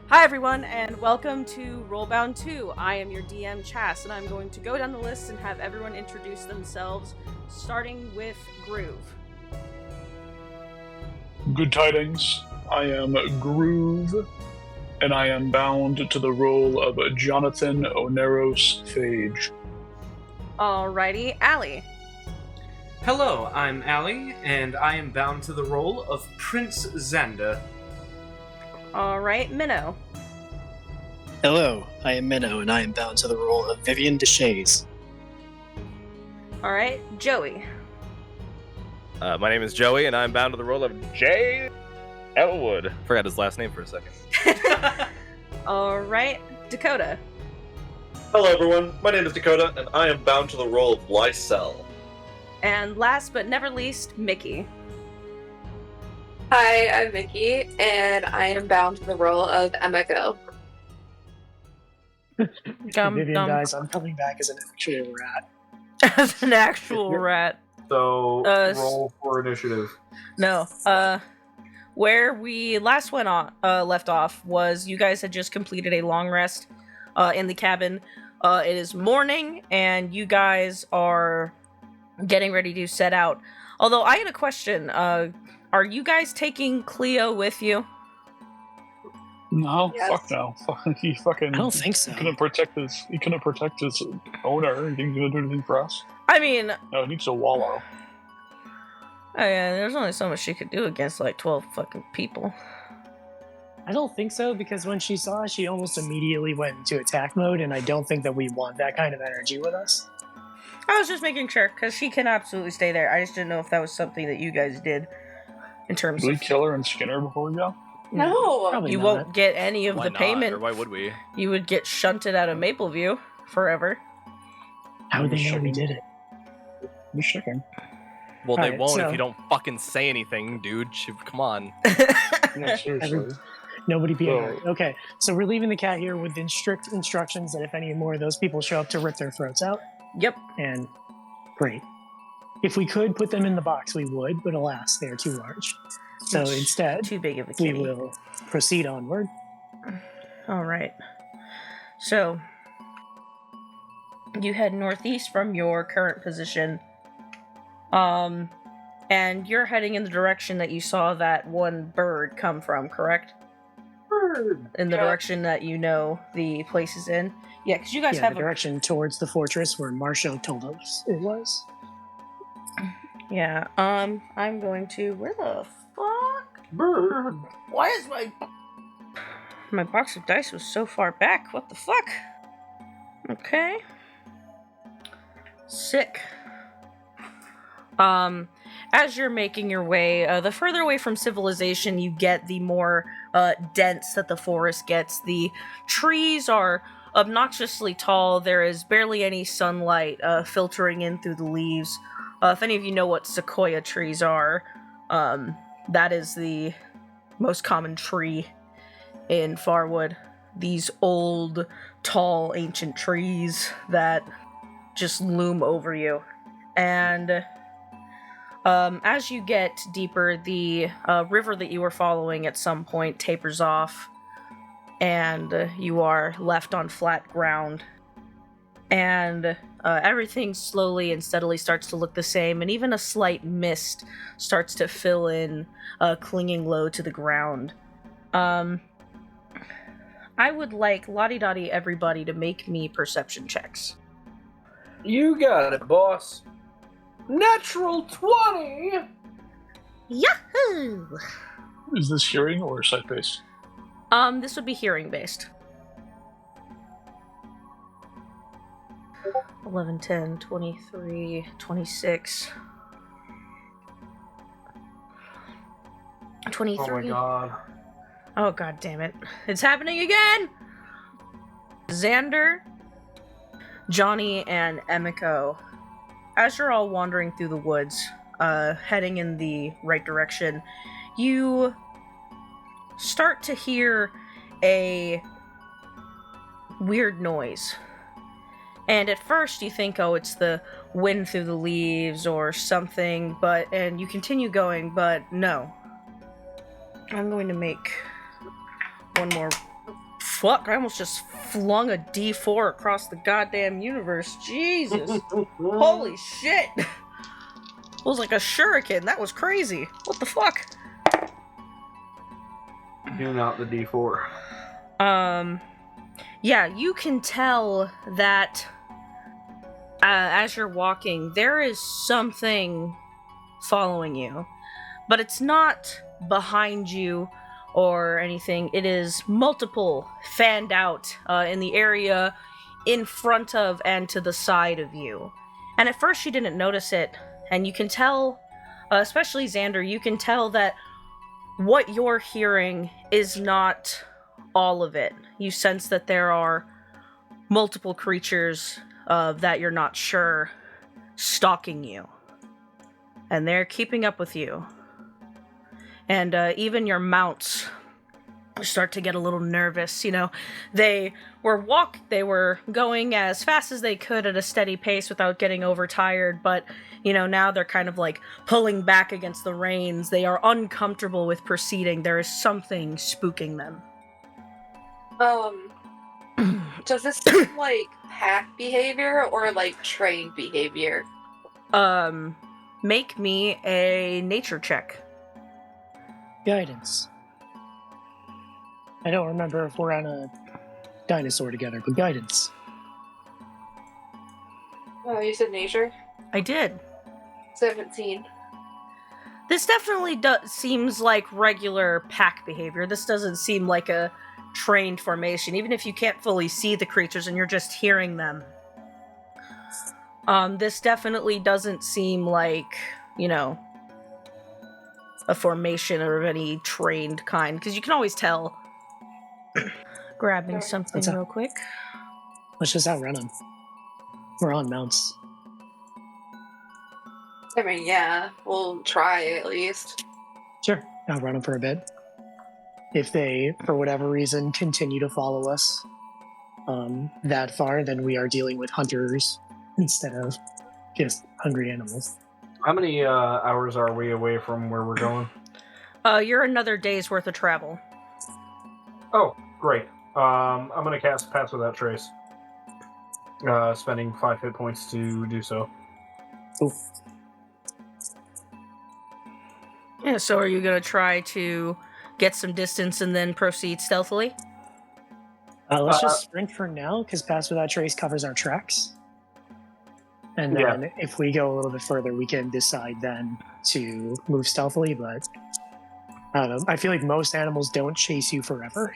Hi everyone, and welcome to RollBound 2. I am your DM, Chas, and I'm going to go down the list and have everyone introduce themselves, starting with Groove. Good tidings. I am Groove, and I am bound to the role of Jonathan Oneros Phage. Alrighty, Allie. Hello, I'm Ali, and I am bound to the role of Prince Xander. Alright, Minnow. Hello, I am Minnow, and I am bound to the role of Vivian Deshays. Alright, Joey. My name is Joey, and I'm bound to the role of Jay Elwood. Forgot his last name for a second. Alright, Dakota. Hello everyone, my name is Dakota, and I am bound to the role of Lysel. And last but never least, Mickey. Hi, I'm Mickey, and I am bound to the role of Emiko. Vivian dies, I'm coming back as an actual rat. As an actual rat. So, roll for initiative. No. Where we last left off was you guys had just completed a long rest in the cabin. It is morning, and you guys are getting ready to set out. Although I had a question. Are you guys taking Cleo with you? No, Yes. fuck no. He fucking. I don't think so. He couldn't protect his owner. He didn't gonna do anything for us. I mean, No, he needs to wallow. there's only so much she could do against like 12 fucking people. I don't think so, because when she saw us, she almost immediately went into attack mode, and I don't think that we want that kind of energy with us. I was just making sure, because she can absolutely stay there. I just didn't know if that was something that you guys did in terms Did we of... kill her and skin her before we go? No! Probably You not. won't get any of Why the not? payment. Or why would we? You would get shunted out of Mapleview forever. How would they know we Checking. did it? I'm just checking. Well, they Alright, won't so- if you don't fucking say anything, dude. Come on. No, seriously. Nobody be Oh. alert. Okay, so we're leaving the cat here with strict instructions that if any more of those people show up to rip their throats out. Yep. And great. If we could put them in the box, we would, but alas, they are too large. So instead, Too big of a we kitty. will proceed onward. Alright. So, you head northeast from your current position. And you're heading in the direction that you saw that one bird come from, correct? In the Yeah. direction that you know the place is in? Yeah, because you guys Yeah, have the direction towards the fortress where Marshall told us it was. Yeah, I'm going to... Where the fuck? Bird. Why is my box of dice was so far back? What the fuck? Okay. Sick. As you're making your way, the further away from civilization you get, the more dense that the forest gets. The trees are obnoxiously tall. There is barely any sunlight filtering in through the leaves. If any of you know what sequoia trees are, that is the most common tree in Farwood. These old, tall, ancient trees that just loom over you. And as you get deeper, the river that you were following at some point tapers off, and you are left on flat ground. And everything slowly and steadily starts to look the same, and even a slight mist starts to fill in, clinging low to the ground. I would like Lottie-Dottie everybody to make me perception checks. You got it, boss. Natural 20! Yahoo! Is this hearing or sight based? This would be hearing based. 11, 10, 23, 26. 23. Oh my god. Oh god damn it. It's happening again! Xander, Johnny, and Emiko, as you're all wandering through the woods, heading in the right direction, you start to hear a weird noise. And at first you think, oh, it's the wind through the leaves or something, and you continue going, but no. I'm going to make one more fuck, I almost just flung a D4 across the goddamn universe. Jesus. Holy shit. It was like a shuriken. That was crazy. What the fuck? Do not the D4. Yeah, you can tell that as you're walking, there is something following you. But it's not behind you or anything. It is multiple fanned out in the area in front of and to the side of you. And at first you didn't notice it, and you can tell, especially Xander, you can tell that what you're hearing is not all of it. You sense that there are multiple creatures that you're not sure stalking you. And they're keeping up with you. And even your mounts start to get a little nervous. You know, they were going as fast as they could at a steady pace without getting overtired, but you know, now they're kind of like pulling back against the reins. They are uncomfortable with proceeding. There is something spooking them. Does this seem like pack behavior or like trained behavior? Make me a nature check. Guidance. I don't remember if we're on a dinosaur together, but guidance. Oh, you said nature? I did. 17. This definitely seems like regular pack behavior. This doesn't seem like a trained formation, even if you can't fully see the creatures and you're just hearing them. This definitely doesn't seem like, you know, a formation of any trained kind, because you can always tell. Grabbing something real quick. Let's just outrun them. We're on mounts. I mean, yeah, we'll try at least. Sure, outrun them for a bit. If they, for whatever reason, continue to follow us that far, then we are dealing with hunters instead of just hungry animals. How many hours are we away from where we're going? You're another day's worth of travel. Oh, great. I'm going to cast Pass Without Trace. Spending 5 hit points to do so. Ooh. Yeah, so are you going to try to get some distance and then proceed stealthily? Let's just sprint for now, because Pass Without Trace covers our tracks. And then if we go a little bit further, we can decide then to move stealthily, but I don't know. I feel like most animals don't chase you forever.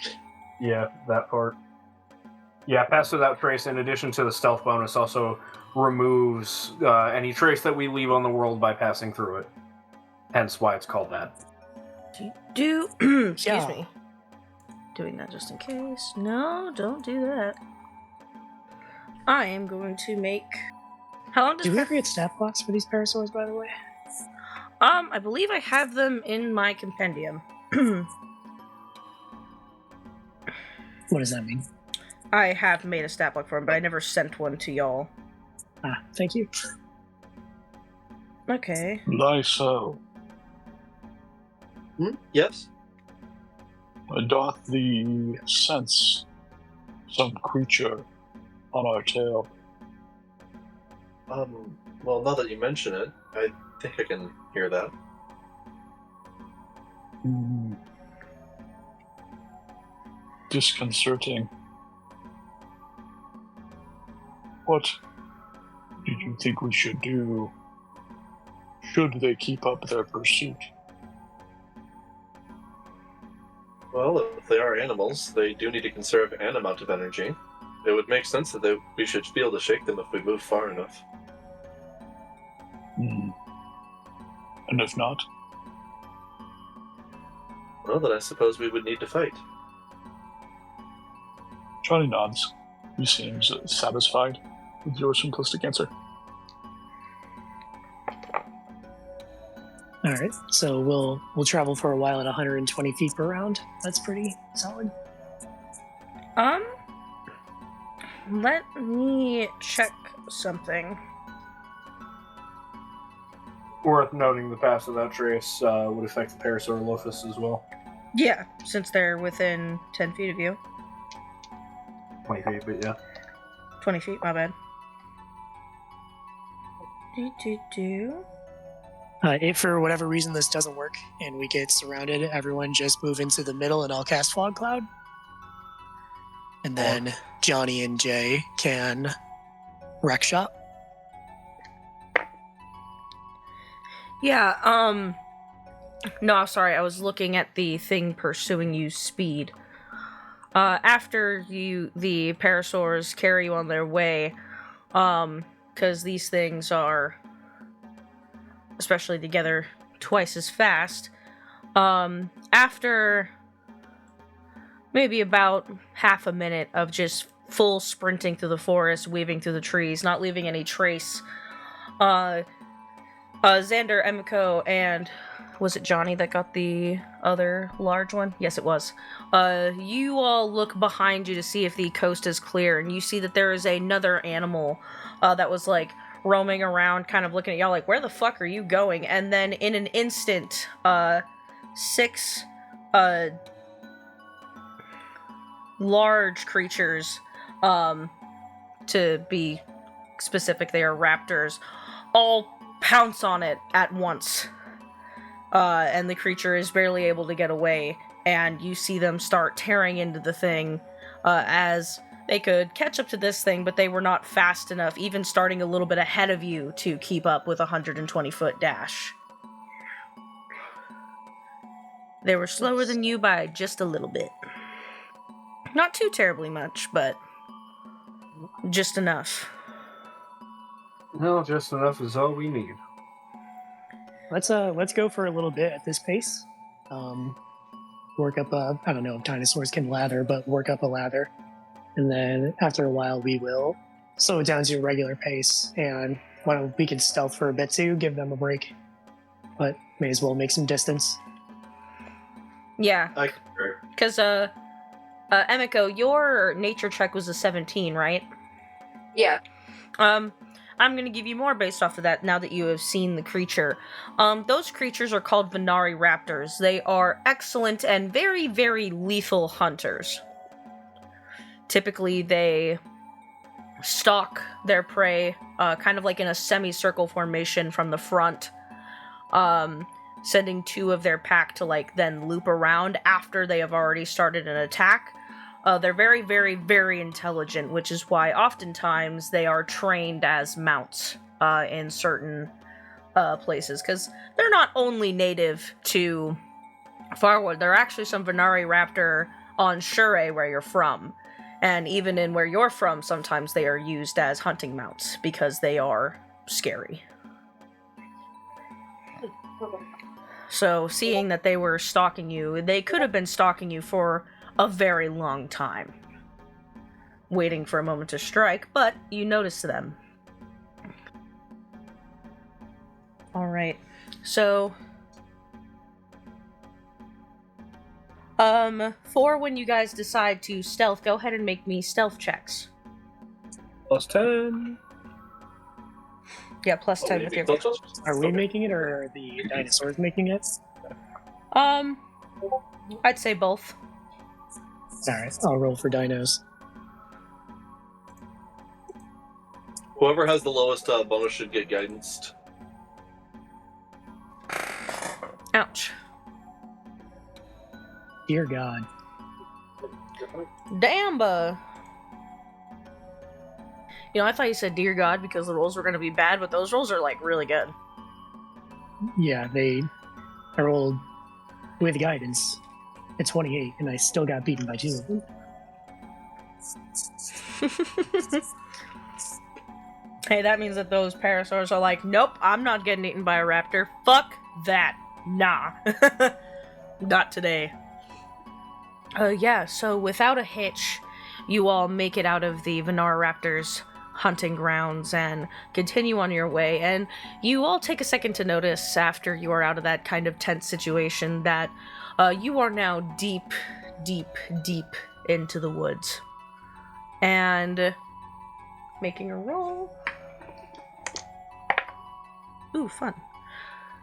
Yeah, that part. Yeah, Pass Without Trace, in addition to the stealth bonus, also removes any trace that we leave on the world by passing through it. Hence why it's called that. Excuse me. Doing that just in case. No, don't do that. I am going to make... How long does... Do we ever get stat blocks for these parasaurs, by the way? I believe I have them in my compendium. What does that mean? I have made a stat block for them, but I never sent one to y'all. Thank you. Okay. Lyso, Yes? doth thee sense some creature on our tail? Well, now that you mention it, I think I can hear that. Disconcerting. What did you think we should do? Should they keep up their pursuit? Well, if they are animals, they do need to conserve an amount of energy. It would make sense that we should be able to shake them if we move far enough. And if not? Well, then I suppose we would need to fight. Johnny nods. He seems satisfied with your simplistic answer. All right, so we'll travel for a while at 120 feet per round. That's pretty solid. Let me check something. Worth noting, the Pass Without Trace would affect the Parasaurolophus as well. Yeah, since they're within 10 feet of you. 20 feet, but yeah. 20 feet, my bad. If for whatever reason this doesn't work and we get surrounded, everyone just move into the middle and I'll cast Fog Cloud. And then Johnny and Jay can wreck shop. Yeah, no, sorry, I was looking at the thing pursuing you speed. After the parasaurs carry you on their way, because these things are, especially together, twice as fast, after maybe about half a minute of just full sprinting through the forest, weaving through the trees, not leaving any trace, Xander, Emiko, and was it Johnny that got the other large one? Yes, it was. You all look behind you to see if the coast is clear, and you see that there is another animal that was, like, roaming around, kind of looking at y'all like, where the fuck are you going? And then in an instant, 6 large creatures, to be specific, they are raptors, all pounce on it at once. And the creature is barely able to get away, and you see them start tearing into the thing, as they could catch up to this thing, but they were not fast enough, even starting a little bit ahead of you, to keep up with a 120-foot dash. They were slower than you by just a little bit. Not too terribly much, but just enough. No, just enough is all we need. Let's go for a little bit at this pace. Work up I don't know if dinosaurs can lather, but work up a lather. And then after a while we will slow it down to a regular pace, and we can stealth for a bit too, give them a break. But may as well make some distance. Yeah. I concur. Because, Emiko, your nature check was a 17, right? Yeah. I'm going to give you more based off of that now that you have seen the creature. Those creatures are called Venari raptors. They are excellent and very, very lethal hunters. Typically, they stalk their prey, kind of like in a semicircle formation from the front, sending 2 of their pack to, like, then loop around after they have already started an attack. They're very, very, very intelligent, which is why oftentimes they are trained as mounts in certain places, because they're not only native to Farwood, there are actually some Venari raptor on Shure where you're from, and even in where you're from, sometimes they are used as hunting mounts, because they are scary. So, seeing that they were stalking you, they could have been stalking you for a very long time, waiting for a moment to strike, but you notice them. Alright, so for when you guys decide to stealth, go ahead and make me stealth checks. +10. Yeah, plus 10 with your... Are we making it, or are the dinosaurs making it? I'd say both. Alright, I'll roll for dinos. Whoever has the lowest bonus should get guidance. Ouch. Dear God. Damba! You know, I thought you said dear God because the rolls were going to be bad, but those rolls are, like, really good. Yeah, I rolled with guidance at 28, and I still got beaten by 2 of them. Hey, that means that those parasaurs are like, nope, I'm not getting eaten by a raptor. Fuck that. Nah. Not today. Yeah, so without a hitch, you all make it out of the Venari Raptors' hunting grounds and continue on your way, and you all take a second to notice after you are out of that kind of tense situation that you are now deep, deep, deep into the woods. And making a roll. Ooh, fun.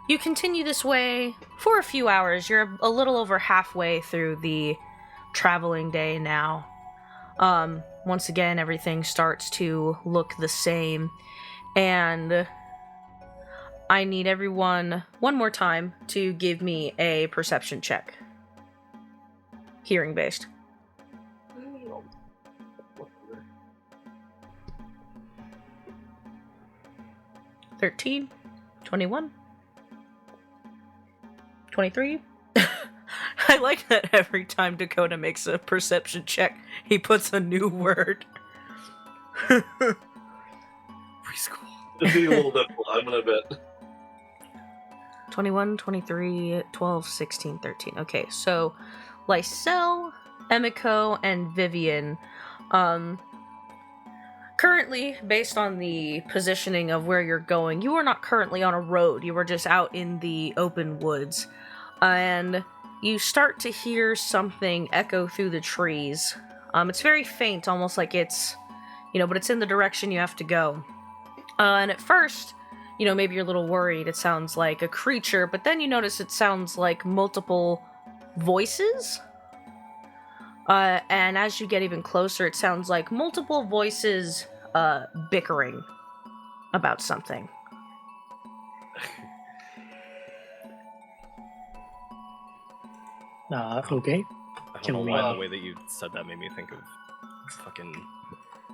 You continue this way for a few hours. You're a little over halfway through the traveling day now. once again, everything starts to look the same. And I need everyone, one more time, to give me a perception check. Hearing based. 13, 21, 23. I like that every time Dakota makes a perception check, he puts a new word. Preschool. It'd be a little bit, I'm gonna bet. 21, 23, 12, 16, 13. Okay, so Lysel, Emiko, and Vivian, currently, based on the positioning of where you're going, you are not currently on a road. You are just out in the open woods. And you start to hear something echo through the trees. It's very faint, almost like it's, but it's in the direction you have to go. And at first, maybe you're a little worried. It sounds like a creature, but then you notice it sounds like multiple voices. And as you get even closer, it sounds like multiple voices bickering about something. Okay. I don't Can know we- why the way that you said that made me think of fucking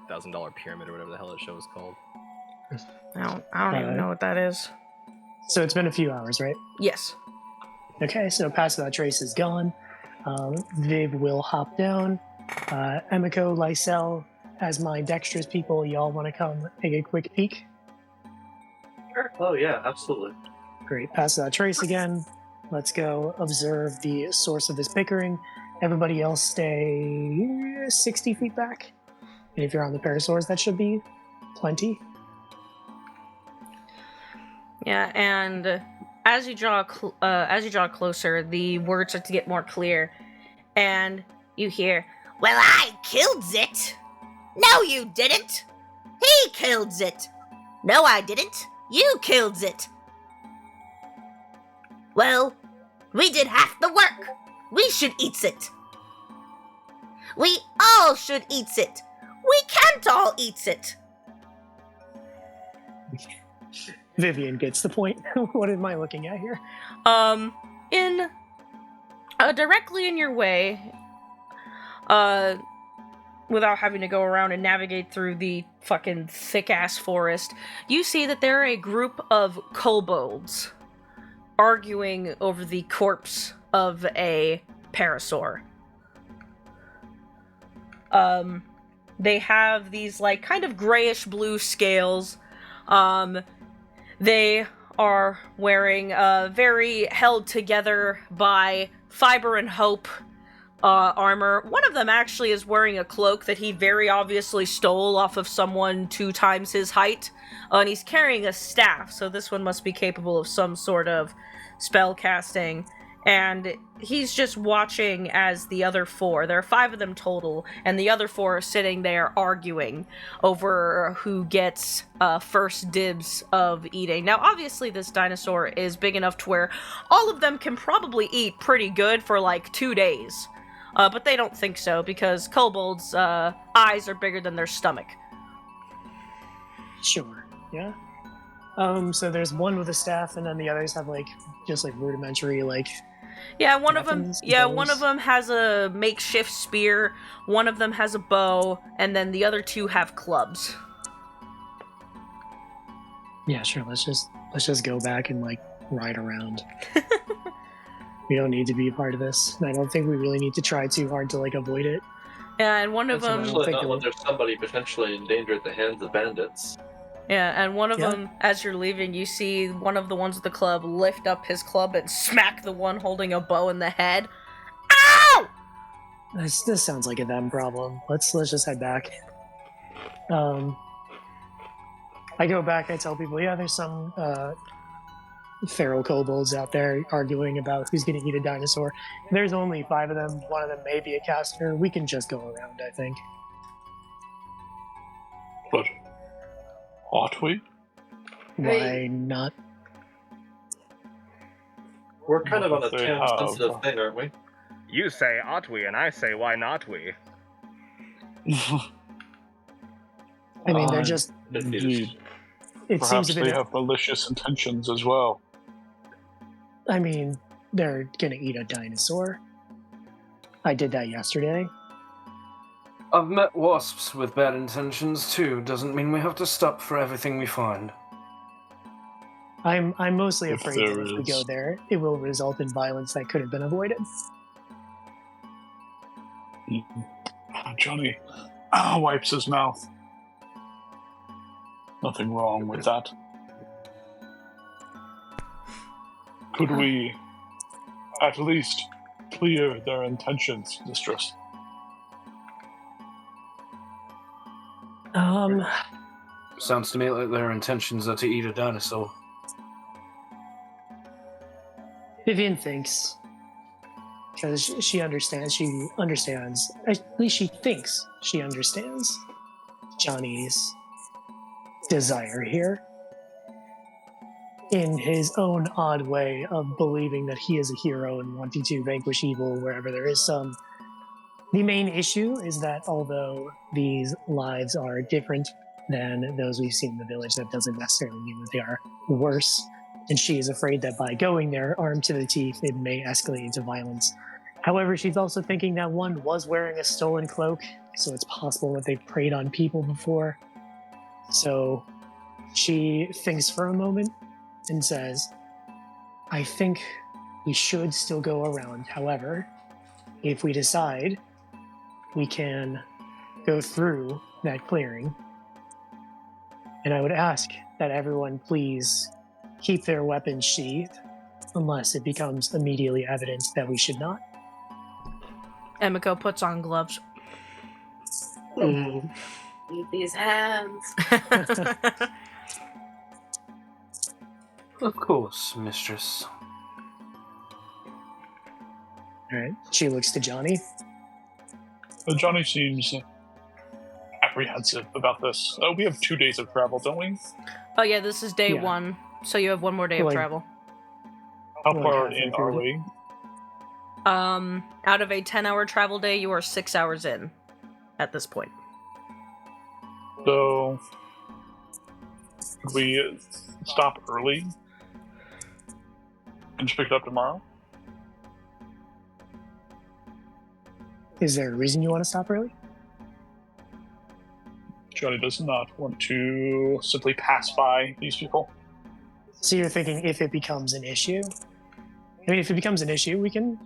$1,000 pyramid or whatever the hell that show is called. I don't even know what that is. So it's been a few hours, right? Yes. Okay, so past that trace is gone. Viv will hop down. Emiko, Lysel, as my dexterous people, y'all want to come take a quick peek? Sure. Oh yeah, absolutely. Great. Pass that trace again. Let's go observe the source of this bickering. Everybody else stay 60 feet back. And if you're on the parasaurs, that should be plenty. Yeah, and as you draw closer, the words start to get more clear, and you hear, "Well, I killed it." "No, you didn't." "He killed it." "No, I didn't. You killed it." "Well, we did half the work. We should eat it." "We all should eat it. We can't all eat it." Vivian gets the point. What am I looking at here? In directly in your way, without having to go around and navigate through the fucking thick-ass forest, you see that there are a group of kobolds arguing over the corpse of a parasaur. They have these, kind of grayish-blue scales. They are wearing very held together by fiber and hope armor. One of them actually is wearing a cloak that he very obviously stole off of someone 2 times his height, and he's carrying a staff, so this one must be capable of some sort of spell casting. And he's just watching as the other 4, there are 5 of them total, and the other 4 are sitting there arguing over who gets first dibs of eating. Now, obviously, this dinosaur is big enough to where all of them can probably eat pretty good for 2 days. But they don't think so, because kobolds' eyes are bigger than their stomach. Sure. Yeah. So there's one with a staff, and then the others have just rudimentary Yeah, one of them. weapons, Yeah, bows. one of them has a makeshift spear. One of them has a bow, and then the other 2 have clubs. Yeah, sure. Let's just go back and ride around. We don't need to be a part of this. I don't think we really need to try too hard to avoid it. And one of That's them. what Especially think not when it- there's somebody potentially in danger at the hands of bandits. Yeah, and one of Yeah. them, as you're leaving, you see one of the ones with the club lift up his club and smack the one holding a bow in the head. Ow! This sounds like a them problem. Let's just head back. I go back. I tell people, yeah, there's some feral kobolds out there arguing about who's going to eat a dinosaur. There's only 5 of them. One of them may be a caster. We can just go around, I think. But ought we? Why not? We're kind of on a They have- time-sensitive thing, aren't we? You say ought we, and I say why not we? I mean, they're just. Indeed. It seems Perhaps a they bit. have malicious intentions as well. I mean, they're gonna eat a dinosaur. I did that yesterday. I've met wasps with bad intentions too. Doesn't mean we have to stop for everything we find. I'm mostly If afraid that there if we is- go there, it will result in violence that could have been avoided. Johnny wipes his mouth. Nothing wrong with that. Could we at least clear their intentions, mistress? Sounds to me like their intentions are to eat a dinosaur. Vivian thinks, because she understands, at least she thinks she understands Johnny's desire here. In his own odd way of believing that he is a hero and wanting to vanquish evil wherever there is some. The main issue is that although these lives are different than those we've seen in the village, that doesn't necessarily mean that they are worse. And she is afraid that by going there, armed to the teeth, it may escalate into violence. However, she's also thinking that one was wearing a stolen cloak, so it's possible that they've preyed on people before. So she thinks for a moment and says, I think we should still go around. However, if we decide we can go through that clearing, and I would ask that everyone please keep their weapons sheathed unless it becomes immediately evident that we should not. Emiko puts on gloves. Need these hands. Of course, mistress. All right. She looks to Johnny. Johnny seems apprehensive about this. We have 2 days of travel, don't we? Oh yeah, this is day Yeah. 1, so you have 1 more day of Like- travel. How Well, far halfway in through. are we? Out of a 10-hour travel day, you are 6 hours in at this point. So, could we stop early and just pick it up tomorrow? Is there a reason you want to stop early? Johnny does not want to simply pass by these people. So you're thinking if it becomes an issue? I mean, if it becomes an issue, we can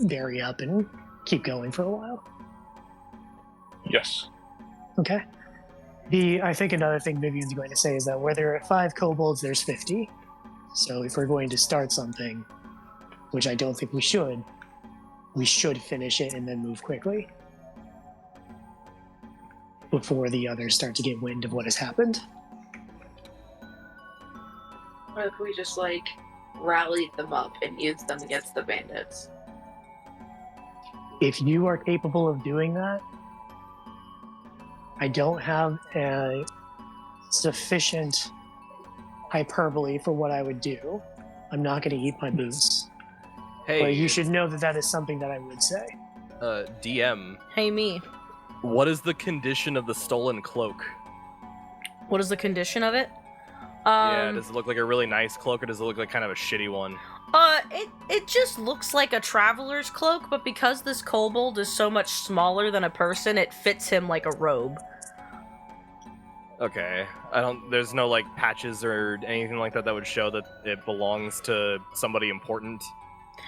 bury up and keep going for a while. Yes. Okay. I think another thing Vivian's going to say is that where there are 5 kobolds, there's 50. So if we're going to start something, which I don't think we should finish it and then move quickly before the others start to get wind of what has happened. Or if we just rallied them up and used them against the bandits. If you are capable of doing that, I don't have a sufficient hyperbole for what I would do. I'm not going to eat my boots. Hey, But you should know that that is something that I would say. DM, Hey, me. what is the condition of the stolen cloak? What is the condition of it? Yeah, does it look like a really nice cloak, or does it look like kind of a shitty one? It just looks like a traveler's cloak, but because this kobold is so much smaller than a person, it fits him like a robe. Okay, there's no, patches or anything like that that would show that it belongs to somebody important?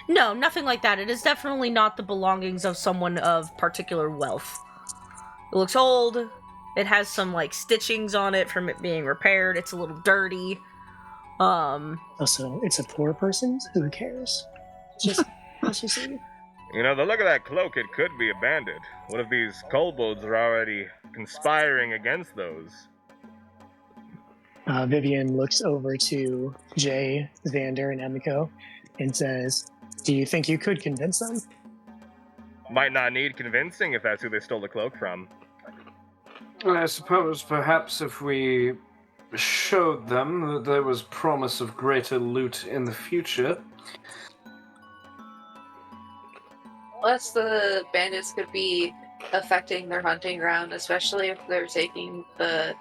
No, nothing like that. It is definitely not the belongings of someone of particular wealth. It looks old. It has some, stitchings on it from it being repaired. It's a little dirty. Also, it's a poor person. Who cares? Let's just see. You know, the look of that cloak, it could be abandoned. What if these kobolds are already conspiring against those? Vivian looks over to Jay, Xander, and Emiko and says, do you think you could convince them? Might not need convincing if that's who they stole the cloak from. I suppose perhaps if we showed them that there was promise of greater loot in the future. Unless the bandits could be affecting their hunting ground, especially if they're taking the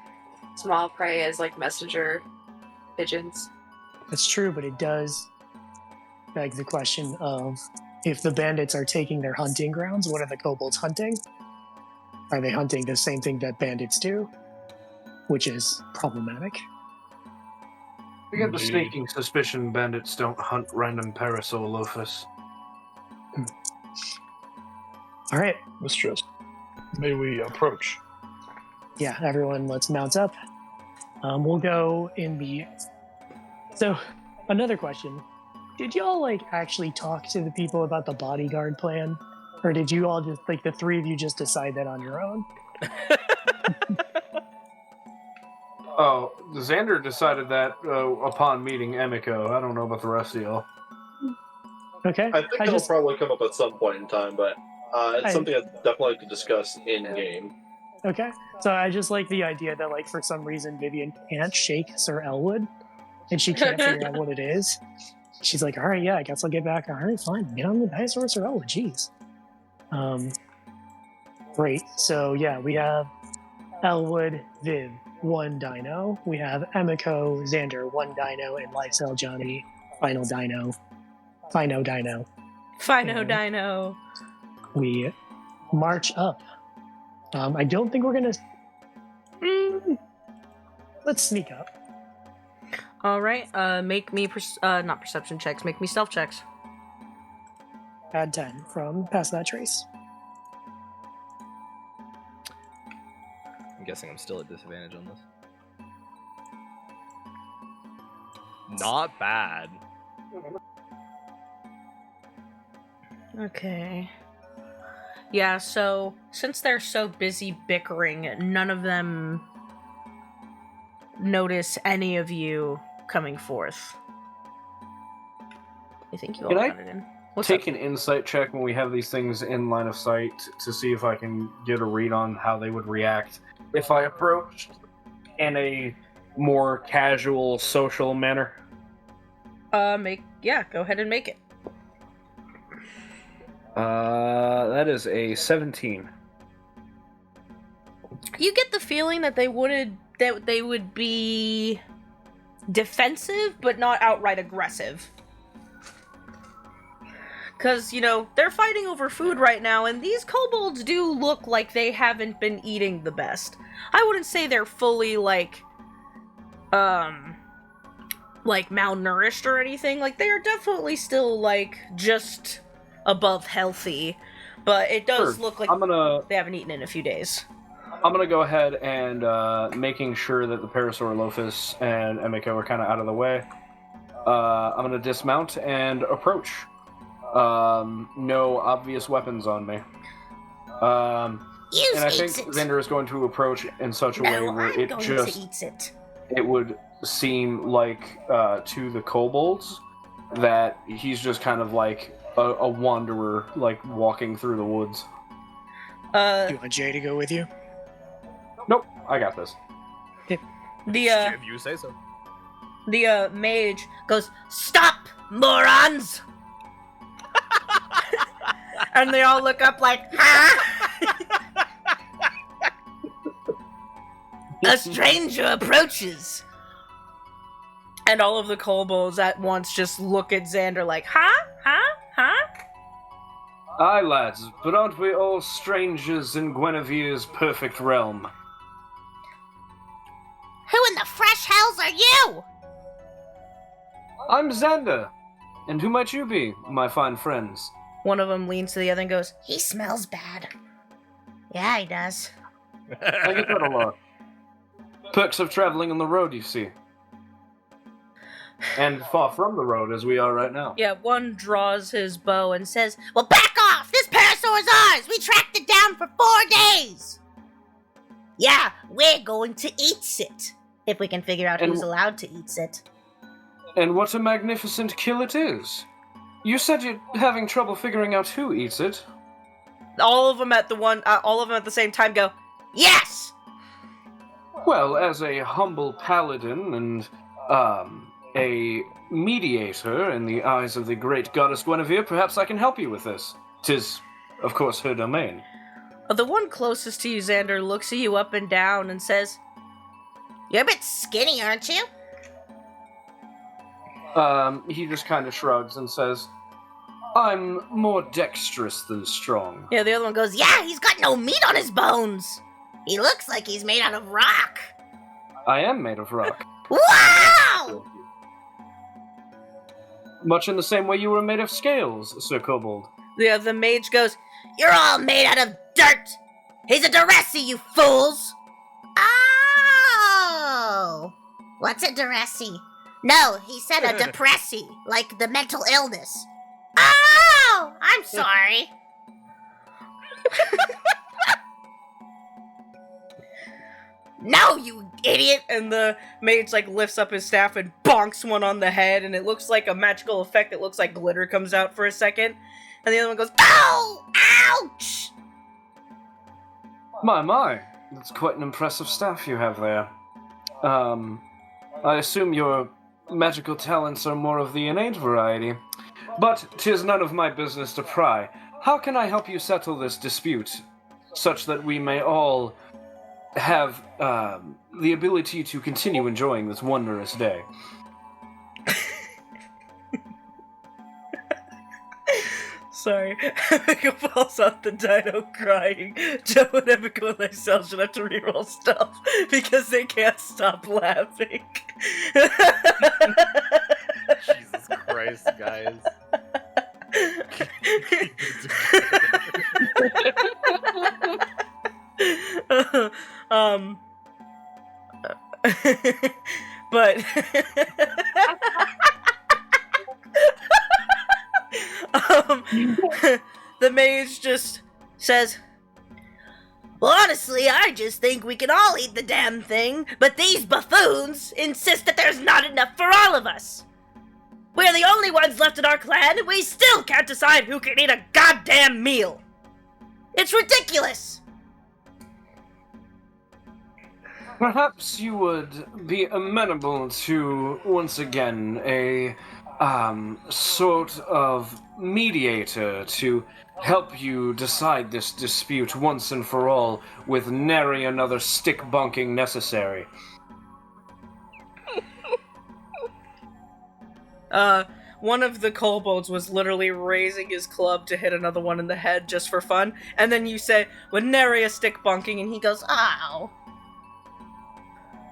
small prey as like messenger pigeons. That's true, but it does beg the question of if the bandits are taking their hunting grounds, what are the kobolds hunting? Are they hunting the same thing that bandits do? Which is problematic. We get the Indeed. sneaking suspicion bandits don't hunt random parasol loafers. All right. Mistress, may we approach? Yeah, everyone, let's mount up. We'll go in the... So, another question. Did y'all, like, actually talk to the people about the bodyguard plan? Or did you all just, like, the three of you just decide that on your own? Oh, Xander decided that upon meeting Emiko. I don't know about the rest of y'all. Okay. I think it'll probably come up at some point in time, but it's I- something I'd definitely like to discuss in game. Okay. So I just like the idea that, like, for some reason Vivian can't shake Sir Elwood, and she can't figure out what it is. She's like, all right, yeah, I guess I'll get back. All right, fine. Get on the dice or Sir Elwood. Jeez. Great. So, yeah, we have Elwood, Viv, 1 dino. We have Emiko, Xander, 1 dino, and Lifestyle Johnny, Final Dino. Fino Dino. Fino Yeah. Dino. We march up. I don't think we're gonna... Let's sneak up. All right. Make me not perception checks. Make me stealth checks. Add 10 from Pass That Trace. I'm guessing I'm still at disadvantage on this. Not bad. Okay. Yeah, so since they're so busy bickering, none of them notice any of you coming forth. I think you all Can I got it in. What's Take up? an insight check when we have these things in line of sight to see if I can get a read on how they would react if I approached in a more casual, social manner. Go ahead and make it. That is a 17. You get the feeling that they would be defensive, but not outright aggressive. Because, they're fighting over food right now, and these kobolds do look like they haven't been eating the best. I wouldn't say they're fully, like malnourished or anything. Like, they are definitely still, just above healthy. But it does Sure. look like they haven't eaten in a few days. I'm gonna go ahead and making sure that the Parasaur Lophus and Emiko are kind of out of the way. I'm gonna dismount and approach. No obvious weapons on me. And I think Xander is going to approach in such a way where it would seem like to the kobolds that he's just kind of like a wanderer, like walking through the woods. Do you want Jay to go with you? Nope, I got this. If you say so. The mage goes, "Stop, morons!" And they all look up like, "Huh?" A stranger approaches. And all of the kobolds at once just look at Xander like, "Huh? Huh? Huh?" Aye, lads, but aren't we all strangers in Guinevere's perfect realm? Who in the fresh hells are you? I'm Xander, and who might you be, my fine friends? One of them leans to the other and goes, "He smells bad." "Yeah, he does." I get that a lot. Perks of traveling on the road, you see. And far from the road, as we are right now. Yeah, one draws his bow and says, "Well, back off! This parasaur's ours! We tracked it down for 4 days!" "Yeah, we're going to eat it. If we can figure out who's allowed to eat it." And what a magnificent kill it is. You said you're having trouble figuring out who eats it. All of them at the same time go, "Yes!" Well, as a humble paladin and, a mediator in the eyes of the great goddess Guinevere, perhaps I can help you with this. 'Tis, of course, her domain. The one closest to you, Xander, looks at you up and down and says, "You're a bit skinny, aren't you?" He just kind of shrugs and says, "I'm more dexterous than strong." Yeah, the other one goes, "Yeah, he's got no meat on his bones. He looks like he's made out of rock." I am made of rock. Wow! Much in the same way you were made of scales, Sir Kobold. Yeah, the mage goes, "You're all made out of dirt. He's a Duresi, you fools." Oh! What's a Duresi? No, he said a depressi, like the mental illness. Oh! I'm sorry. "No, you idiot!" And the mage lifts up his staff and bonks one on the head, and it looks like a magical effect. It looks like glitter comes out for a second, and the other one goes, "Ow! Ouch!" My, that's quite an impressive staff you have there. I assume your magical talents are more of the innate variety. But 'tis none of my business to pry. How can I help you settle this dispute, such that we may all have the ability to continue enjoying this wondrous day?" Sorry, Abigail falls off the dino crying. Joe and Abigail themselves should have to reroll stuff because they can't stop laughing. Jesus Christ, guys. But the mage just says, "Well, honestly, I just think we can all eat the damn thing, but these buffoons insist that there's not enough for all of us. We're the only ones left in our clan, and we still can't decide who can eat a goddamn meal. It's ridiculous." Perhaps you would be amenable to, once again, a sort of mediator to help you decide this dispute once and for all with nary another stick bonking necessary. One of the kobolds was literally raising his club to hit another one in the head just for fun, and then you say, "With nary a stick bonking," and he goes, "Ow."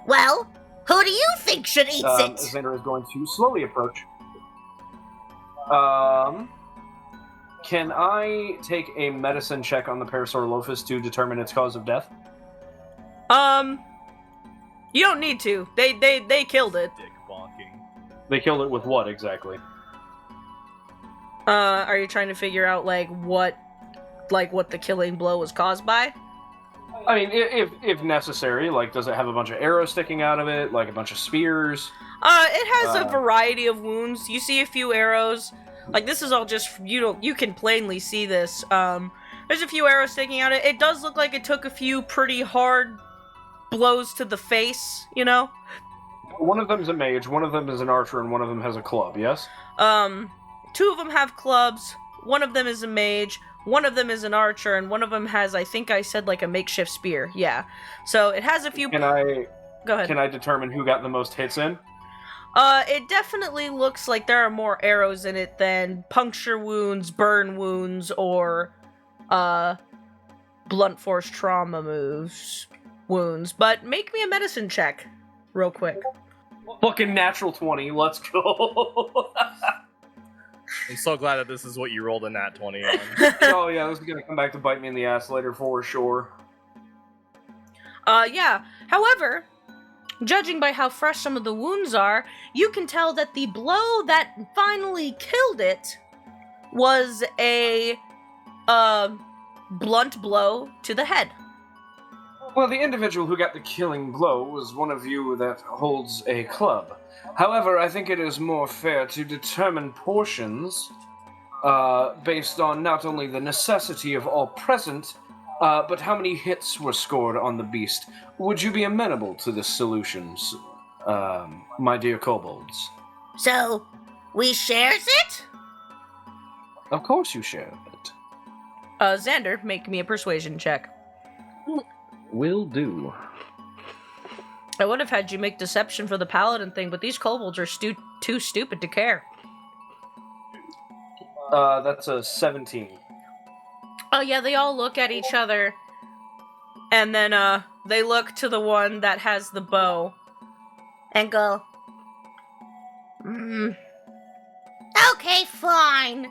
Well, who do you think should eat it? Xander is going to slowly approach. Can I take a medicine check on the Parasaurolophus to determine its cause of death? You don't need to. They killed it. Dick bonking. They killed it with what exactly? Are you trying to figure out what the killing blow was caused by? I mean, if necessary, does it have a bunch of arrows sticking out of it, a bunch of spears? It has a variety of wounds. You see a few arrows. This is all just, you can plainly see this. There's a few arrows sticking out of it. It does look like it took a few pretty hard blows to the face, One of them is a mage, one of them is an archer, and one of them has a club, yes? Two of them have clubs, one of them is a mage, one of them is an archer, and one of them has, I think I said, a makeshift spear. Yeah. So it has a few... Go ahead. Can I determine who got the most hits in? It definitely looks like there are more arrows in it than puncture wounds, burn wounds, or, blunt force trauma wounds. But make me a medicine check, real quick. Fucking natural 20, let's go. I'm so glad that this is what you rolled a nat 20 on. Oh yeah, this is gonna come back to bite me in the ass later for sure. Yeah. However, judging by how fresh some of the wounds are, you can tell that the blow that finally killed it was a, blunt blow to the head. Well, the individual who got the killing blow was one of you that holds a club. However, I think it is more fair to determine portions based on not only the necessity of all present, but how many hits were scored on the beast. Would you be amenable to this solution, my dear kobolds? So, we shares it? Of course you share it. Xander, make me a persuasion check. Will do. I would have had you make deception for the paladin thing, but these kobolds are too stupid to care. That's a 17. Oh yeah, they all look at each other, and then they look to the one that has the bow, And go, okay, fine.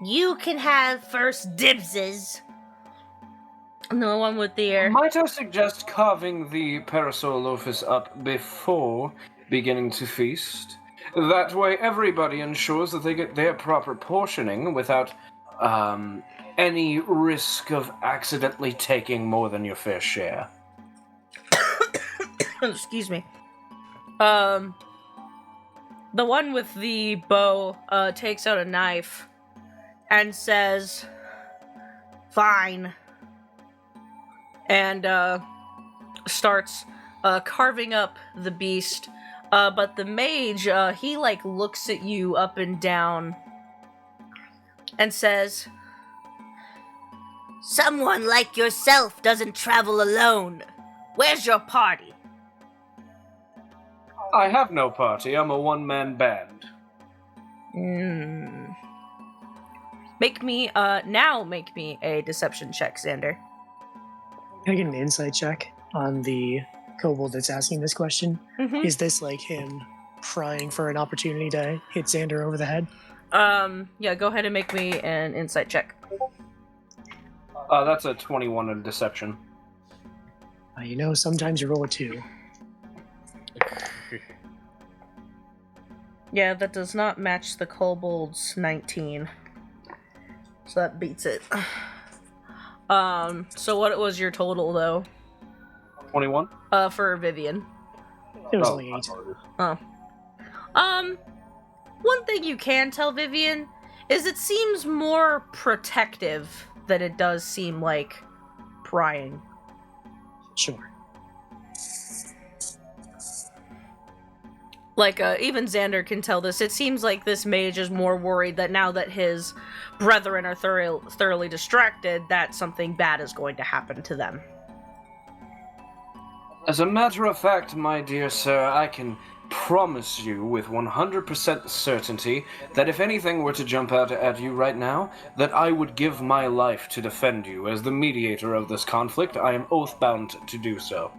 You can have first dibses. and the one with the ear. Might I suggest carving the Parasaurolophus up before beginning to feast? That way everybody ensures that they get their proper portioning without any risk of accidentally taking more than your fair share. Excuse me. The one with the bow takes out a knife and says, "Fine," and starts carving up the beast. But the mage, he looks at you up and down and says, Someone like yourself doesn't travel alone. Where's your party? I have no party. I'm a one-man band. Make me a deception check, Xander. Can I get an insight check on the kobold that's asking this question? Mm-hmm. Is this like him prying for an opportunity to hit Xander over the head? Yeah, go ahead and make me an insight check. That's a 21 in deception. Sometimes you roll a 2. Yeah, that does not match the kobold's 19. So that beats it. So what was your total, though? 21? For Vivian. It was only 8. Oh. One thing you can tell Vivian is it seems more protective than it does seem like prying. Sure. Even Xander can tell this. It seems like this mage is more worried that now that his brethren are thoroughly distracted, that something bad is going to happen to them. As a matter of fact, my dear sir, I can promise you with 100% certainty that if anything were to jump out at you right now, that I would give my life to defend you. As the mediator of this conflict, I am oath-bound to do so.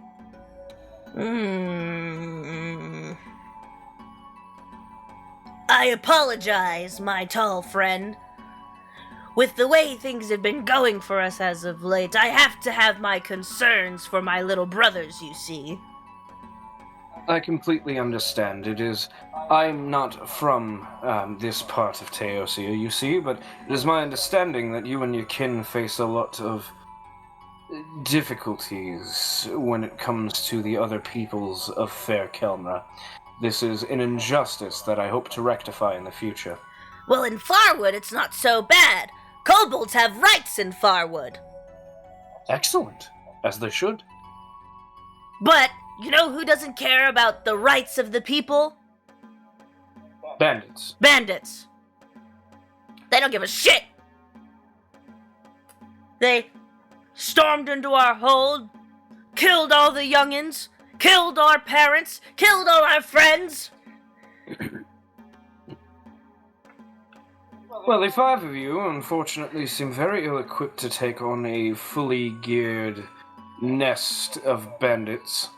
I apologize, my tall friend. With the way things have been going for us as of late, I have to have my concerns for my little brothers, you see. I completely understand. I'm not from this part of Teosia, you see, but it is my understanding that you and your kin face a lot of difficulties when it comes to the other peoples of Fair Kelmra. This is an injustice that I hope to rectify in the future. Well, in Farwood, it's not so bad. Kobolds have rights in Farwood. Excellent, as they should. But you know who doesn't care about the rights of the people? Bandits. Bandits. They don't give a shit. They stormed into our hold, killed all the youngins, killed our parents, killed all our friends. Well, the 5 of you, unfortunately, seem very ill-equipped to take on a fully geared nest of bandits.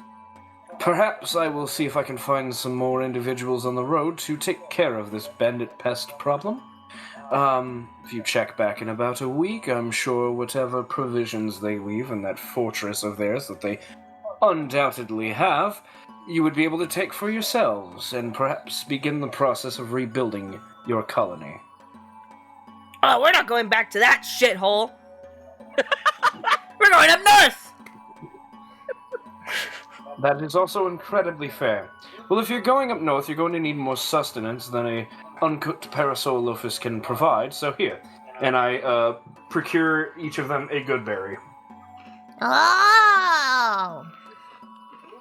Perhaps I will see if I can find some more individuals on the road to take care of this bandit pest problem. If you check back in about a week, I'm sure whatever provisions they leave in that fortress of theirs that they undoubtedly have, you would be able to take for yourselves, and perhaps begin the process of rebuilding your colony. Oh, we're not going back to that shithole. We're going up north. That is also incredibly fair. Well, if you're going up north, you're going to need more sustenance than a uncooked Parasaurolophus can provide, so here. And I procure each of them a good berry. Oh.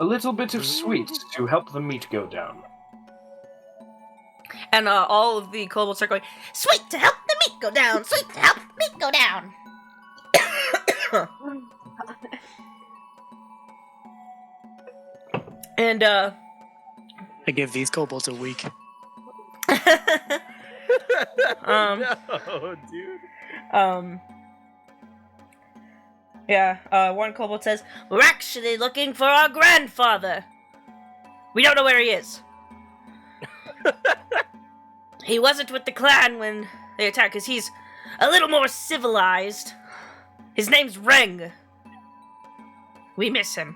A little bit of sweet to help the meat go down. And all of the kobolds are going, Sweet to help the meat go down. Sweet, help me go down. And, I give these kobolds a week. No, dude. One kobold says, We're actually looking for our grandfather. We don't know where he is. He wasn't with the clan when they attacked, because he's a little more civilized. His name's Reng. We miss him.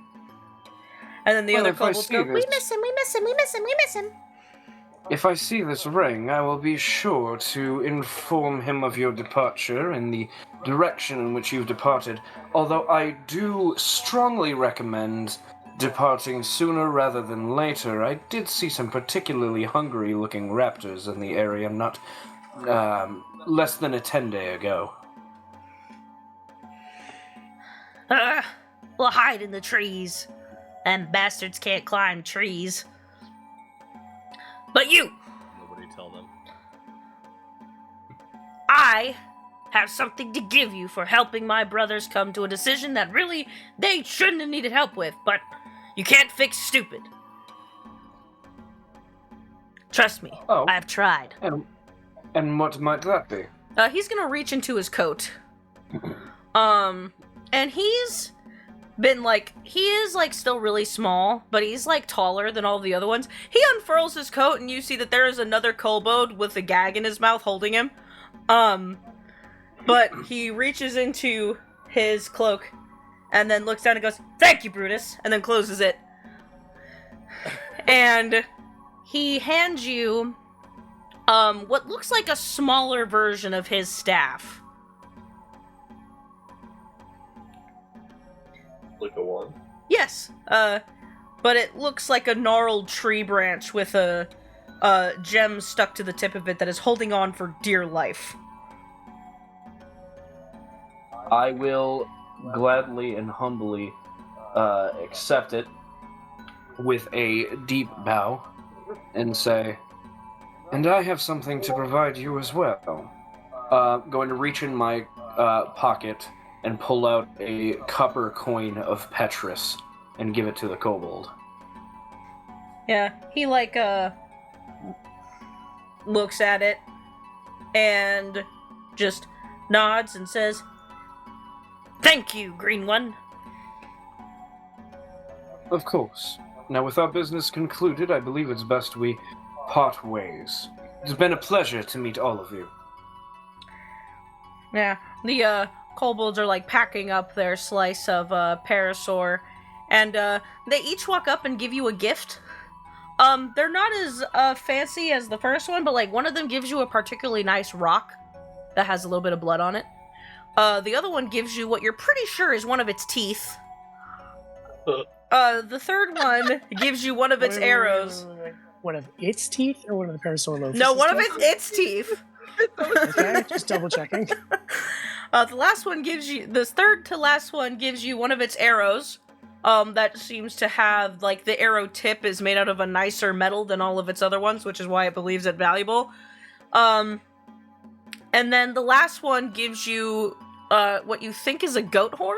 and then the other kobolds go, We miss him, we miss him, we miss him, we miss him. If I see this ring, I will be sure to inform him of your departure and the direction in which you've departed, although I do strongly recommend departing sooner rather than later. I did see some particularly hungry-looking raptors in the area not less than a 10-day ago. We'll hide in the trees. Them bastards can't climb trees. But you, Nobody tell them. I have something to give you for helping my brothers come to a decision that really they shouldn't have needed help with, but you can't fix stupid. Trust me, Oh. I've tried. And what might that be? he's gonna reach into his coat. And he's been he is still really small, but he's taller than all the other ones. He unfurls his coat and you see that there is another kobold with a gag in his mouth holding him. But he reaches into his cloak and then looks down and goes, "Thank you, Brutus," and then closes it. And he hands you what looks like a smaller version of his staff. Like a wand. Yes, but it looks like a gnarled tree branch with a gem stuck to the tip of it that is holding on for dear life. I will gladly and humbly accept it with a deep bow and say, "And I have something to provide you as well." Going to reach in my pocket and pull out a copper coin of Petrus and give it to the kobold. Yeah, he looks at it and just nods and says, Thank you, Green One. Of course. Now, with our business concluded, I believe it's best we part ways. It's been a pleasure to meet all of you. yeah, the kobolds are packing up their slice of parasaur, and they each walk up and give you a gift. They're not as fancy as the first one, but one of them gives you a particularly nice rock that has a little bit of blood on it. The other one gives you what you're pretty sure is one of its teeth. The third one gives you one of its arrows. Wait. One of its teeth or one of the parasaur loafers? No, one of its teeth. Okay, just double checking. The third to last one gives you one of its arrows. That seems to have, the arrow tip is made out of a nicer metal than all of its other ones, which is why it believes it valuable. And then the last one gives you, what you think is a goat horn?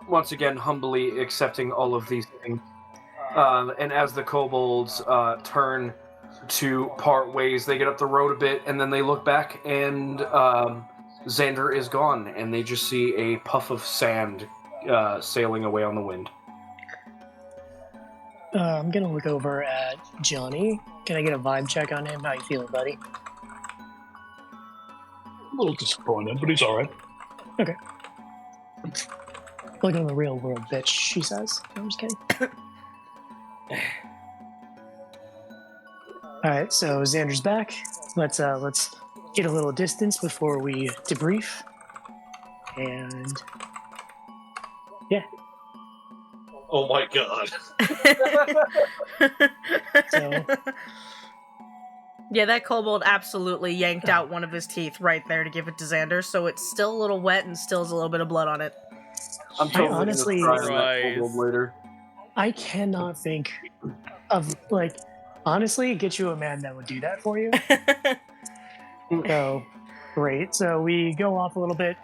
Once again, humbly accepting all of these things. And as the kobolds turn to part ways, they get up the road a bit, and then they look back, and Xander is gone, and they just see a puff of sand sailing away on the wind. I'm gonna look over at Johnny. Can I get a vibe check on him? How you feeling, buddy? A little disappointed, but he's alright. Okay. Look in the real world, bitch, she says. No, I'm just kidding. Alright, so Xander's back. Let's get a little distance before we debrief. And yeah. Oh my god. So Yeah, that kobold absolutely yanked out one of his teeth right there to give it to Xander, so it's still a little wet and still has a little bit of blood on it. I'm totally honestly- gonna try on that kobold later. I cannot think of, like, honestly, get you a man that would do that for you. So, great. So we go off a little bit,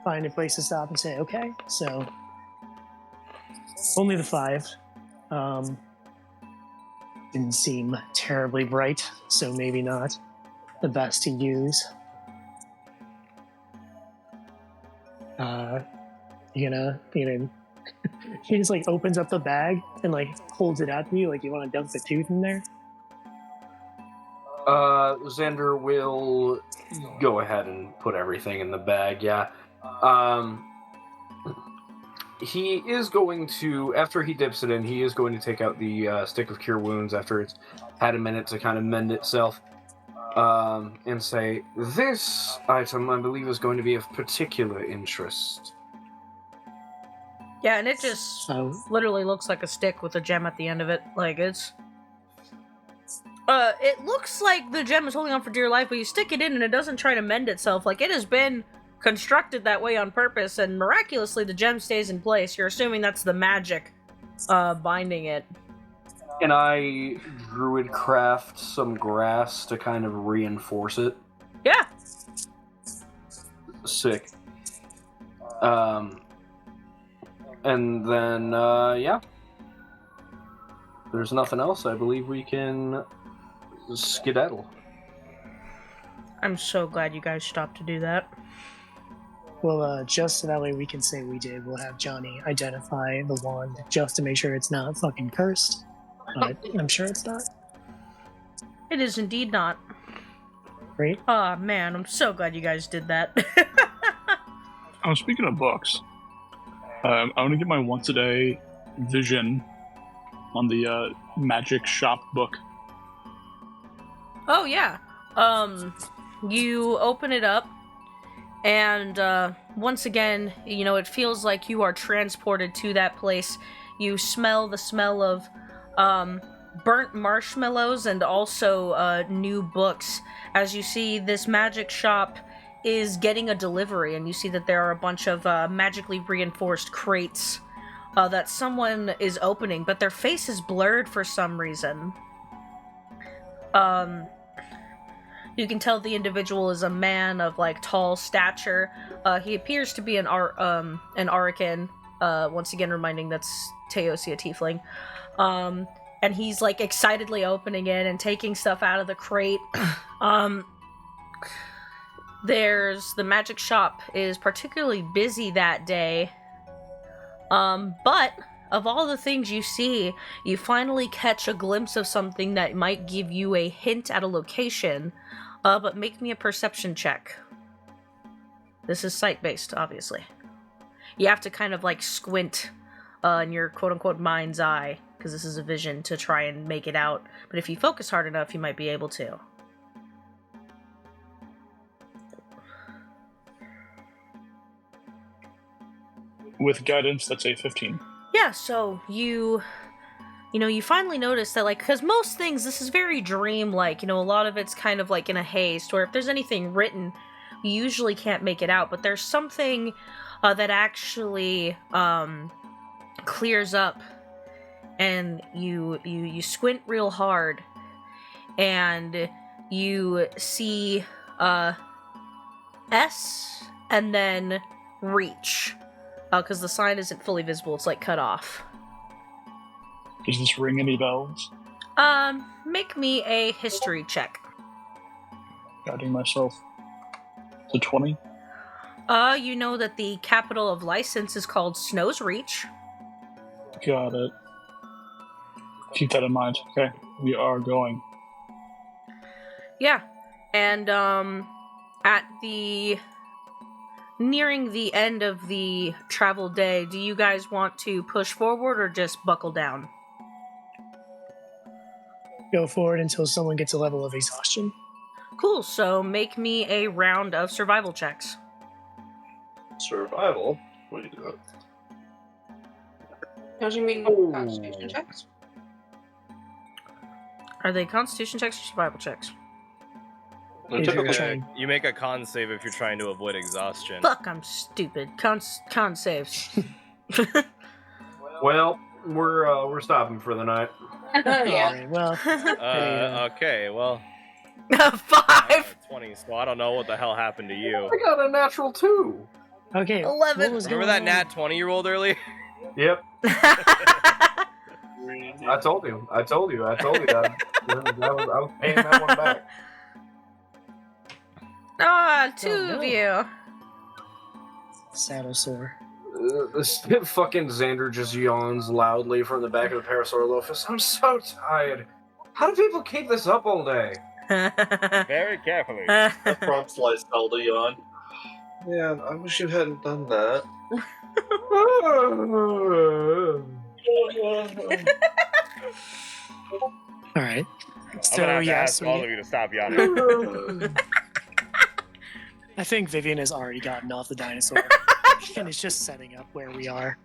find a place to stop and say, okay, so only the 5. Didn't seem terribly bright, so maybe not the best to use. You know, he just like opens up the bag and like holds it out to you, like you want to dump the tooth in there. Xander will go ahead and put everything in the bag, yeah. He is going to, after he dips it in, he is going to take out the Stick of Cure Wounds after it's had a minute to kind of mend itself, and say, this item, I believe, is going to be of particular interest. Yeah, and it just literally looks like a stick with a gem at the end of it. Like, it's... it looks like the gem is holding on for dear life, but you stick it in and it doesn't try to mend itself. Like, it has been constructed that way on purpose, and miraculously the gem stays in place. You're assuming that's the magic binding it. Can I druid craft some grass to kind of reinforce it? Yeah. Sick. And then, yeah. There's nothing else. I believe we can skedaddle. I'm so glad you guys stopped to do that. Well, just so that way we can say we did, we'll have Johnny identify the wand just to make sure it's not fucking cursed. But I'm sure it's not. It is indeed not. Great. Aw, man, I'm so glad you guys did that. Oh, speaking of books, I want to get my once a day vision on the magic shop book. Oh, yeah. You open it up, and once again, you know, it feels like you are transported to that place. You smell the smell of burnt marshmallows and also new books. As you see, this magic shop is getting a delivery, and you see that there are a bunch of magically reinforced crates that someone is opening, but their face is blurred for some reason. You can tell the individual is a man of like tall stature. He appears to be an Arican. Once again, reminding that's Teosia Tiefling. And he's like excitedly opening it and taking stuff out of the crate. There's the magic shop is particularly busy that day. But of all the things you see, you finally catch a glimpse of something that might give you a hint at a location. But make me a perception check. This is sight-based, obviously. You have to kind of like squint in your quote-unquote mind's eye, because this is a vision, to try and make it out. But if you focus hard enough, you might be able to. With guidance, that's a 15. Yeah, so you finally notice that, like, because most things, this is very dream-like, a lot of it's kind of like in a haste, or if there's anything written, you usually can't make it out, but there's something that actually clears up, and you squint real hard, and you see S and then reach, because the sign isn't fully visible, it's like cut off. Does this ring any bells? Make me a history check. Guiding myself. To 20? You know that the capital of license is called Snow's Reach. Got it. Keep that in mind. Okay, we are going. Yeah, and at the nearing the end of the travel day, do you guys want to push forward or just buckle down? Go forward until someone gets a level of exhaustion. Cool, so make me a round of survival checks. Survival? What do you do? Don't you mean constitution checks? Are they constitution checks or survival checks? No, If you're typically, trying- You make a con save if you're trying to avoid exhaustion. Fuck, I'm stupid. Con saves. Well, we're stopping for the night. Yeah. Alright, well, Okay, well, 5. 20, so I don't know what the hell happened to you. I got a natural 2. okay. 11. What was Remember going that on? nat 20 you rolled earlier? Yep, I told you that. I was paying that one back. Ah, two Oh, no. of you. Saddle sore. This fucking Xander just yawns loudly from the back of the Parasaur office. I'm so tired. How do people keep this up all day? Very carefully. That prompts Lysel to yawn. Man, I wish you hadn't done that. Alright. I'm So, gonna have to yes, ask all of you to stop yawning. I think Vivian has already gotten off the dinosaur and is just setting up where we are.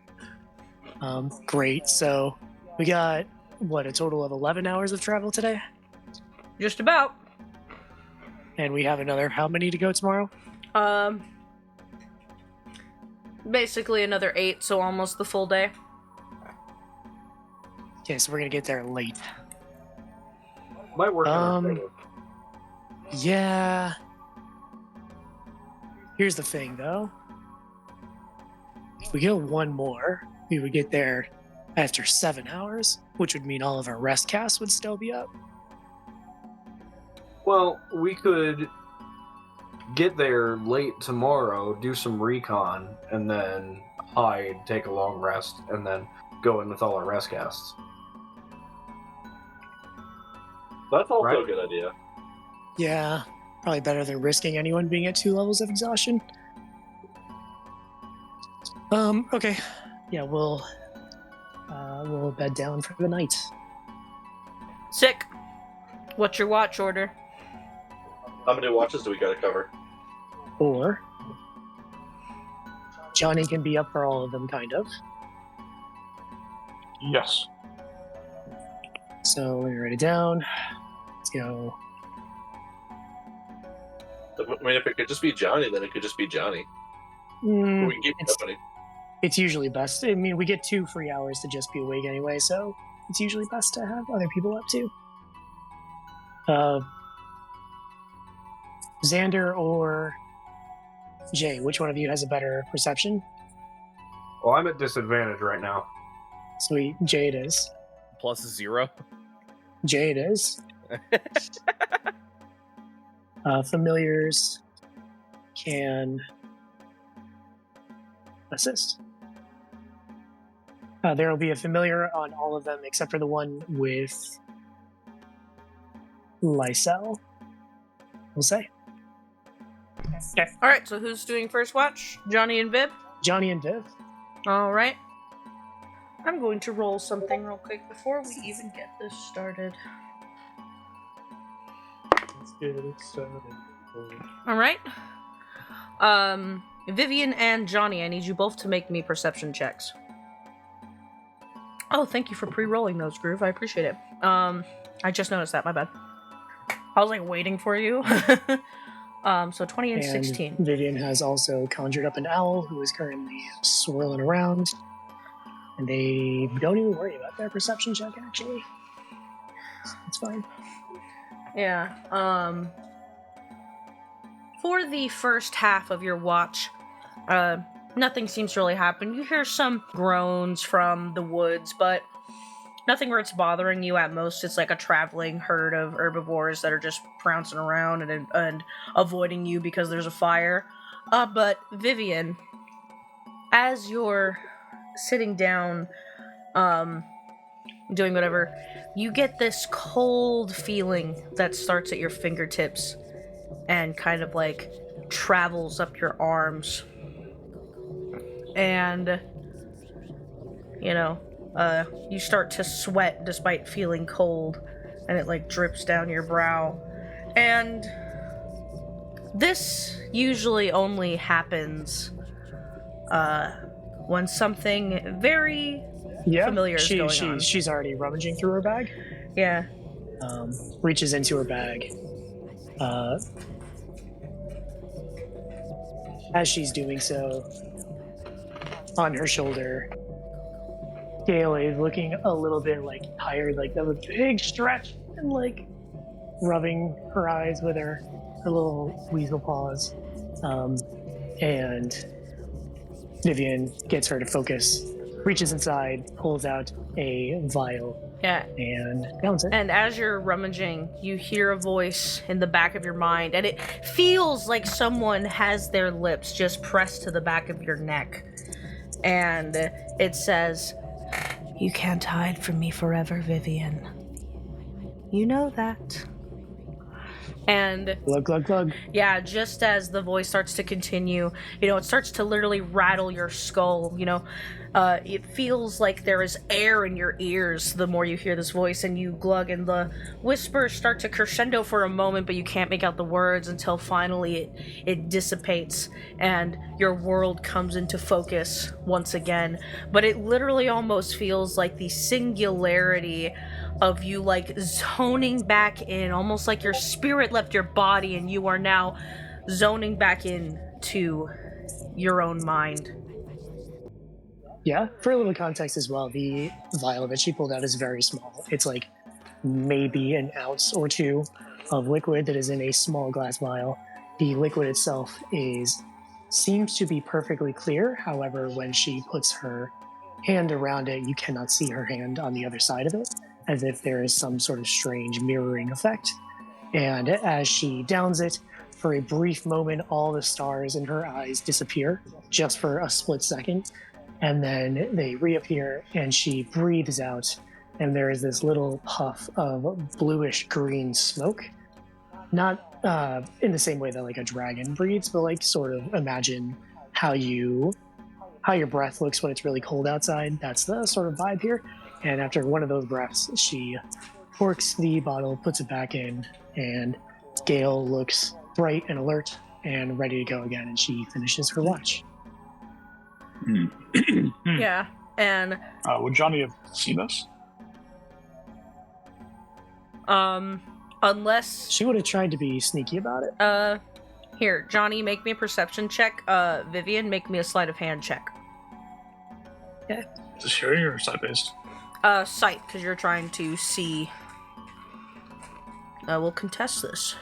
Great. So we got, what, a total of 11 hours of travel today? Just about. And we have another how many to go tomorrow? Basically another 8, so almost the full day. Okay, so we're going to get there late. Might work. Yeah. Here's the thing, though. If we go one more, we would get there after 7 hours, which would mean all of our rest casts would still be up. Well, we could get there late tomorrow, do some recon, and then hide, take a long rest, and then go in with all our rest casts. That's also Right. a good idea. Yeah, probably better than risking anyone being at 2 levels of exhaustion. Okay. Yeah, we'll bed down for the night. Sick. What's your watch order? How many watches do we gotta cover? Or Johnny can be up for all of them, kind of. Yes. So let me write it down. Let's go. I mean, if it could just be Johnny, then it could just be Johnny. Mm, We can keep company. it's usually best. I mean, we get 2 free hours to just be awake anyway, so it's usually best to have other people up too. Xander or Jay, which one of you has a better perception? Well, I'm at disadvantage right now. Sweet, Jay it is. Plus 0. Jay it is. Familiars can assist. There will be a familiar on all of them except for the one with Lysel, we'll say. Okay. Alright, so who's doing first watch? Johnny and Vib? Johnny and Viv. Alright. I'm going to roll something real quick before we even get this started. Let's get it started. Alright. Vivian and Johnny, I need you both to make me perception checks. Oh, thank you for pre-rolling those, Groove. I appreciate it. I just noticed that, my bad. I was like waiting for you. So 20 and 16. Vivian has also conjured up an owl who is currently swirling around. And they don't even worry about their perception check, actually. It's fine. Yeah. For the first half of your watch, nothing seems to really happen. You hear some groans from the woods, but nothing where it's bothering you. At most, it's like a traveling herd of herbivores that are just trouncing around and avoiding you because there's a fire. But Vivian, as you're sitting down, doing whatever, you get this cold feeling that starts at your fingertips and kind of like travels up your arms. And, you start to sweat despite feeling cold, and it like drips down your brow. And this usually only happens when something very familiar is going on. She's already rummaging through her bag. Yeah. Reaches into her bag. As she's doing so, on her shoulder, Gale is looking a little bit like tired, like that was a big stretch, and like rubbing her eyes with her little weasel paws. And Vivian gets her to focus, reaches inside, pulls out a vial, Yeah. and downs it. And as you're rummaging, you hear a voice in the back of your mind, and it feels like someone has their lips just pressed to the back of your neck. And it says, "You can't hide from me forever, Vivian. You know that." And Glug, glug, glug. yeah, just as the voice starts to continue, it starts to literally rattle your skull, it feels like there is air in your ears the more you hear this voice, and you glug, and the whispers start to crescendo for a moment, but you can't make out the words until finally it dissipates, and your world comes into focus once again. But it literally almost feels like the singularity of you like zoning back in, almost like your spirit left your body and you are now zoning back in to your own mind. Yeah, for a little context as well, the vial that she pulled out is very small. It's like maybe an ounce or two of liquid that is in a small glass vial. The liquid itself seems to be perfectly clear. However, when she puts her hand around it, you cannot see her hand on the other side of it, as if there is some sort of strange mirroring effect. And as she downs it, for a brief moment, all the stars in her eyes disappear, just for a split second. And then they reappear, and she breathes out, and there is this little puff of bluish green smoke. Not in the same way that like a dragon breathes, but like sort of imagine how your breath looks when it's really cold outside. That's the sort of vibe here. And after one of those breaths, she corks the bottle, puts it back in, and Gale looks bright and alert and ready to go again, and she finishes her watch. Yeah, and would Johnny have seen us? Unless she would have tried to be sneaky about it. Here, Johnny, make me a perception check. Vivian, make me a sleight of hand check. Yeah. Is this hearing or sight based? Sight, because you're trying to see. We'll contest this.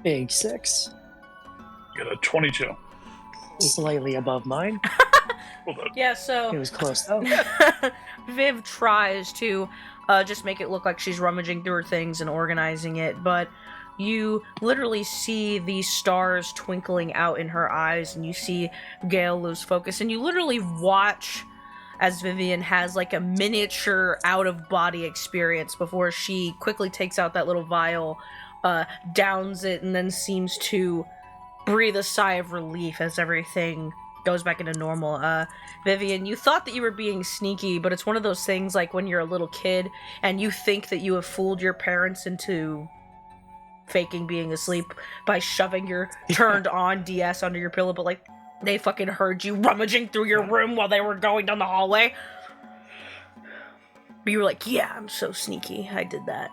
Big 6. Got a 22. Slightly above mine. Yeah, so it was close though. Viv tries to just make it look like she's rummaging through her things and organizing it, but you literally see these stars twinkling out in her eyes, and you see Gale lose focus, and you literally watch as Vivian has like a miniature out-of-body experience before she quickly takes out that little vial, downs it, and then seems to breathe a sigh of relief as everything goes back into normal. Vivian, you thought that you were being sneaky, but it's one of those things like when you're a little kid and you think that you have fooled your parents into faking being asleep by shoving your turned on DS under your pillow, but like they fucking heard you rummaging through your room while they were going down the hallway. But you were like, yeah, I'm so sneaky. I did that.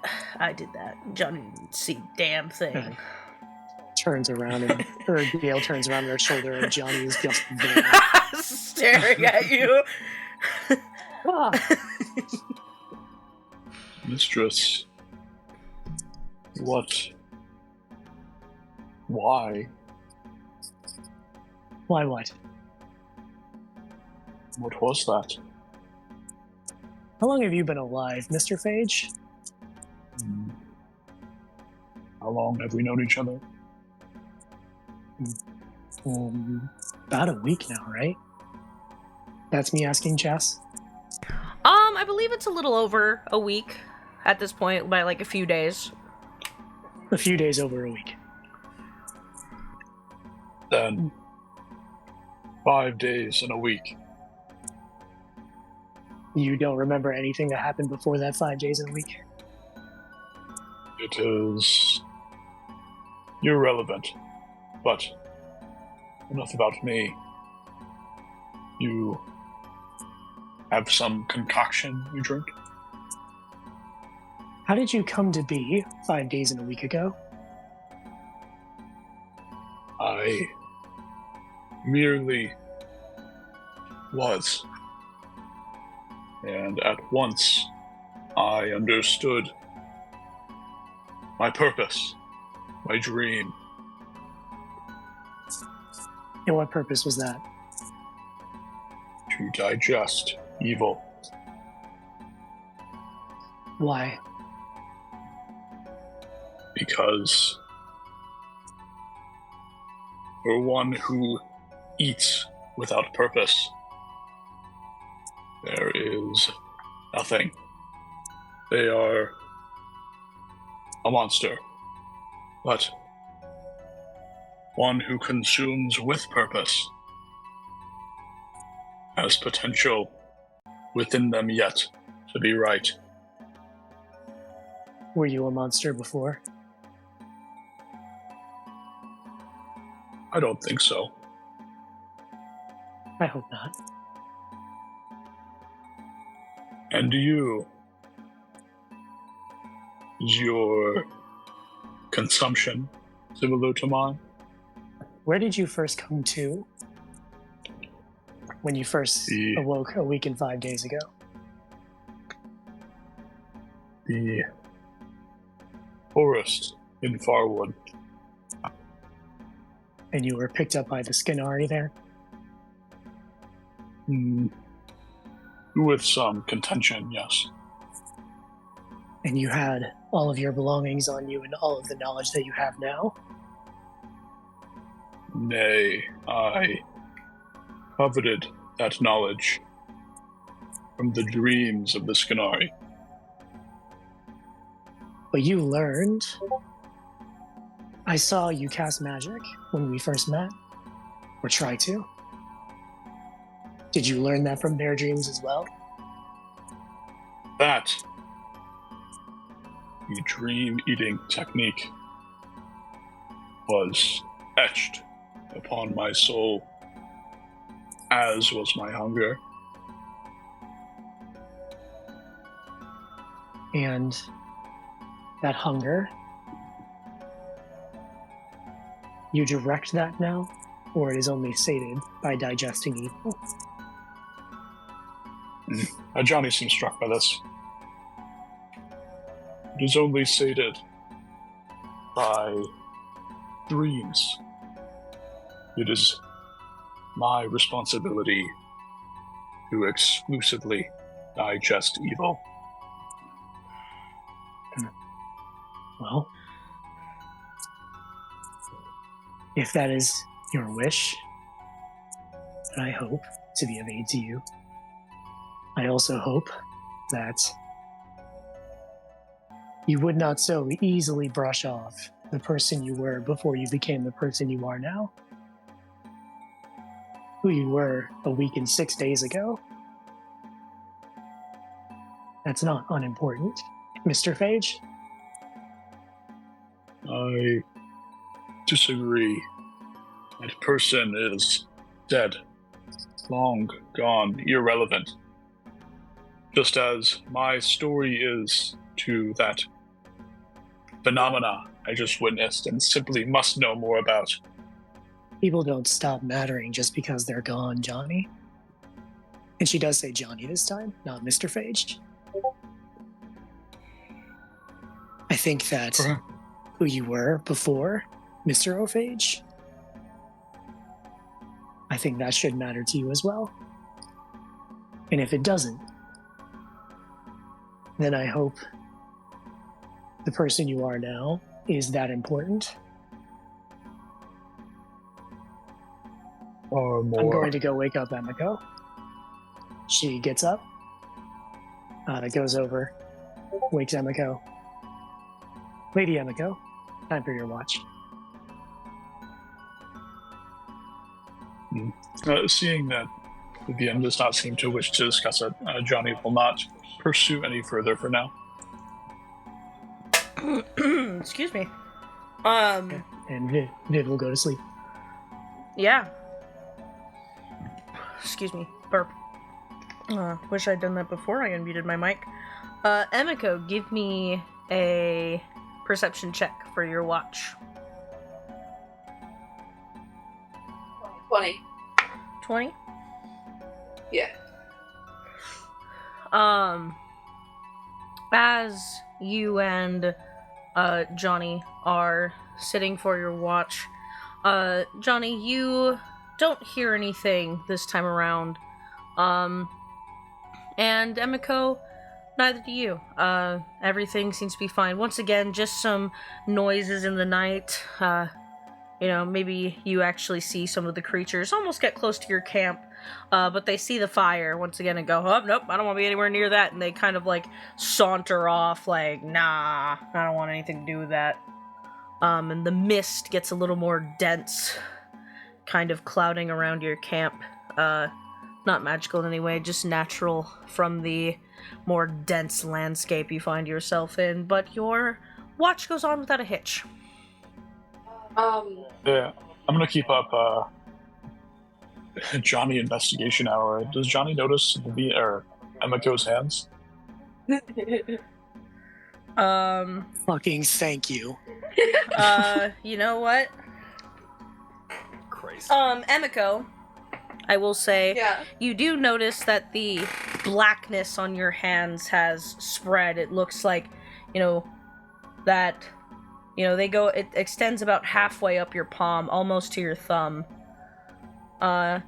Johnny didn't see a damn thing. Turns around and Gale turns around her shoulder, and Johnny is just there. Staring at you. Mistress. What? Why? Why what? What was that? How long have you been alive, Mr. Phage? How long have we known each other? About a week now, right? That's me asking Jess. I believe it's a little over a week at this point, by like a few days. A few days over a week. Then 5 days in a week. You don't remember anything that happened before that 5 days in a week? It is irrelevant, but enough about me. You have some concoction you drink? How did you come to be 5 days in a week ago? I merely was. And at once, I understood my purpose, my dream. And what purpose was that? To digest evil. Why? Because for one who eats without purpose, there is nothing. They are a monster. But one who consumes with purpose has potential within them yet to be right. Were you a monster before? I don't think so. I hope not. And do you? Is your consumption similar to mine? Where did you first come to when you first awoke a week and 5 days ago? The forest in Farwood. And you were picked up by the Skinari there? With some contention, yes. And you had all of your belongings on you and all of the knowledge that you have now? Nay, I coveted that knowledge from the dreams of the Skinari. But you learned... I saw you cast magic when we first met, or try to. Did you learn that from their dreams as well? That, the dream-eating technique, was etched upon my soul, as was my hunger. And that hunger, you direct that now, or it is only sated by digesting evil? Johnny seems struck by this. It is only sated by dreams. It is my responsibility to exclusively digest evil. Well, if that is your wish, and I hope to be of aid to you, I also hope that you would not so easily brush off the person you were before you became the person you are now. Who you were a week and 6 days ago. That's not unimportant, Mr. Phage. I disagree. That person is dead. Long gone, irrelevant. Just as my story is to that phenomena I just witnessed and simply must know more about. People don't stop mattering just because they're gone, Johnny. And she does say Johnny this time, not Mr. Phage. I think that who you were before, Mr. O'Phage, I think that should matter to you as well. And if it doesn't, then I hope the person you are now is that important. Or more. I'm going to go wake up Emiko. She gets up, goes over, wakes Emiko. Lady Emiko, time for your watch. Seeing that Vivian does not seem to wish to discuss it, Johnny will not pursue any further for now. Excuse me. And Viv will go to sleep. Yeah. Excuse me. Burp. Wish I'd done that before I unmuted my mic. Emiko, give me a perception check for your watch. 20. 20? Yeah. As you and Johnny are sitting for your watch, Johnny, you don't hear anything this time around. And Emiko, neither do you. Everything seems to be fine. Once again, just some noises in the night. Maybe you actually see some of the creatures almost get close to your camp, but they see the fire once again and go, oh, nope, I don't want to be anywhere near that, and they kind of, like, saunter off, like, nah, I don't want anything to do with that. And the mist gets a little more dense, kind of clouding around your camp. Not magical in any way, just natural from the more dense landscape you find yourself in, but your watch goes on without a hitch. Yeah, I'm gonna keep up Johnny investigation hour. Does Johnny notice Emiko's hands? Fucking thank you. You know what? Christ. Emiko, I will say, Yeah. you do notice that the blackness on your hands has spread. It looks like, it extends about halfway up your palm, almost to your thumb. And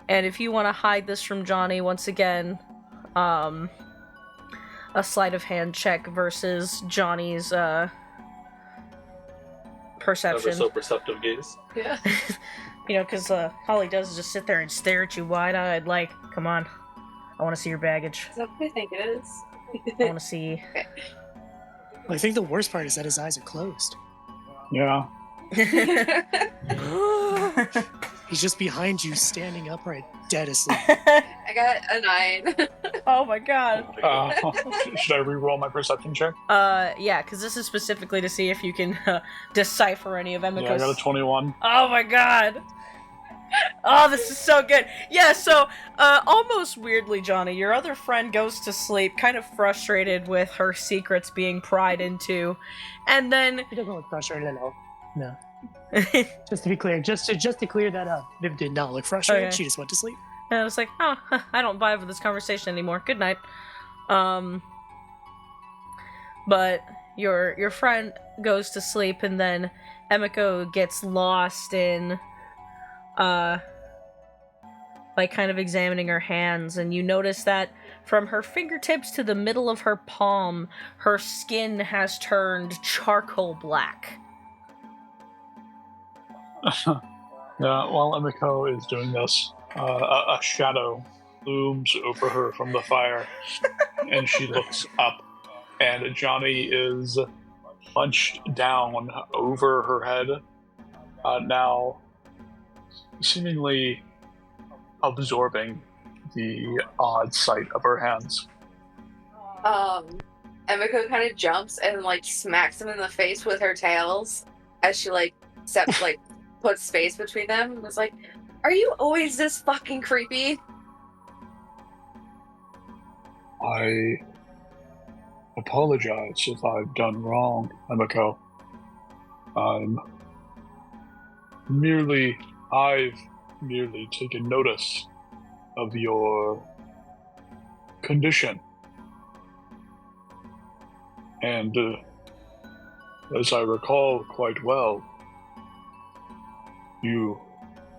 if you want to hide this from Johnny, once again, a sleight of hand check versus Johnny's, perception. Never so perceptive gaze. Yeah. Because all he does is just sit there and stare at you wide-eyed, like, come on, I want to see your baggage. Is that what I think it is? I want to see. I think the worst part is that his eyes are closed. Yeah. He's just behind you, standing upright, dead asleep. I got a 9. Oh my god. Should I re-roll my perception check? Yeah, because this is specifically to see if you can decipher any of Emiko's. Yeah, I got a 21. Oh my god. Oh, this is so good. Yeah, so, almost weirdly, Johnny, your other friend goes to sleep, kind of frustrated with her secrets being pried into, and then... He doesn't look frustrated at all. No. Just to be clear, just to clear that up, Viv did not look frustrated. Okay. She just went to sleep. And I was like, oh, I don't vibe with this conversation anymore. Good night. But your friend goes to sleep, and then Emiko gets lost in, kind of examining her hands, and you notice that from her fingertips to the middle of her palm, her skin has turned charcoal black. While Emiko is doing this, a shadow looms over her from the fire, and she looks up, and Johnny is bunched down over her head, now seemingly absorbing the odd sight of her hands. Emiko kind of jumps and smacks him in the face with her tails as she puts space between them and was like, "Are you always this fucking creepy?" I apologize if I've done wrong, Emiko. I've merely taken notice of your condition. And as I recall quite well, you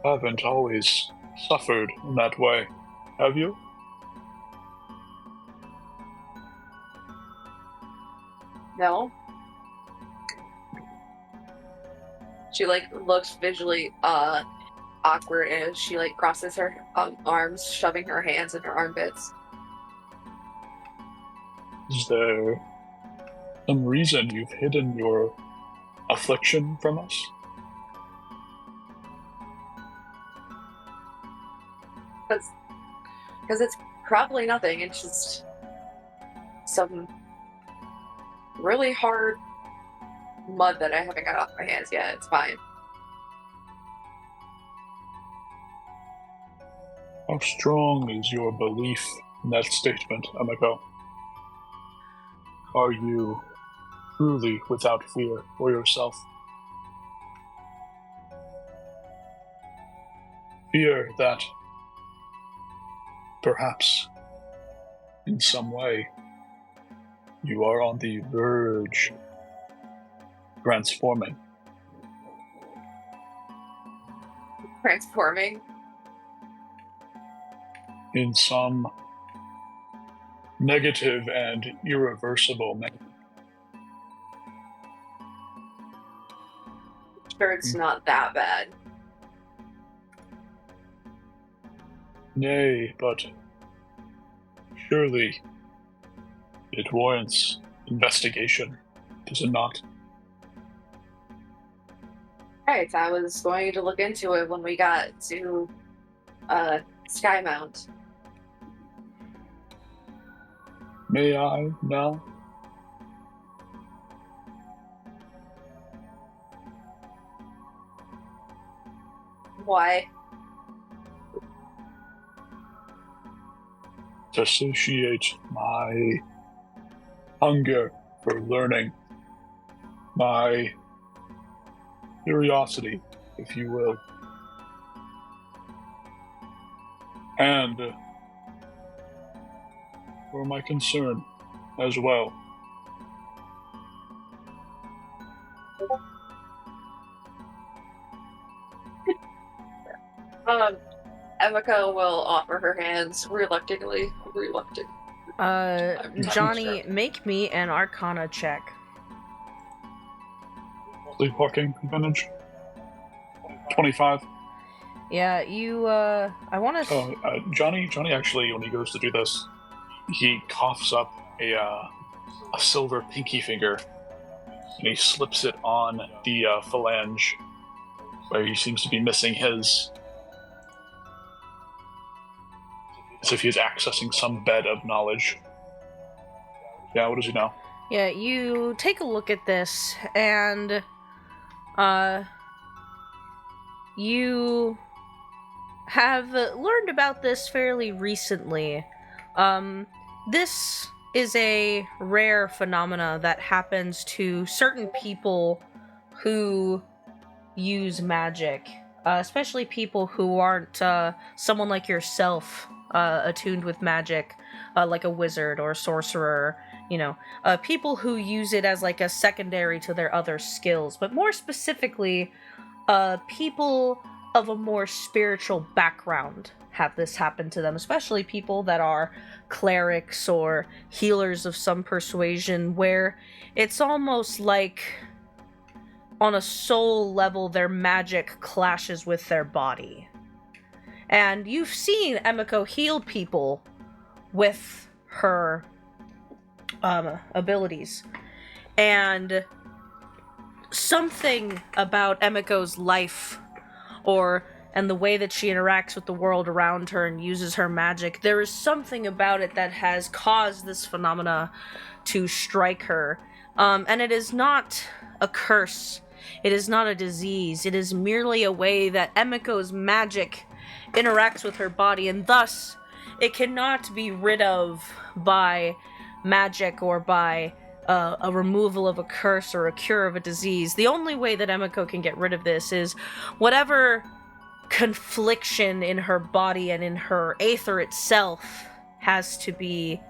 haven't always suffered in that way, have you? No. She looks visually awkward as she crosses her arms, shoving her hands in her armpits. Is there some reason you've hidden your affliction from us? Because it's probably nothing. It's just some really hard mud that I haven't got off my hands yet. It's fine. How strong is your belief in that statement, Emiko? Are you truly without fear for yourself? fear that perhaps in some way you are on the verge of transforming. Transforming? In some negative and irreversible manner. Sure, it's not that bad. Nay, but surely it warrants investigation, does it not? Right, I was going to look into it when we got to Skymount. May I now? Why? To satiate my hunger for learning, my curiosity, if you will, and for my concern as well. Emiko will offer her hands reluctantly. Johnny, make me an Arcana check. Sleepwalking advantage. 25. Yeah, you, I want to... Johnny actually, when he goes to do this, he coughs up a silver pinky finger, and he slips it on the phalange, where he seems to be missing his, as if he's accessing some bed of knowledge. Yeah, what does he know? Yeah, you take a look at this, and, you have learned about this fairly recently. This is a rare phenomena that happens to certain people who use magic, especially people who aren't someone like yourself, attuned with magic, like a wizard or a sorcerer, you know, people who use it as like a secondary to their other skills, but more specifically, people of a more spiritual background have this happen to them, especially people that are clerics or healers of some persuasion, where it's almost like on a soul level their magic clashes with their body. And you've seen Emiko heal people with her abilities, and something about Emiko's life and the way that she interacts with the world around her and uses her magic, there is something about it that has caused this phenomena to strike her. And it is not a curse. It is not a disease. It is merely a way that Emiko's magic interacts with her body, and thus it cannot be rid of by magic or by a removal of a curse or a cure of a disease. The only way that Emiko can get rid of this is whatever confliction in her body and in her aether itself has to be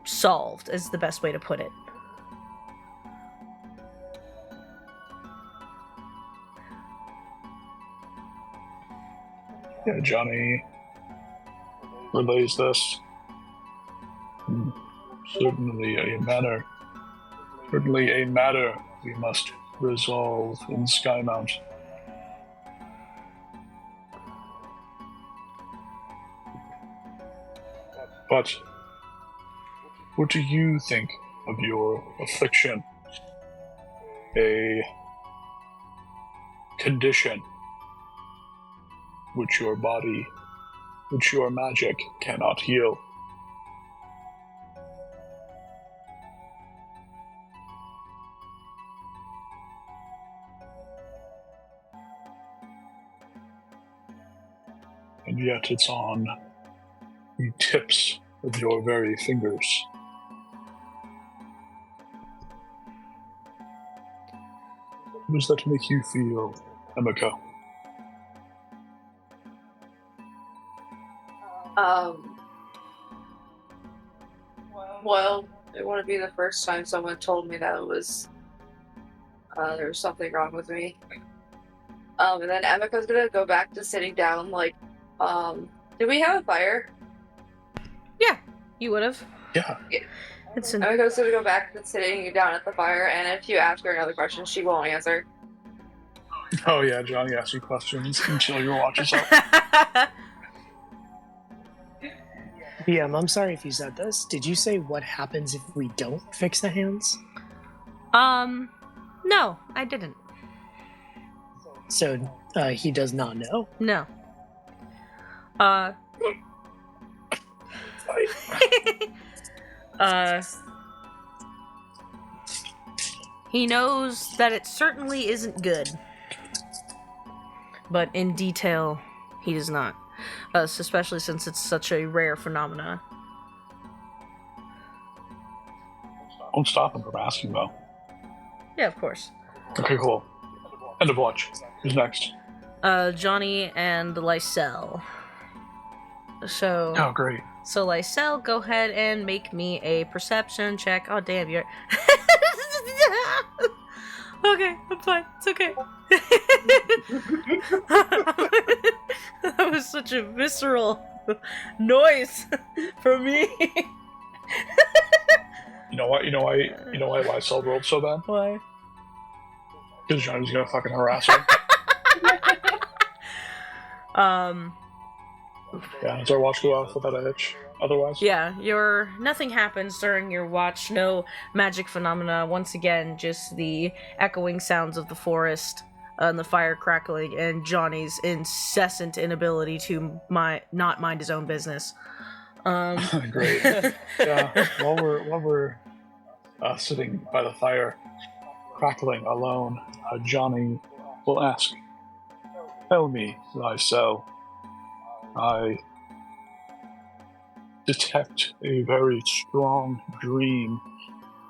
solved, is the best way to put it. Yeah, Johnny relays this. Certainly a matter we must resolve in Skymount. But what do you think of your affliction? A condition which your magic cannot heal. And yet it's on the tips of your very fingers. How does that make you feel, Emiko? Well, it wouldn't be the first time someone told me that it was there was something wrong with me. And then Emika's gonna go back to sitting down. Like, did we have a fire? Yeah, you would have. Yeah. Emika's gonna go back to sitting down at the fire, and if you ask her another question, she won't answer. Oh yeah, Johnny asks you questions until your watch is up. PM, I'm sorry if you said this. Did you say what happens if we don't fix the hands? No, I didn't. So, he does not know? No. He knows that it certainly isn't good. But in detail, he does not. Especially since it's such a rare phenomenon. Don't stop him from asking, though. Yeah, of course. Okay, cool. End of watch. Who's next? Johnny and Lysel. So... Oh, great. So, Lysel, go ahead and make me a perception check. Oh, damn, you're... Okay, I'm fine. It's okay. That was such a visceral noise from me. You know why Lysel rolled so bad? Why? Because Johnny's gonna fucking harass her. Yeah, does our watch go off without a hitch? Otherwise? Yeah, nothing happens during your watch. No magic phenomena. Once again, just the echoing sounds of the forest and the fire crackling and Johnny's incessant inability to not mind his own business. Great. Yeah. While we're sitting by the fire, crackling alone, Johnny will ask, "Tell me, Lysel, I detect a very strong dream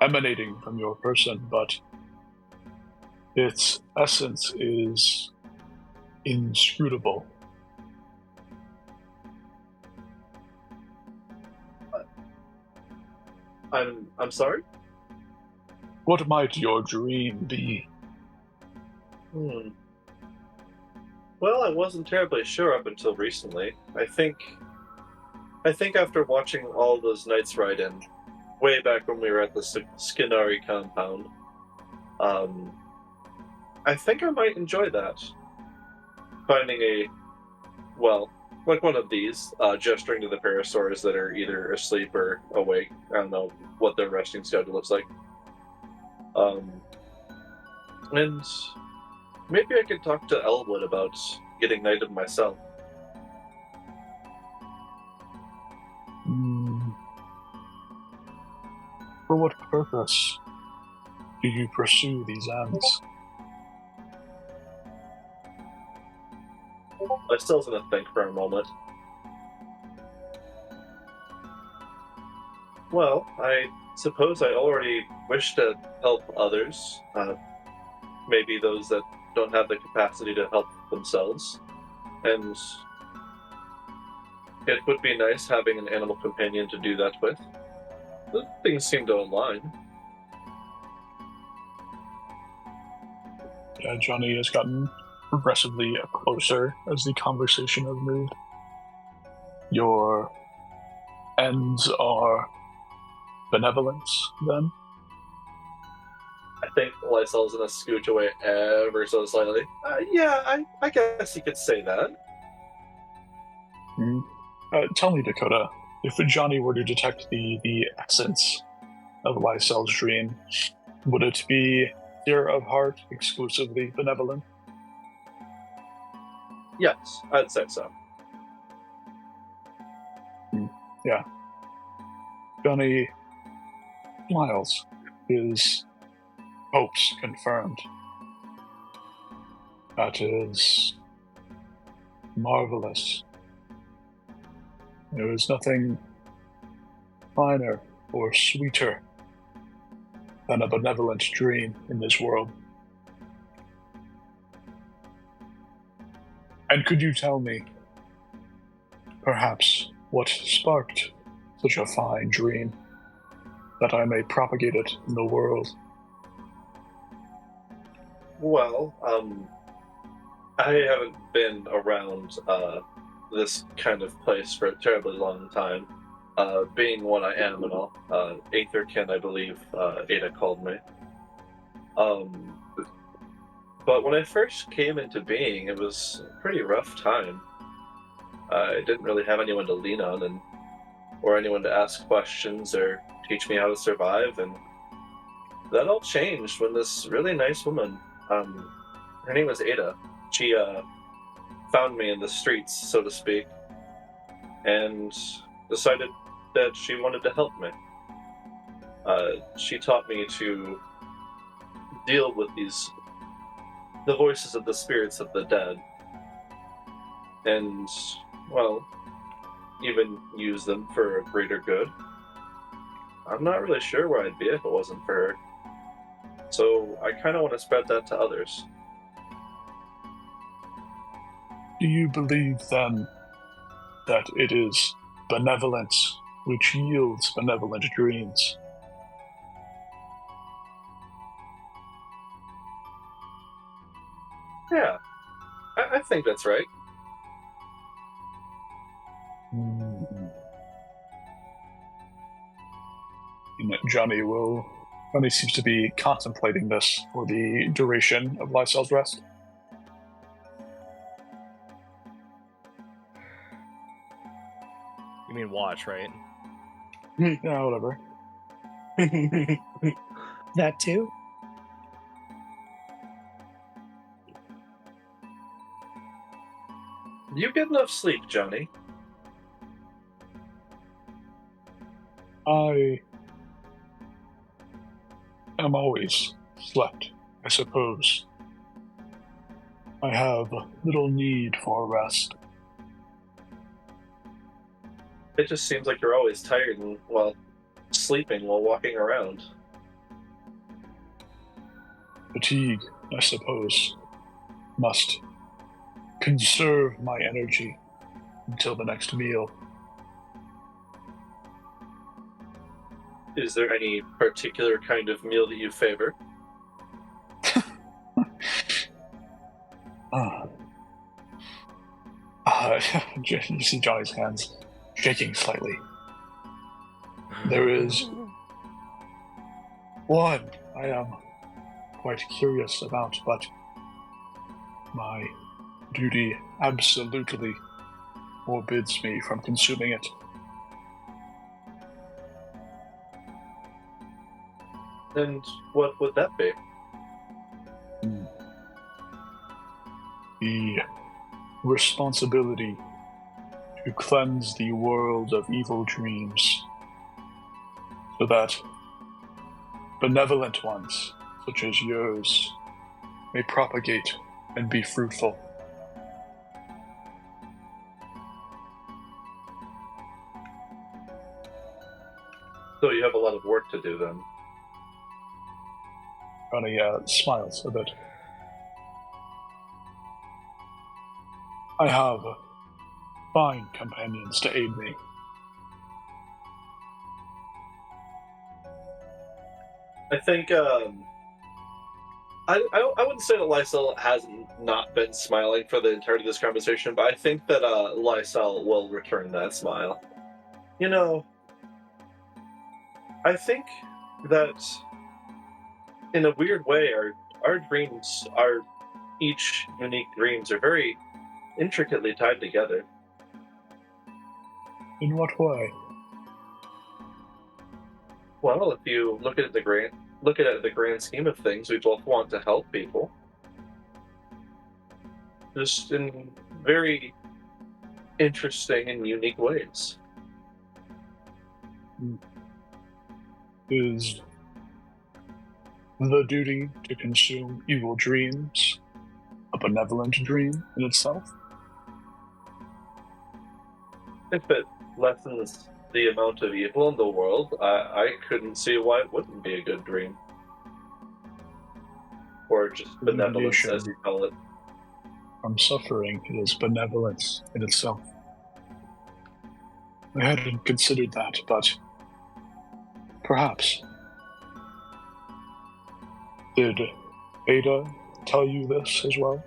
emanating from your person, but its essence is inscrutable." I'm sorry? What might your dream be? Well, I wasn't terribly sure up until recently. I think after watching all those knights ride in, way back when we were at the Skinari compound, I think I might enjoy that. Finding like one of these, gesturing to the parasaurs that are either asleep or awake. I don't know what their resting schedule looks like. And maybe I could talk to Elwood about getting knighted myself. For what purpose do you pursue these ends? I still have to think for a moment. Well, I suppose I already wish to help others. Maybe those that don't have the capacity to help themselves. And it would be nice having an animal companion to do that with. Things seem to align. Yeah, Johnny has gotten progressively closer as the conversation has moved. Your ends are benevolence, then? I think Lysel's gonna scooch away ever so slightly. Yeah, I guess you could say that. Tell me, Dakota, if Johnny were to detect the essence of Lysel's dream, would it be pure of heart, exclusively benevolent? Yes, I'd say so. Yeah. Johnny smiles, his hopes confirmed. That is marvelous. There is nothing finer or sweeter than a benevolent dream in this world. And could you tell me, perhaps what sparked such a fine dream, that I may propagate it in the world. Well, I haven't been around this kind of place for a terribly long time. Being what I am and all, Aetherkin, I believe Ada called me. But when I first came into being, it was a pretty rough time. I didn't really have anyone to lean on, or anyone to ask questions or teach me how to survive, and that all changed when this really nice woman, her name was Ada. She found me in the streets, so to speak, and decided that she wanted to help me. She taught me to deal with the voices of the spirits of the dead, and, well, even use them for a greater good. I'm not really sure where I'd be if it wasn't for her. So I kind of want to spread that to others. Do you believe, then, that it is benevolence which yields benevolent dreams? Yeah, I think that's right. Johnny seems to be contemplating this for the duration of Lysel's rest. You mean watch, right? Yeah, whatever. That too? You get enough sleep, Johnny. I am always slept, I suppose. I have little need for rest. It just seems like you're always tired and, well, sleeping while walking around. Fatigue, I suppose, must conserve my energy until the next meal. Is there any particular kind of meal that you favor? You see Johnny's hands shaking slightly. There is one I am quite curious about, but my duty absolutely forbids me from consuming it. And what would that be? The responsibility to cleanse the world of evil dreams, so that benevolent ones, such as yours, may propagate and be fruitful. So you have a lot of work to do then. Johnny smiles a bit. I have fine companions to aid me. I think, I wouldn't say that Lysel has not been smiling for the entirety of this conversation, but I think that Lysel will return that smile. You know, I think that in a weird way, our dreams, each unique dreams are very intricately tied together. In what way? Well, if you look at it in the grand scheme of things, we both want to help people. Just in very interesting and unique ways. Is the duty to consume evil dreams a benevolent dream in itself? If it lessens the amount of evil in the world, I couldn't see why it wouldn't be a good dream. Or just benevolence, as you call it. From suffering, it is benevolence in itself. I hadn't considered that, but perhaps. Did Ada tell you this as well?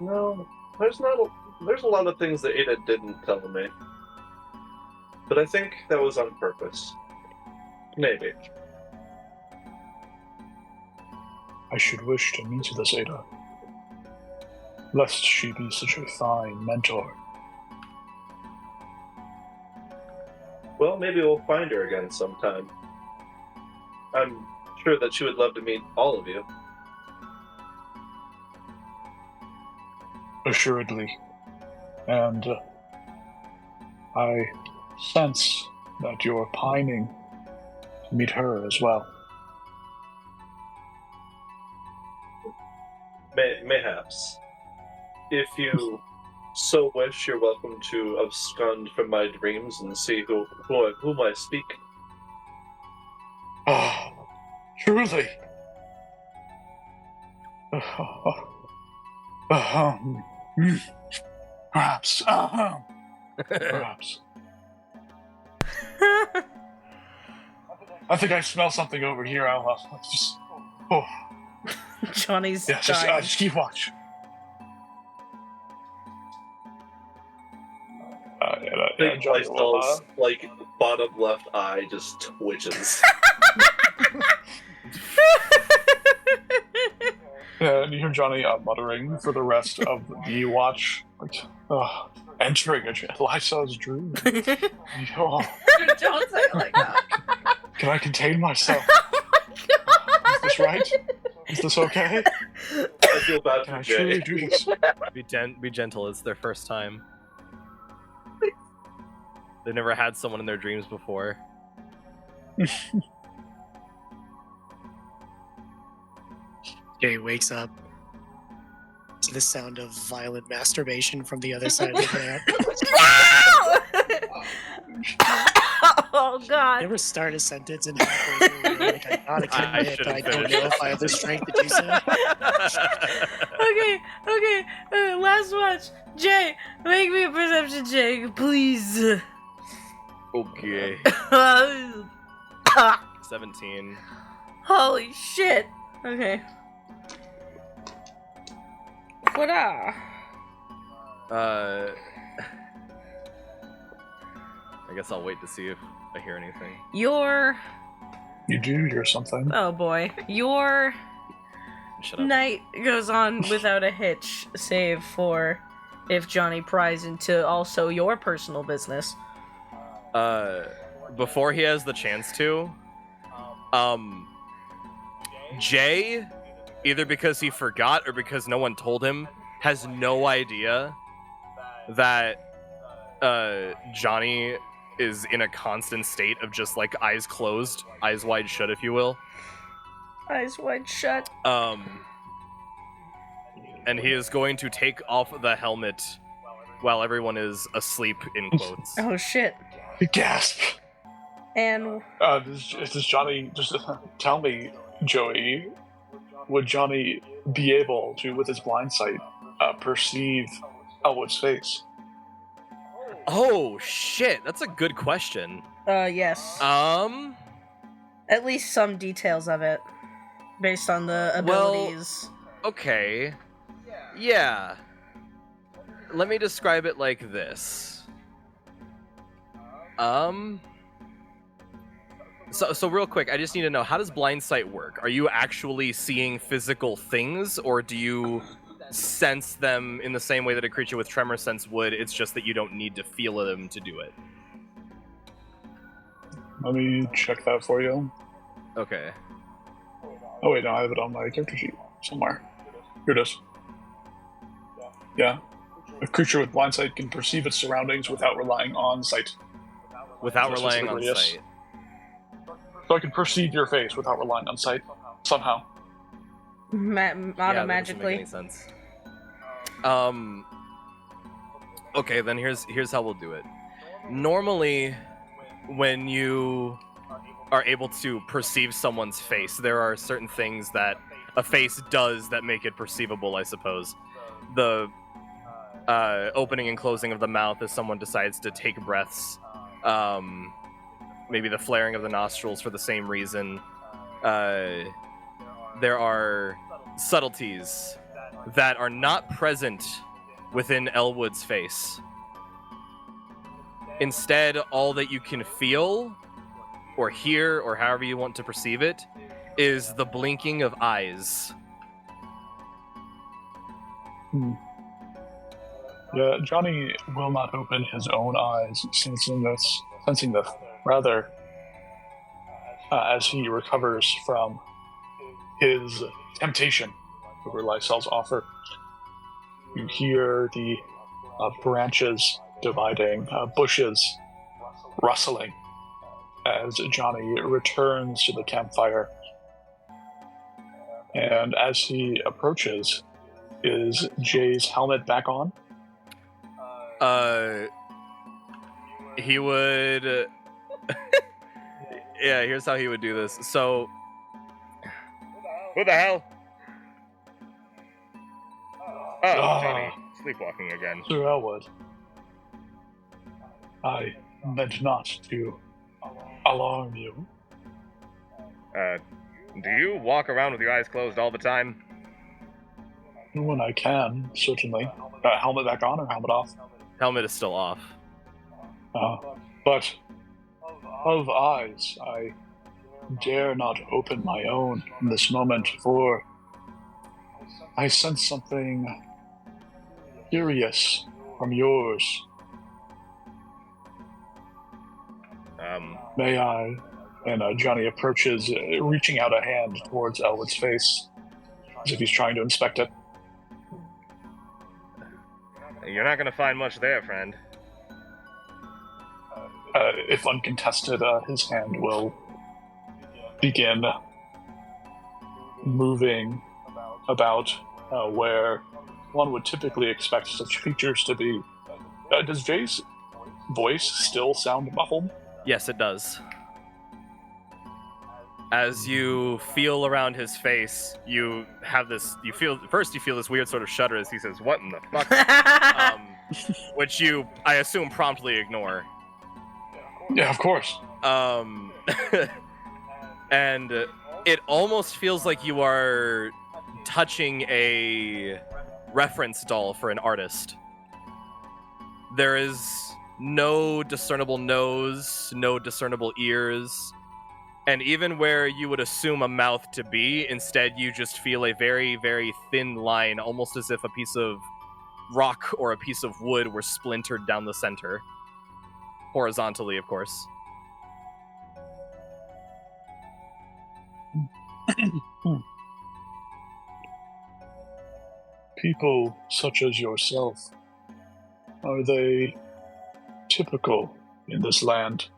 No, there's a lot of things that Ada didn't tell me. But I think that was on purpose. Maybe. I should wish to meet this Ada, lest she be such a fine mentor. Well, maybe we'll find her again sometime. I'm sure that she would love to meet all of you. Assuredly. And I sense that you're pining to meet her as well. Mayhaps. If you so wish, you're welcome to abscond from my dreams and see whom I speak. Ah, truly. Perhaps. Perhaps. I think I smell something over here. I'll just. Oh. Johnny's Yeah, dying. just keep watch. I think Lystel's, bottom left eye just twitches. Yeah, and you hear Johnny muttering for the rest of the watch, entering Lysa's dream. Oh, Don't say it like that. can I contain myself? Is this right? Is this okay? I feel bad Can for I Jay. truly do this? Be gentle. It's their first time. They've never had someone in their dreams before. Jay wakes up to the sound of violent masturbation from the other side of the bed. Oh god. Never start a sentence and halfway through you're like, I gotta commit, but I don't know if I have the strength to do so. Okay, last watch. Jay, make me a perception check, please. Okay. 17. Holy shit. Okay. What I guess I'll wait to see if I hear anything. Your You do hear something. oh boy. Your Shut up. night goes on without a hitch, save for if Johnny pries into also your personal business. Before he has the chance to, Jay, either because he forgot or because no one told him, has no idea that Johnny is in a constant state of just like eyes closed, eyes wide shut, if you will. Eyes wide shut. And he is going to take off the helmet while everyone is asleep, in quotes. Oh shit. Gasp. And Does Johnny just tell me, Joey? Would Johnny be able to, with his blind sight, perceive Elwood's face? Oh shit, that's a good question. yes. At least some details of it. Based on the abilities. Okay. Yeah. Let me describe it like this. So real quick, I just need to know, how does blind sight work? Are you actually seeing physical things, or do you sense them in the same way that a creature with tremor sense would? It's just that you don't need to feel them to do it. Let me check that for you. Okay. Oh wait, no, I have it on my character sheet somewhere. Here it is. Yeah. A creature with blind sight can perceive its surroundings without relying on sight. Without That's relying on yes. sight. So I can perceive your face without relying on sight, somehow. Auto-magically. Yeah, that doesn't make any sense. Okay, then here's how we'll do it. Normally, when you are able to perceive someone's face, there are certain things that a face does that make it perceivable, I suppose. opening and closing of the mouth as someone decides to take breaths. Maybe the flaring of the nostrils for the same reason. There are subtleties that are not present within Elwood's face. Instead, all that you can feel or hear, or however you want to perceive it, is the blinking of eyes. Yeah, Johnny will not open his own eyes, sensing this. Rather, as he recovers from his temptation over Lysol's offer, you hear the branches dividing, bushes rustling, as Johnny returns to the campfire. And as he approaches, is Jay's helmet back on? He would... Yeah, here's how he would do this. So... Who the hell? Oh, Johnny. Sleepwalking again. Sir Elwood, I meant not to alarm you. Do you walk around with your eyes closed all the time? When I can, certainly. Helmet back on or helmet off? Helmet is still off. But of eyes, I dare not open my own in this moment, for I sense something curious from yours. May I? And Johnny approaches, reaching out a hand towards Elwood's face, as if he's trying to inspect it. You're not going to find much there, friend. If uncontested, his hand will begin moving about where one would typically expect such features to be. Does Jay's voice still sound muffled? Yes, it does. As you feel around his face, you have this. You feel this weird sort of shudder as he says, "What in the fuck?" Which you, I assume, promptly ignore. Yeah, of course. And it almost feels like you are touching a reference doll for an artist. There is no discernible nose, no discernible ears. And even where you would assume a mouth to be, instead you just feel a very, very thin line, almost as if a piece of rock or a piece of wood were splintered down the center. Horizontally, of course. People such as yourself, are they typical in this land?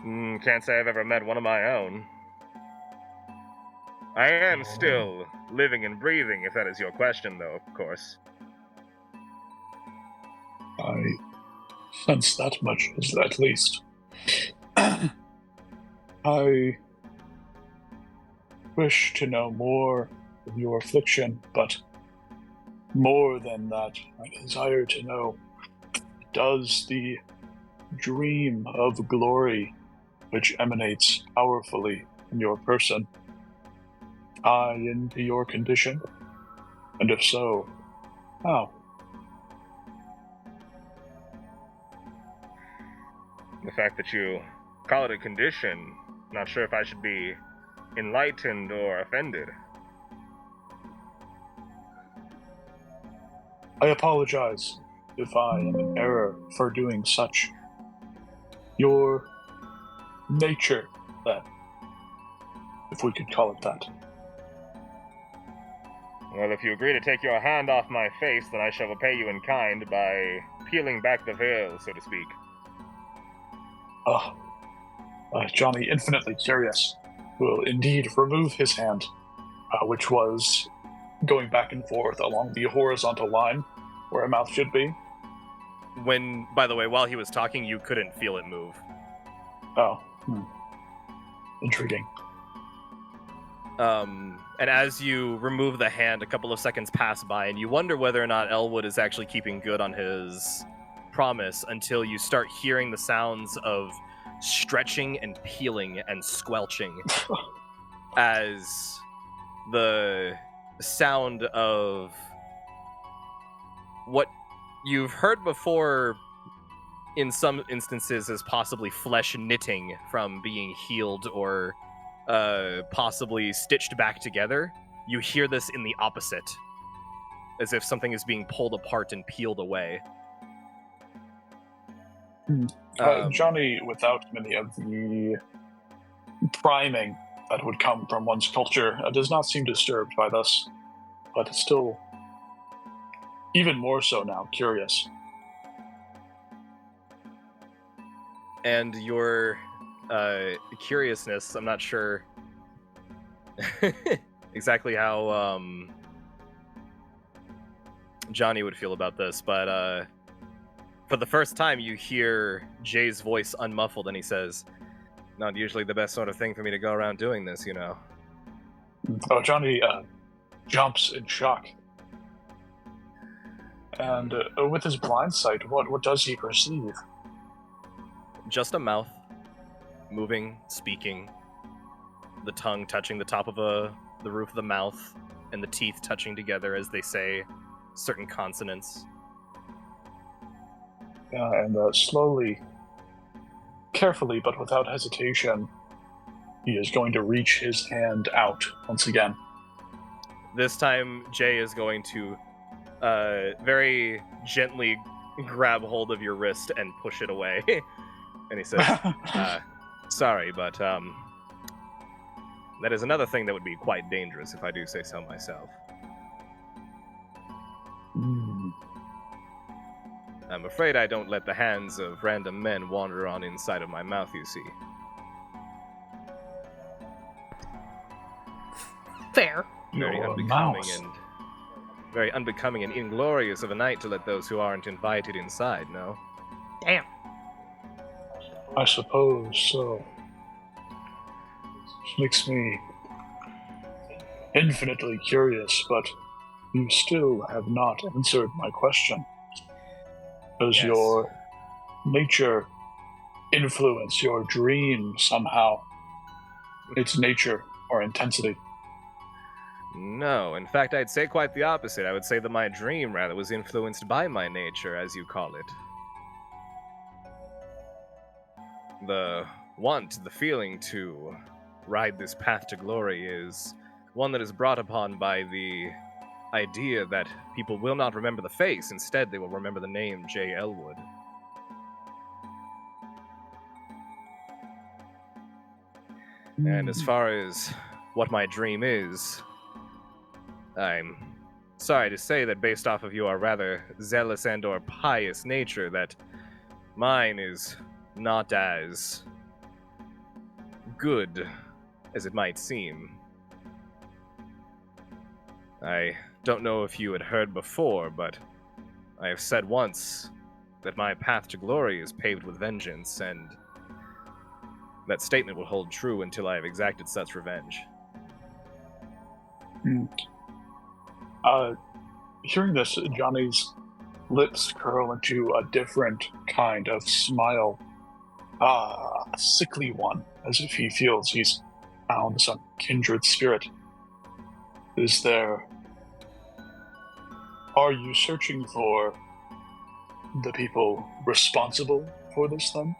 Can't say I've ever met one of my own. I am still living and breathing, if that is your question, though, of course. I sense that much, at least. I wish to know more of your affliction, but more than that, I desire to know, does the dream of glory which emanates powerfully in your person tie into your condition? And if so, how? The fact that you call it a condition, not sure if I should be enlightened or offended. I apologize if I am in error for doing such. Your nature, then, if we could call it that. Well, if you agree to take your hand off my face, then I shall repay you in kind by peeling back the veil, so to speak. Johnny, infinitely curious, will indeed remove his hand, which was going back and forth along the horizontal line where a mouth should be. When, by the way, while he was talking, you couldn't feel it move. Oh, intriguing. And as you remove the hand, a couple of seconds pass by, and you wonder whether or not Elwood is actually keeping good on his promise until you start hearing the sounds of stretching and peeling and squelching as the sound of what you've heard before in some instances as possibly flesh knitting from being healed or possibly stitched back together. You hear this in the opposite, as if something is being pulled apart and peeled away. Johnny, without many of the priming that would come from one's culture, does not seem disturbed by this, but still, even more so now, curious. And your curiousness, I'm not sure exactly how Johnny would feel about this, but for the first time you hear Jay's voice unmuffled, and he says, "Not usually the best sort of thing for me to go around doing this, you know." Oh, Johnny jumps in shock. And with his blind sight, what does he perceive? Just a mouth, moving, speaking, the tongue touching the top of the roof of the mouth, and the teeth touching together as they say certain consonants. And slowly, carefully, but without hesitation, he is going to reach his hand out once again. This time, Jay is going to very gently grab hold of your wrist and push it away. And he says, "Sorry, but that is another thing that would be quite dangerous if I do say so myself." I'm afraid I don't let the hands of random men wander on inside of my mouth, you see. Fair. Very Your unbecoming mouse. and very unbecoming and inglorious of a night to let those who aren't invited inside, no? Damn. I suppose so. Makes me infinitely curious, but you still have not answered my question. Does Yes. your nature influence your dream somehow? Its nature or intensity? No, in fact, I'd say quite the opposite. I would say that my dream, rather, was influenced by my nature, as you call it. The want, the feeling to ride this path to glory is one that is brought upon by the idea that people will not remember the face. Instead, they will remember the name J. Elwood. And as far as what my dream is, I'm sorry to say that based off of your rather zealous and or pious nature, that mine is not as good as it might seem. I don't know if you had heard before, but I have said once that my path to glory is paved with vengeance, and that statement will hold true until I have exacted such revenge. Hearing this, Johnny's lips curl into a different kind of smile. A sickly one, as if he feels he's found some kindred spirit. Are you searching for the people responsible for this, then?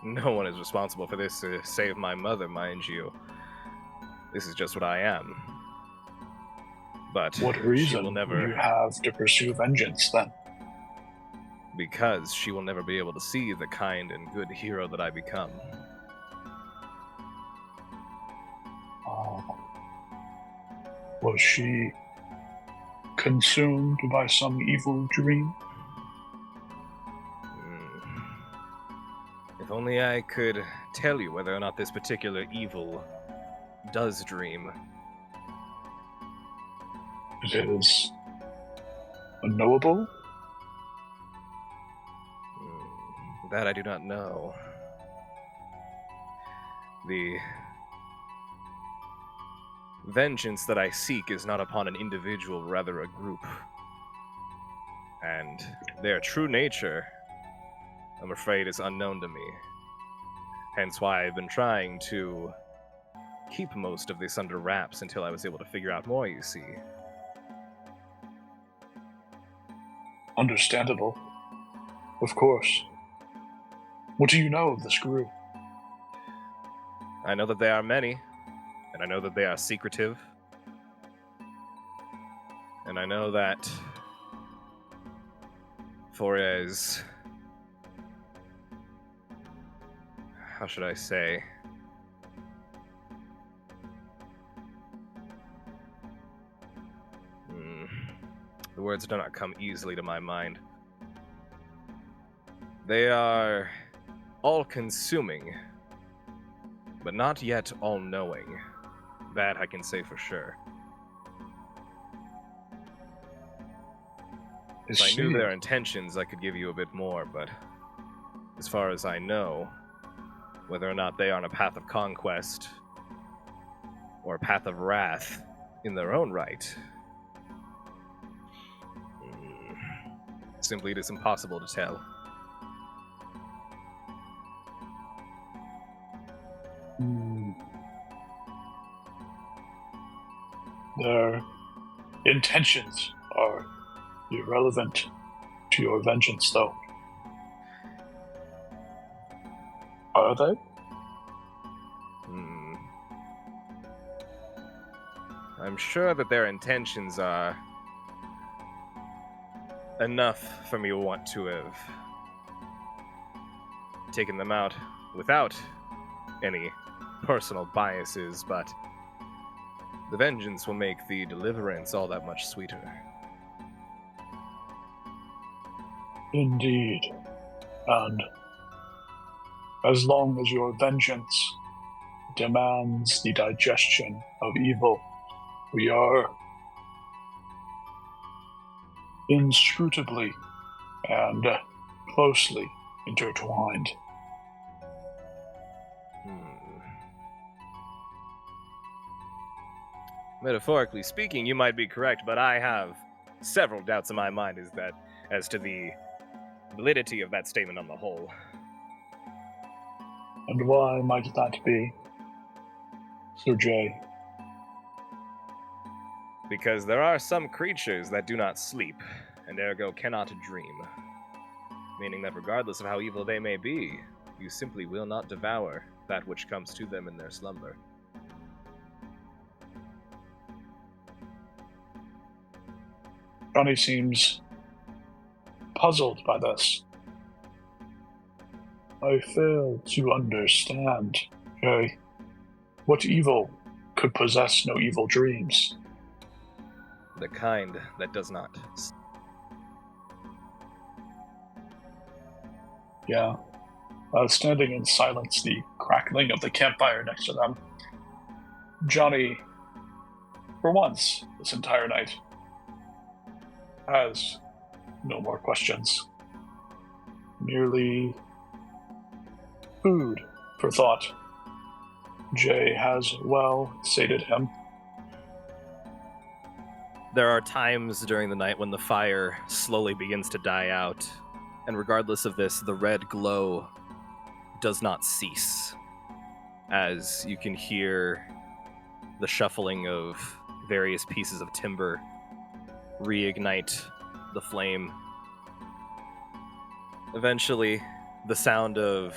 No one is responsible for this, save my mother, mind you. This is just what I am. But What she reason will never, you have to pursue vengeance, then? because she will never be able to see the kind and good hero that I become. Was she consumed by some evil dream? If only I could tell you whether or not this particular evil does dream. It is unknowable? That I do not know. The vengeance that I seek is not upon an individual, rather a group. And their true nature, I'm afraid, is unknown to me. Hence why I've been trying to keep most of this under wraps until I was able to figure out more, you see. Understandable. Of course. What do you know of this group? I know that they are many, and I know that they are secretive. And I know that for as... how should I say? The words do not come easily to my mind. They are all-consuming, but not yet all-knowing. That I can say for sure. If I knew their intentions, I could give you a bit more, but as far as I know, whether or not they are on a path of conquest or a path of wrath in their own right, simply it is impossible to tell. Their intentions are irrelevant to your vengeance, though. Are they? I'm sure that their intentions are enough for me to want to have taken them out without any personal biases, but the vengeance will make the deliverance all that much sweeter. Indeed. And as long as your vengeance demands the digestion of evil, we are inscrutably and closely intertwined. Metaphorically speaking, you might be correct, but I have several doubts in my mind as to the validity of that statement on the whole. And why might that be, Sir Jay? Because there are some creatures that do not sleep, and ergo cannot dream. Meaning that regardless of how evil they may be, you simply will not devour that which comes to them in their slumber. Johnny seems puzzled by this. I fail to understand, Jay. What evil could possess no evil dreams? The kind that does not. Yeah. Standing in silence, the crackling of the campfire next to them, Johnny, for once this entire night, has no more questions. Merely food for thought. Jay has well sated him. There are times during the night when the fire slowly begins to die out, and regardless of this, the red glow does not cease, as you can hear the shuffling of various pieces of timber reignite the flame. Eventually, the sound of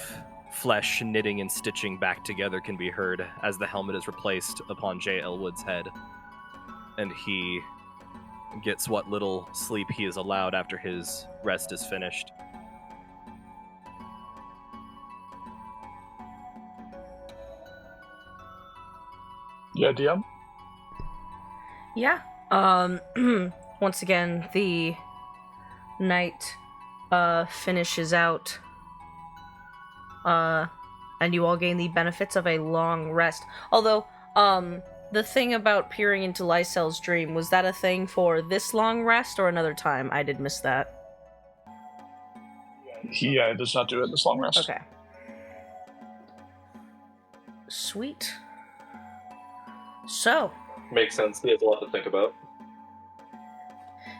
flesh knitting and stitching back together can be heard as the helmet is replaced upon J. Elwood's head, and he gets what little sleep he is allowed after his rest is finished. Yeah, DM? Yeah. Once again, the night finishes out. And you all gain the benefits of a long rest. Although, the thing about peering into Lysel's dream, was that a thing for this long rest or another time? I did miss that. He does not do it this long rest. Okay. Sweet. So, Makes sense. He has a lot to think about.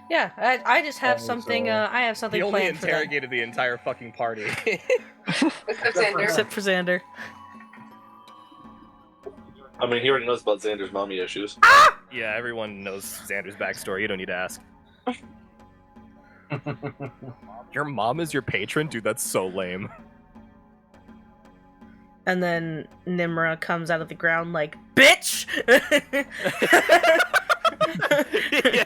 Yeah, I just have something. I have something He only planned for them. interrogated the entire fucking party. Except Xander. Except for Xander. I mean, he already knows about Xander's mommy issues. Yeah, everyone knows Xander's backstory. You don't need to ask. Your mom is your patron? Dude, that's so lame. And then Nimra comes out of the ground like, bitch! Yeah.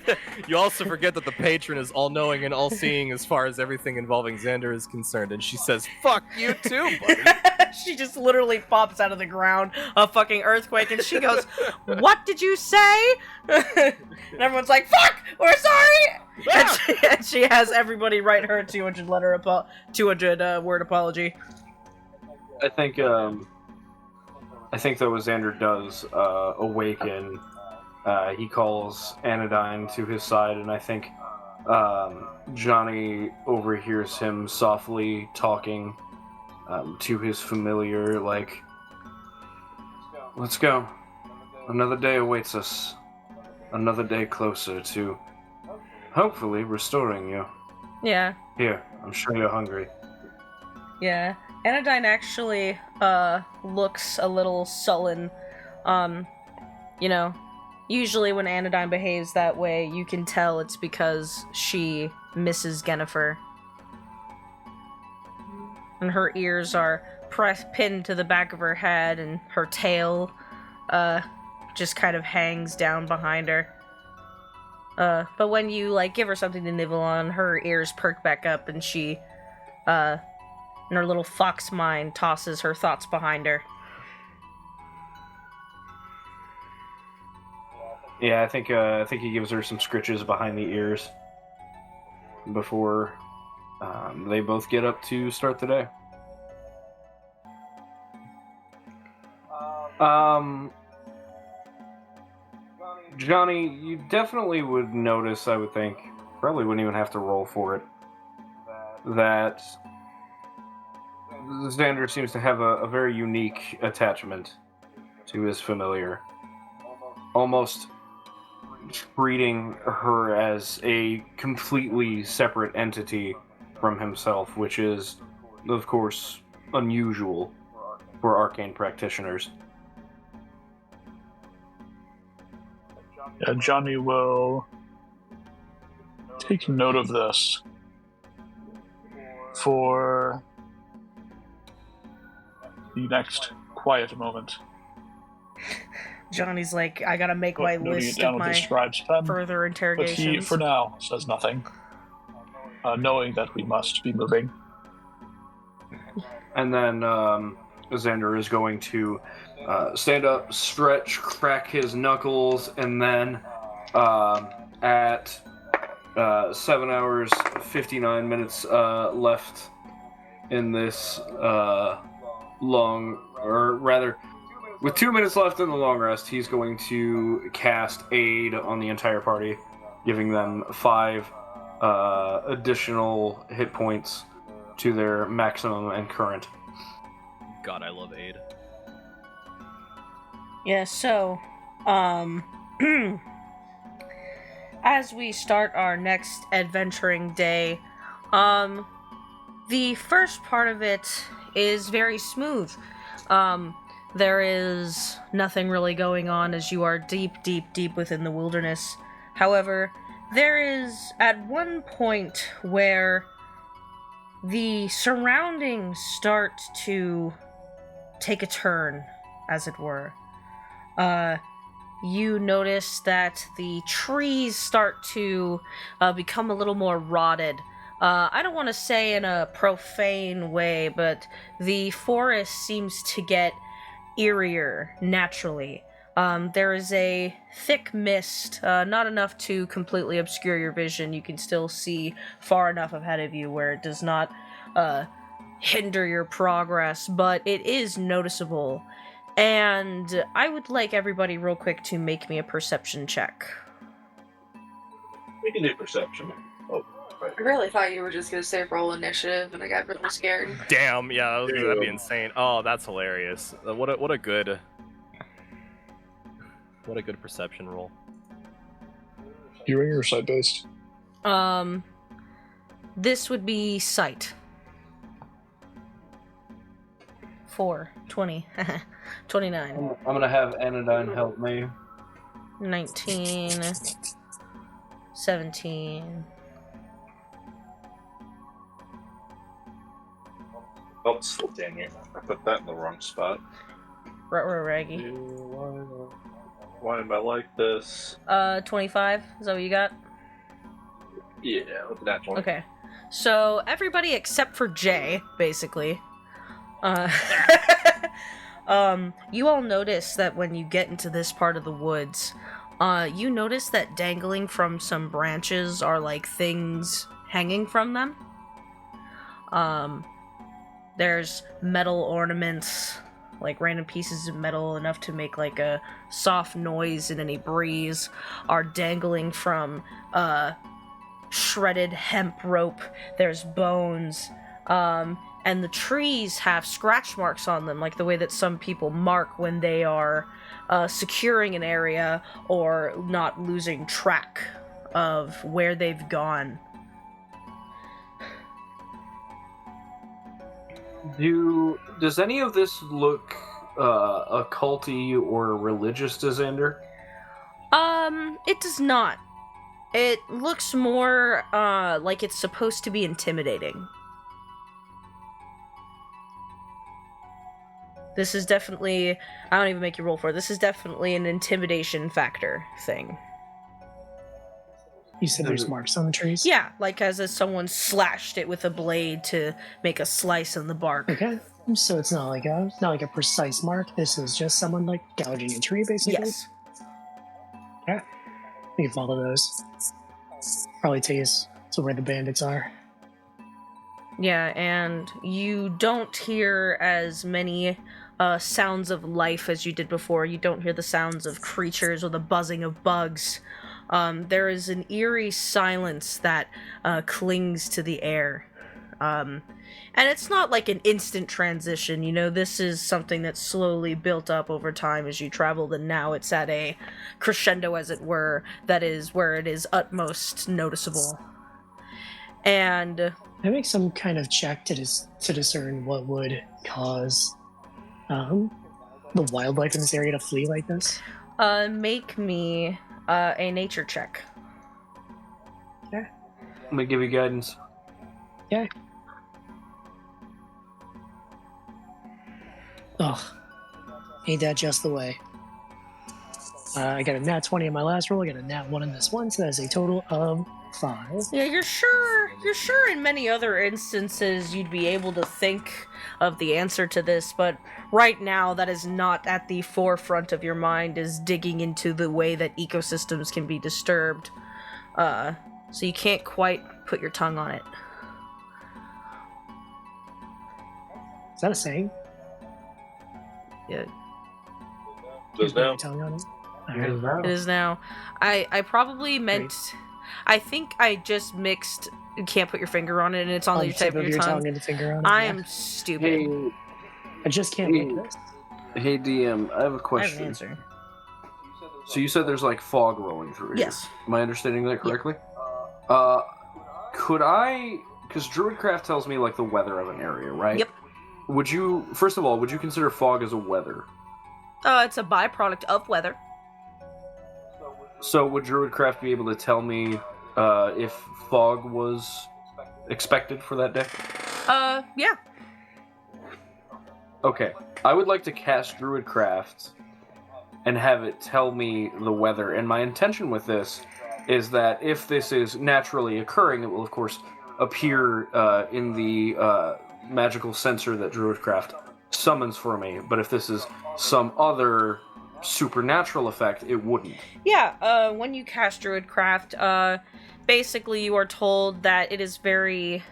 You also forget that the patron is all-knowing and all-seeing as far as everything involving Xander is concerned, and she says, fuck you too, buddy. She just literally pops out of the ground, a fucking earthquake, and she goes, what did you say? And everyone's like, fuck! We're sorry! And she has everybody write her a 200 word apology. I think though what Xander does awaken, he calls Anodyne to his side, and I think Johnny overhears him softly talking to his familiar, like, let's go. Another day awaits us. Another day closer to hopefully restoring you. Yeah. Here, I'm sure you're hungry. Yeah. Anodyne actually looks a little sullen. You know, usually when Anodyne behaves that way, you can tell it's because she misses Yennefer. And her ears are pinned to the back of her head, and her tail just kind of hangs down behind her. But when you, like, give her something to nibble on, her ears perk back up, and she, in her little fox mind, tosses her thoughts behind her. Yeah, I think he gives her some scritches behind the ears before they both get up to start the day. Johnny, you definitely would notice, I would think, probably wouldn't even have to roll for it, that Xander seems to have a very unique attachment to his familiar. Almost treating her as a completely separate entity from himself, which is, of course, unusual for arcane practitioners. Yeah, Johnny will take note of this for the next quiet moment. Johnny's like, I gotta make my Noting it list down of with my his scribe's pen, further but he, interrogations. for now, says nothing, knowing that we must be moving. And then Xander is going to stand up, stretch, crack his knuckles, and then at 7 hours, 59 minutes left in this long, or rather, with 2 minutes left in the long rest, he's going to cast Aid on the entire party, giving them 5 additional hit points to their maximum and current. God, I love Aid. Yeah, so, as we start our next adventuring day, the first part of it is very smooth. There is nothing really going on as you are deep, deep, deep within the wilderness. However, there is at one point where the surroundings start to take a turn, as it were. You notice that the trees start to become a little more rotted. I don't want to say in a profane way, but the forest seems to get eerier naturally. There is a thick mist, not enough to completely obscure your vision. You can still see far enough ahead of you where it does not hinder your progress, but it is noticeable. And I would like everybody real quick to make me a perception check. We can do perception. Oh, right. I really thought you were just gonna say roll initiative, and I got really scared. Damn, yeah, that'd be insane. Oh, that's hilarious. What a good... What a good perception roll. Viewing or sight based? This would be sight. 4, 20, 29, I'm gonna have Anodyne help me. 19, 17. Oops, dang it. I put that in the wrong spot. Raggy. Why am I like this? 25. Is that what you got? Yeah, look at that one. Okay. So everybody except for Jay, basically. You all notice that when you get into this part of the woods, you notice that dangling from some branches are like things hanging from them. There's metal ornaments, like random pieces of metal enough to make like a soft noise in any breeze, are dangling from shredded hemp rope. There's bones, and the trees have scratch marks on them, like the way that some people mark when they are securing an area or not losing track of where they've gone. Does any of this look occulty or religious to Xander? It does not. It looks more like it's supposed to be intimidating. This is definitely, I don't even make you roll for it. This is definitely an intimidation factor thing. You said there's marks on the trees? Yeah, like as if someone slashed it with a blade to make a slice in the bark. Okay. So it's not like a precise mark. This is just someone like gouging a tree, basically. Yes. Yeah. We can follow those. Probably take us to where the bandits are. Yeah, and you don't hear as many sounds of life as you did before. You don't hear the sounds of creatures or the buzzing of bugs. There is an eerie silence that clings to the air. And it's not like an instant transition, you know, this is something that's slowly built up over time as you traveled, and now it's at a crescendo, as it were, that is where it is utmost noticeable. And I make some kind of check to discern what would cause the wildlife in this area to flee like this. Make me a nature check. Okay. Let me give you guidance. Okay. Ugh. Ain't that just the way? I got a nat 20 in my last roll, I got a nat 1 in this one, so that's a total of 5. Yeah, you're sure in many other instances you'd be able to think of the answer to this, but right now that is not at the forefront of your mind, is digging into the way that ecosystems can be disturbed. So you can't quite put your tongue on it. Is that a saying? Yeah, Just now. Tongue on it? it is now. I probably meant... I think I just mixed you can't put your finger on it and it's on your tip of your tongue. And the finger on it, I yeah. am stupid. Hey, I just can't make this. hey DM, I have a I have an question. answer. So you said there's like fog rolling through here. Yes. Am I understanding that correctly? Could I... Because Druidcraft tells me like the weather of an area, right? Yep. Would you, first of all, would you consider fog as a weather? It's a byproduct of weather. So would Druidcraft be able to tell me if fog was expected for that day? Yeah. Okay. I would like to cast Druidcraft and have it tell me the weather. And my intention with this is that if this is naturally occurring, it will, of course, appear in the magical sensor that Druidcraft summons for me. But if this is some other supernatural effect, it wouldn't. Yeah, when you cast Druidcraft, basically you are told that it is very,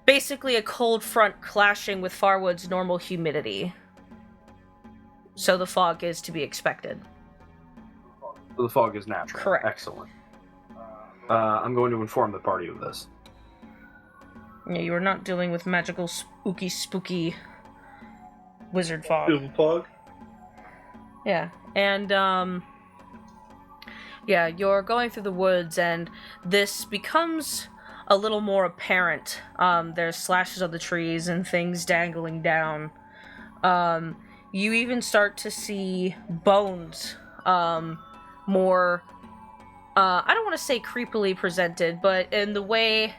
basically a cold front clashing with Farwood's normal humidity. So the fog is to be expected. So the fog is natural. Correct. Excellent. I'm going to inform the party of this. Yeah, you are not dealing with magical, spooky wizard fog. Evil fog? Yeah, and yeah, you're going through the woods, and this becomes a little more apparent. There's slashes of the trees and things dangling down. You even start to see bones, more, I don't want to say creepily presented, but in the way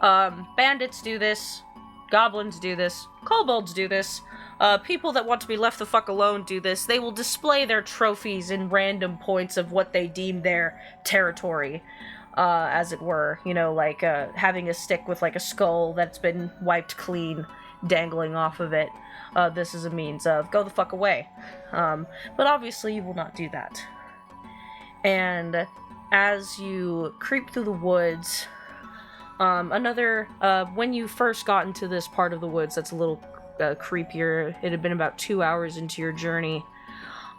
bandits do this, goblins do this, kobolds do this, people that want to be left the fuck alone do this. They will display their trophies in random points of what they deem their territory, as it were. You know, like having a stick with like a skull that's been wiped clean dangling off of it. This is a means of go the fuck away. But obviously you will not do that. And as you creep through the woods, when you first got into this part of the woods that's a little creepier, it had been about 2 hours into your journey.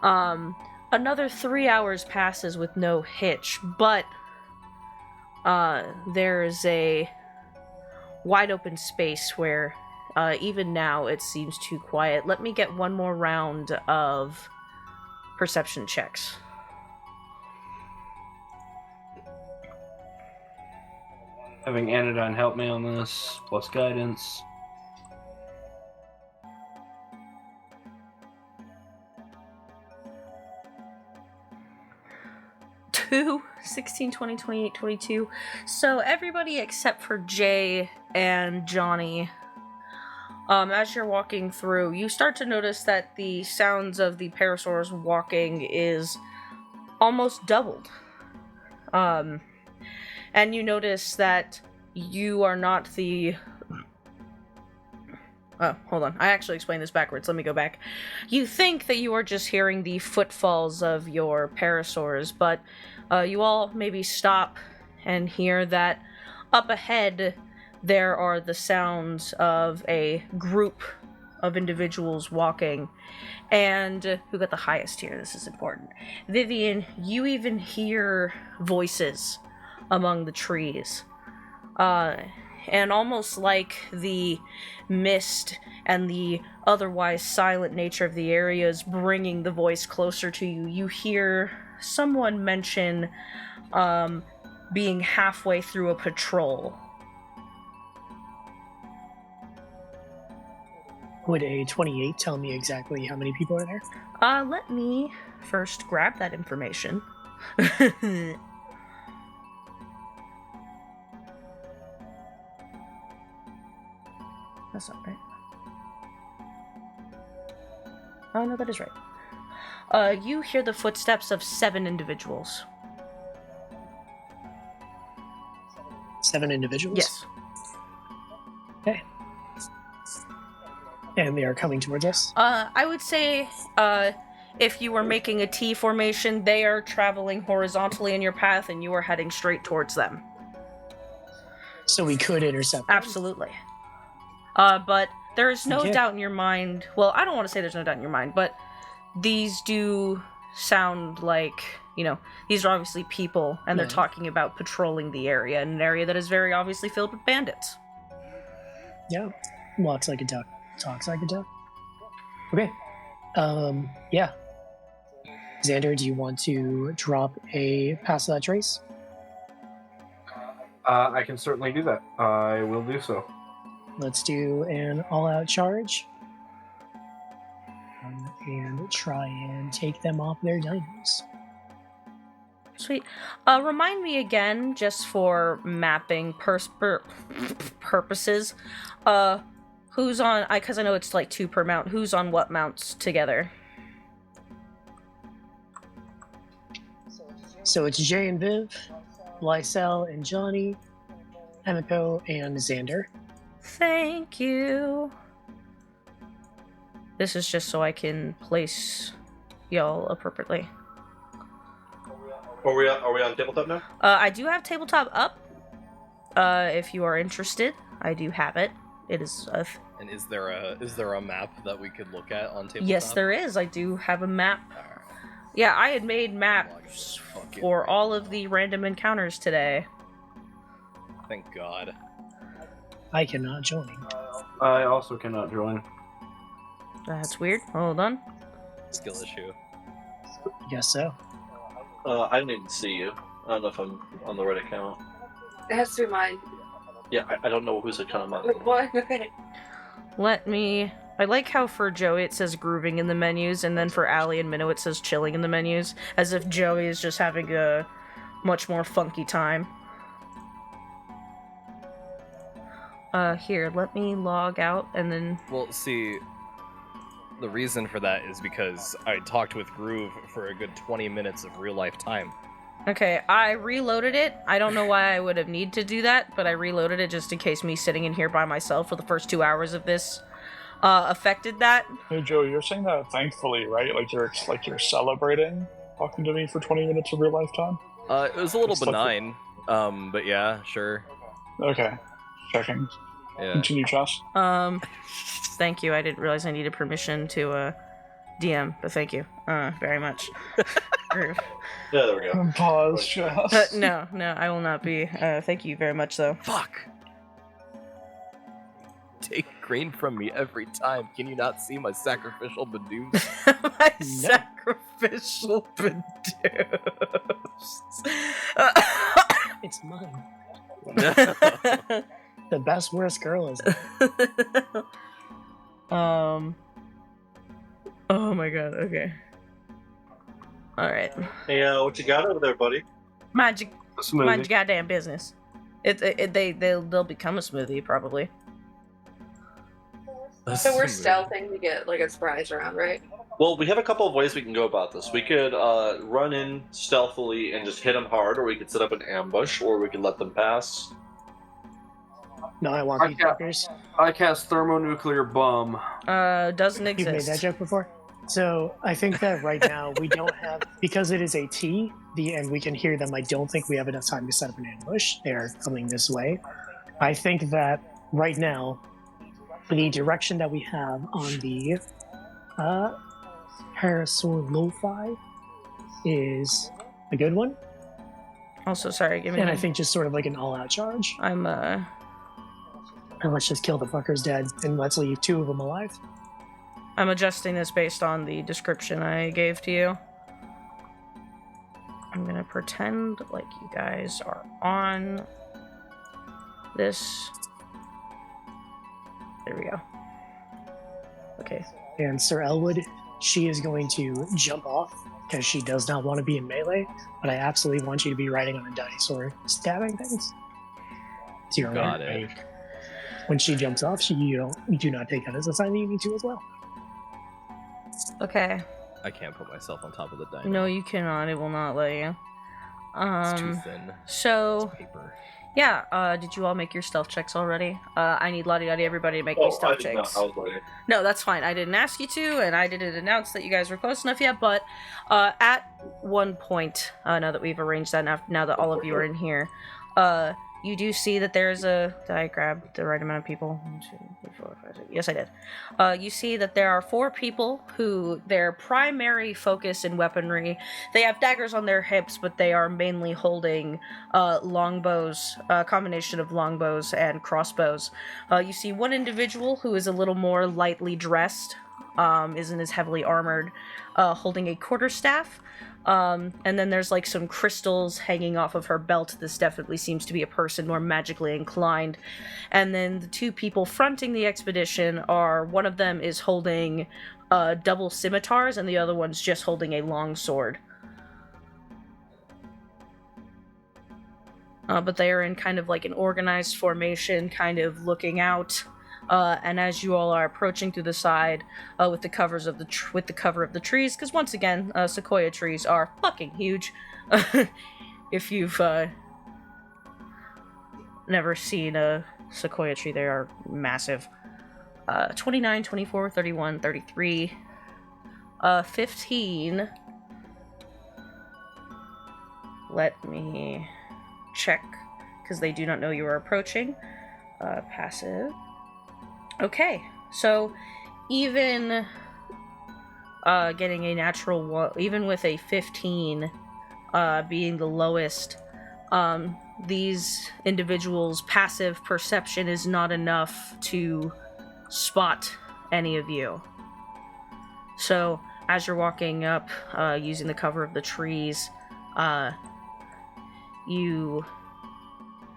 Another 3 hours passes with no hitch, but there is a wide open space where even now it seems too quiet. Let me get one more round of perception checks. Having Anodyne help me on this, plus guidance. Two, 16, 20, 28, 22. So everybody except for Jay and Johnny, as you're walking through, you start to notice that the sounds of the parasaurs walking is almost doubled. And you notice that you are not the... Oh, hold on. I actually explained this backwards. Let me go back. You think that you are just hearing the footfalls of your parasaurs, but you all maybe stop and hear that up ahead there are the sounds of a group of individuals walking. And who got the highest here? This is important. Vivian, you even hear voices among the trees. And almost like the mist and the otherwise silent nature of the area is bringing the voice closer to you, you hear someone mention being halfway through a patrol. Would a 28 tell me exactly how many people are there? Let me first grab that information. That's not right. Oh, no, that is right. You hear the footsteps of 7 individuals. 7 individuals? Yes. Okay. And they are coming towards us? I would say, if you were making a T formation, they are traveling horizontally in your path and you are heading straight towards them. So we could intercept them? Absolutely. But there is no doubt in your mind. Well, I don't want to say there's no doubt in your mind, but these do sound like, you know, these are obviously people, and they're talking about patrolling the area, an area that is very obviously filled with bandits. Yeah. Walks like a duck. Talks like a duck. Okay. Yeah. Xander, do you want to drop a pass that trace? I can certainly do that. I will do so. Let's do an all-out charge. And try and take them off their dinos. Sweet. Remind me again, just for mapping purposes, who's on... Because I know it's like 2 per mount. Who's on what mounts together? So it's Jay and Viv, Lysel and Johnny, Emiko and Xander. Thank you. This is just so I can place y'all appropriately. Are we on tabletop now? I do have tabletop up. If you are interested, I do have it. It is And is there a map that we could look at on tabletop? Yes, there is. I do have a map. Alright. Yeah, I had made maps for all of the random encounters today. Thank God. I cannot join. I also cannot join. That's weird. Hold on. Skill issue. I guess so. I didn't even see you. I don't know if I'm on the right account. It has to be mine. Yeah, I don't know whose account I'm on. Wait, what? Okay. I like how for Joey it says grooving in the menus, and then for Allie and Minnow it says chilling in the menus, as if Joey is just having a much more funky time. Here, let me log out, and then... Well, see, the reason for that is because I talked with Groove for a good 20 minutes of real-life time. Okay, I reloaded it. I don't know why I would have need to do that, but I reloaded it just in case me sitting in here by myself for the first 2 hours of this affected that. Hey Joe, you're saying that thankfully, right? Like you're celebrating talking to me for 20 minutes of real life time? It was a little It's like benign, but yeah, sure. Okay. Checking. Yeah. Continue, Josh. Thank you. I didn't realize I needed permission to DM, but thank you very much. Yeah, there we go. Pause, Josh. No, I will not be. Thank you very much, though. Fuck! Take grain from me every time. Can you not see my sacrificial Badoos? My No. sacrificial Badoos. It's mine. The best worst girl is. Oh my god. Okay. All right. Hey, what you got over there, buddy? Mind your Smoothie. goddamn business. They'll become a smoothie probably. So we're stealthing to get like a surprise round, right? Well, we have a couple of ways we can go about this. We could run in stealthily and just hit them hard, or we could set up an ambush, or we could let them pass. No, I want these fuckers. I cast thermonuclear bomb. Doesn't You've made exist. that joke before? So I think that right now we don't have, because it is a T, and we can hear them, I don't think we have enough time to set up an ambush. They're coming this way. I think that right now, the direction that we have on the Parasaur Lo-Fi is a good one. Also, sorry, give me. And I think just sort of like an all-out charge. I'm And let's just kill the fuckers dead, and let's leave 2 of them alive. I'm adjusting this based on the description I gave to you. I'm gonna pretend like you guys are on this. There we go. Okay. And Sir Elwood, she is going to jump off because she does not want to be in melee, but I absolutely want you to be riding on a dinosaur stabbing things. So you're Got aware. it. When she jumps off, you do not take that as a sign that you need to as well. Okay. I can't put myself on top of the dino. No, you cannot. It will not let you. It's too thin. So It's paper. yeah. Did you all make your stealth checks already? I need lottie everybody to make me I stealth did not. checks. I was waiting. No, that's fine. I didn't ask you to, and I didn't announce that you guys were close enough yet, but at one point, now that we've arranged that, now that all of you are in here, you do see that there's a... Did I grab the right amount of people? 1, 2, 3, 4, 5, 6. Yes, I did. You see that there are 4 people who their primary focus in weaponry, they have daggers on their hips, but they are mainly holding longbows, a combination of longbows and crossbows. You see one individual who is a little more lightly dressed, isn't as heavily armored, holding a quarterstaff. And then there's like some crystals hanging off of her belt. This definitely seems to be a person more magically inclined. And then the 2 people fronting the expedition are, one of them is holding double scimitars and the other one's just holding a long sword. But they are in kind of like an organized formation, kind of looking out. And as you all are approaching through the side, with the covers of with the cover of the trees, because once again, sequoia trees are fucking huge. If you've never seen a sequoia tree, they are massive. 29, 24, 31, 33, 15. Let me check, because they do not know you are approaching. Passive. Okay, so even getting a natural one, even with a 15 being the lowest, these individuals' passive perception is not enough to spot any of you. So as you're walking up, using the cover of the trees, you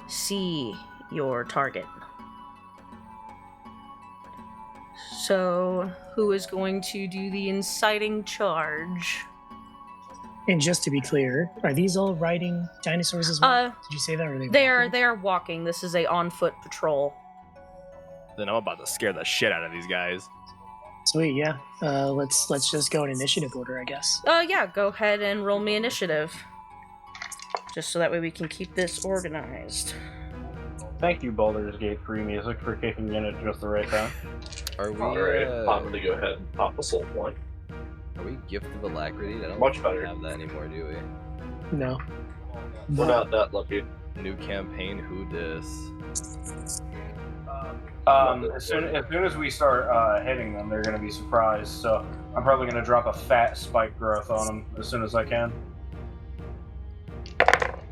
see your target. So, who is going to do the inciting charge? And just to be clear, are these all riding dinosaurs as well? Did you say that? Or are they They are walking. This is a on-foot patrol. Then I'm about to scare the shit out of these guys. Sweet, yeah. Let's just go in initiative order, I guess. Yeah, go ahead and roll me initiative. Just so that way we can keep this organized. Thank you, Baldur's Gate 3 music, for kicking in at just the right time. Are we? Alright, I'm gonna go ahead and pop a soul point. Are we Gift of Alacrity? I don't Much think better. we have that anymore, do we? No. We're not that lucky. New campaign, who dis? As soon as we start hitting them, they're going to be surprised. So I'm probably going to drop a fat spike growth on them as soon as I can.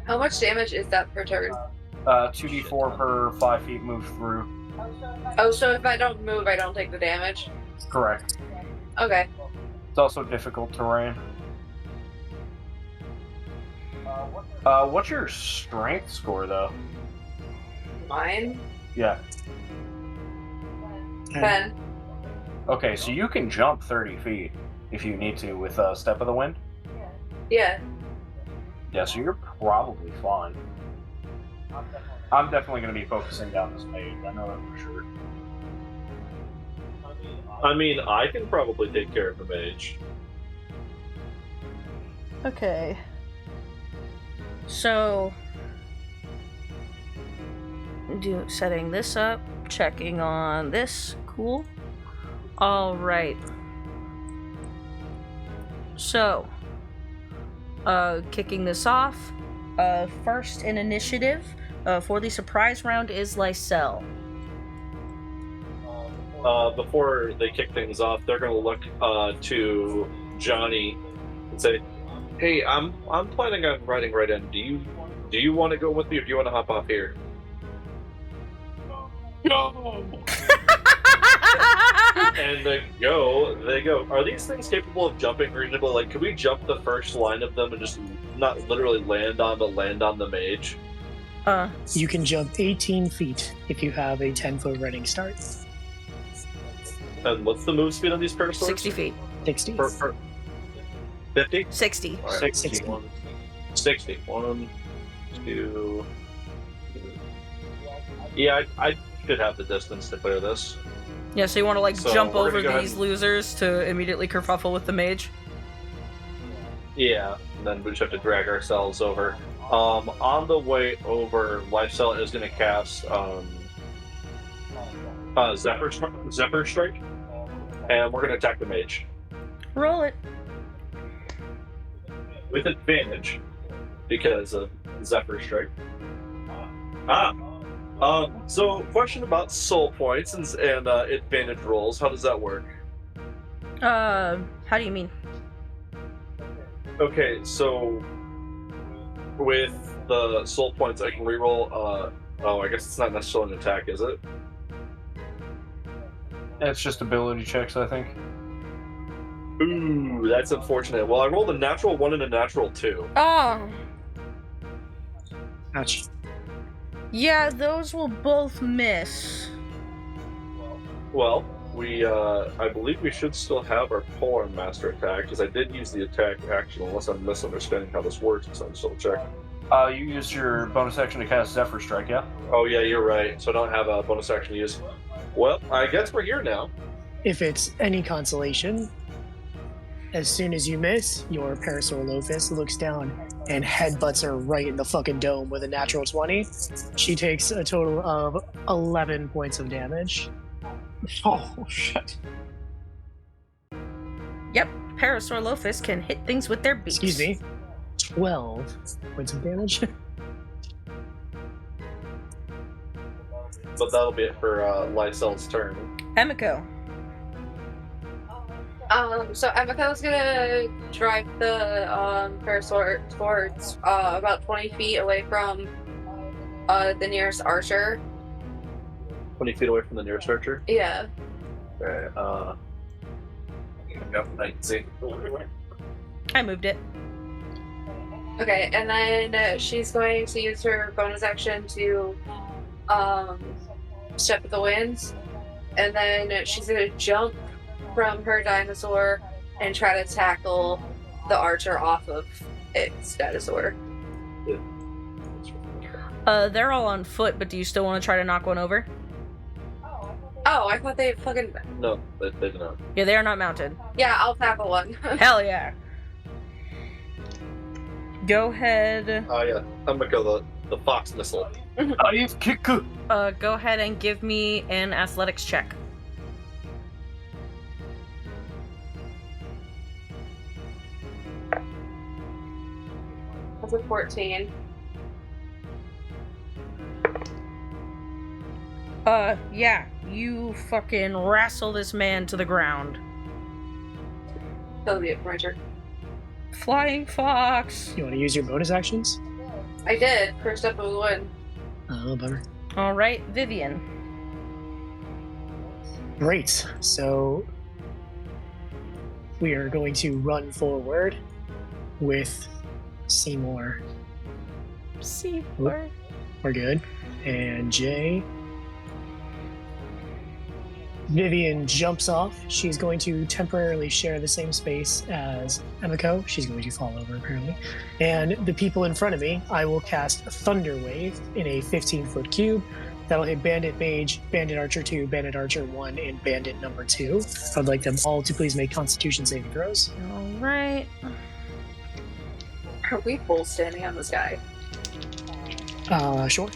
How much damage is that per turn? 2d4 per 5 feet moved through. Oh, so if I don't move, I don't take the damage? Correct. Okay. It's also difficult terrain. What's your strength score, though? Mine? Yeah. 10. Okay, so you can jump 30 feet if you need to with Step of the Wind? Yeah. Yeah, so you're probably fine. I'm definitely going to be focusing down this page. I know that for sure. I mean, I can probably take care of the mage. Okay. So, setting this up, checking on this. Cool. All right. So, kicking this off. First in initiative for the surprise round is Lysel. Before they kick things off, they're going to look to Johnny and say, "Hey, I'm planning on riding right in. Do you want to go with me, or do you want to hop off here?" Go! And they go. Are these things capable of jumping reasonably? Like, could we jump the first line of them and just not literally land on the mage? You can jump 18 feet if you have a 10-foot running start. And what's the move speed on these parasaurs? 60 feet. 60. 50? 60. All right. 60. 60. 1, 2. Yeah, I should have the distance to clear this. Yeah, so you want to So jump we're over gonna go these ahead losers to immediately kerfuffle with the mage? Yeah, and then we just have to drag ourselves over. On the way over, Lifestyle is going to cast Zephyr Strike, and we're going to attack the mage Roll it. with advantage because of Zephyr Strike. So question about soul points and advantage rolls. How does that work? How do you mean? Okay, so with the soul points, I can reroll. I guess it's not necessarily an attack, is it? It's just ability checks, I think. Ooh, that's unfortunate. Well, I rolled a natural 1 and a natural 2. Oh. Ouch. Yeah, those will both miss. Well, I believe we should still have our Polearm Master attack, because I did use the attack action, unless I'm misunderstanding how this works, so I'm still checking. You used your bonus action to cast Zephyr Strike, yeah? Oh yeah, you're right. So I don't have a bonus action to use. Well, I guess we're here now. If it's any consolation, as soon as you miss, your Parasaurolophus looks down and headbutts her right in the fucking dome with a natural 20. She takes a total of 11 points of damage. Oh, shit. Yep, Parasaurolophus can hit things with their beaks. Excuse me. 12 points of damage. But that'll be it for Lysel's turn. Emiko. So Emiko's gonna drive the Parasaur towards about 20 feet away from the nearest archer. 20 feet away from the nearest archer. Yeah. Okay, Yep, I can see. I moved it. Okay, and then she's going to use her bonus action to step with the winds, and then she's gonna jump from her dinosaur and try to tackle the archer off of its dinosaur. They're all on foot, but do you still want to try to knock one over? Oh, I thought they fucking. No, they do not. Yeah, they are not mounted. Yeah, I'll tackle one. Hell yeah. Go ahead. Oh yeah, I'm gonna go the fox missile. Go ahead and give me an athletics check. That's a 14. Yeah, you fucking wrestle this man to the ground. That'll be it for my turn. Flying fox. You want to use your bonus actions? I did. First up was one. Oh, bummer. All right, Vivian. Great. So we are going to run forward with Seymour. Seymour. We're good. And Jay. Vivian jumps off. She's going to temporarily share the same space as Emiko. She's going to fall over, apparently. And the people in front of me, I will cast Thunder Wave in a 15-foot cube. That'll hit Bandit Mage, Bandit Archer 2, Bandit Archer 1, and Bandit number 2. I'd like them all to please make Constitution saving throws. All right. Are we full standing on this guy? Sure.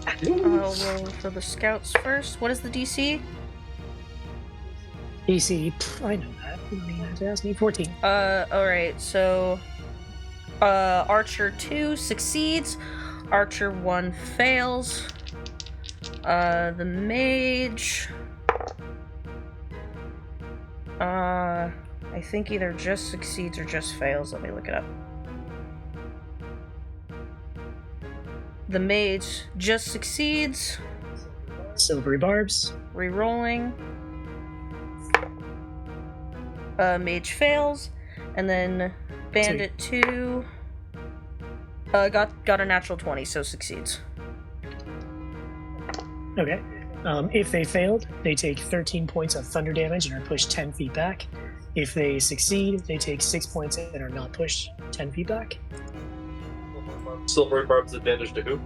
I'll roll for the scouts first. What is the DC? AC, I know that. You don't even have to ask me. 14. Alright, so Archer 2 succeeds, Archer 1 fails. The mage I think either just succeeds or just fails. Let me look it up. The mage just succeeds. Silvery Barbs. Rerolling. Mage fails, and then Bandit 2 got a natural 20, so succeeds. Okay. If they failed, they take 13 points of thunder damage and are pushed 10 feet back. If they succeed, they take 6 points and are not pushed 10 feet back. Silvery Barb's advantage to who?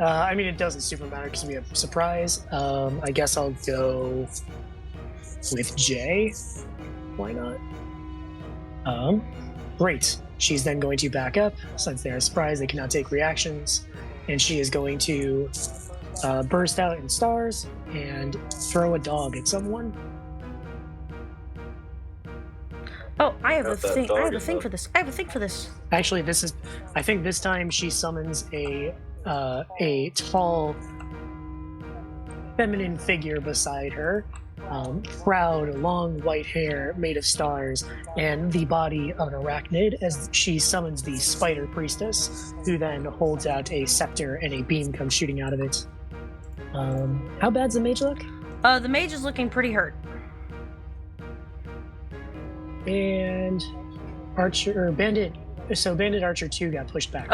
I mean, it doesn't super matter because we have surprise. I guess I'll go with Jay. Why not? Great. She's then going to back up. Since they're a surprise, they cannot take reactions. And she is going to burst out in stars and throw a dog at someone. Oh, I have a Got that thing. I dog have a in thing the- for this. I have a thing for this. Actually, I think this time she summons a tall, feminine figure beside her. Proud, long white hair made of stars, and the body of an arachnid as she summons the spider priestess, who then holds out a scepter and a beam comes shooting out of it. How bad's the mage look? The mage is looking pretty hurt. And Bandit Archer 2 got pushed back.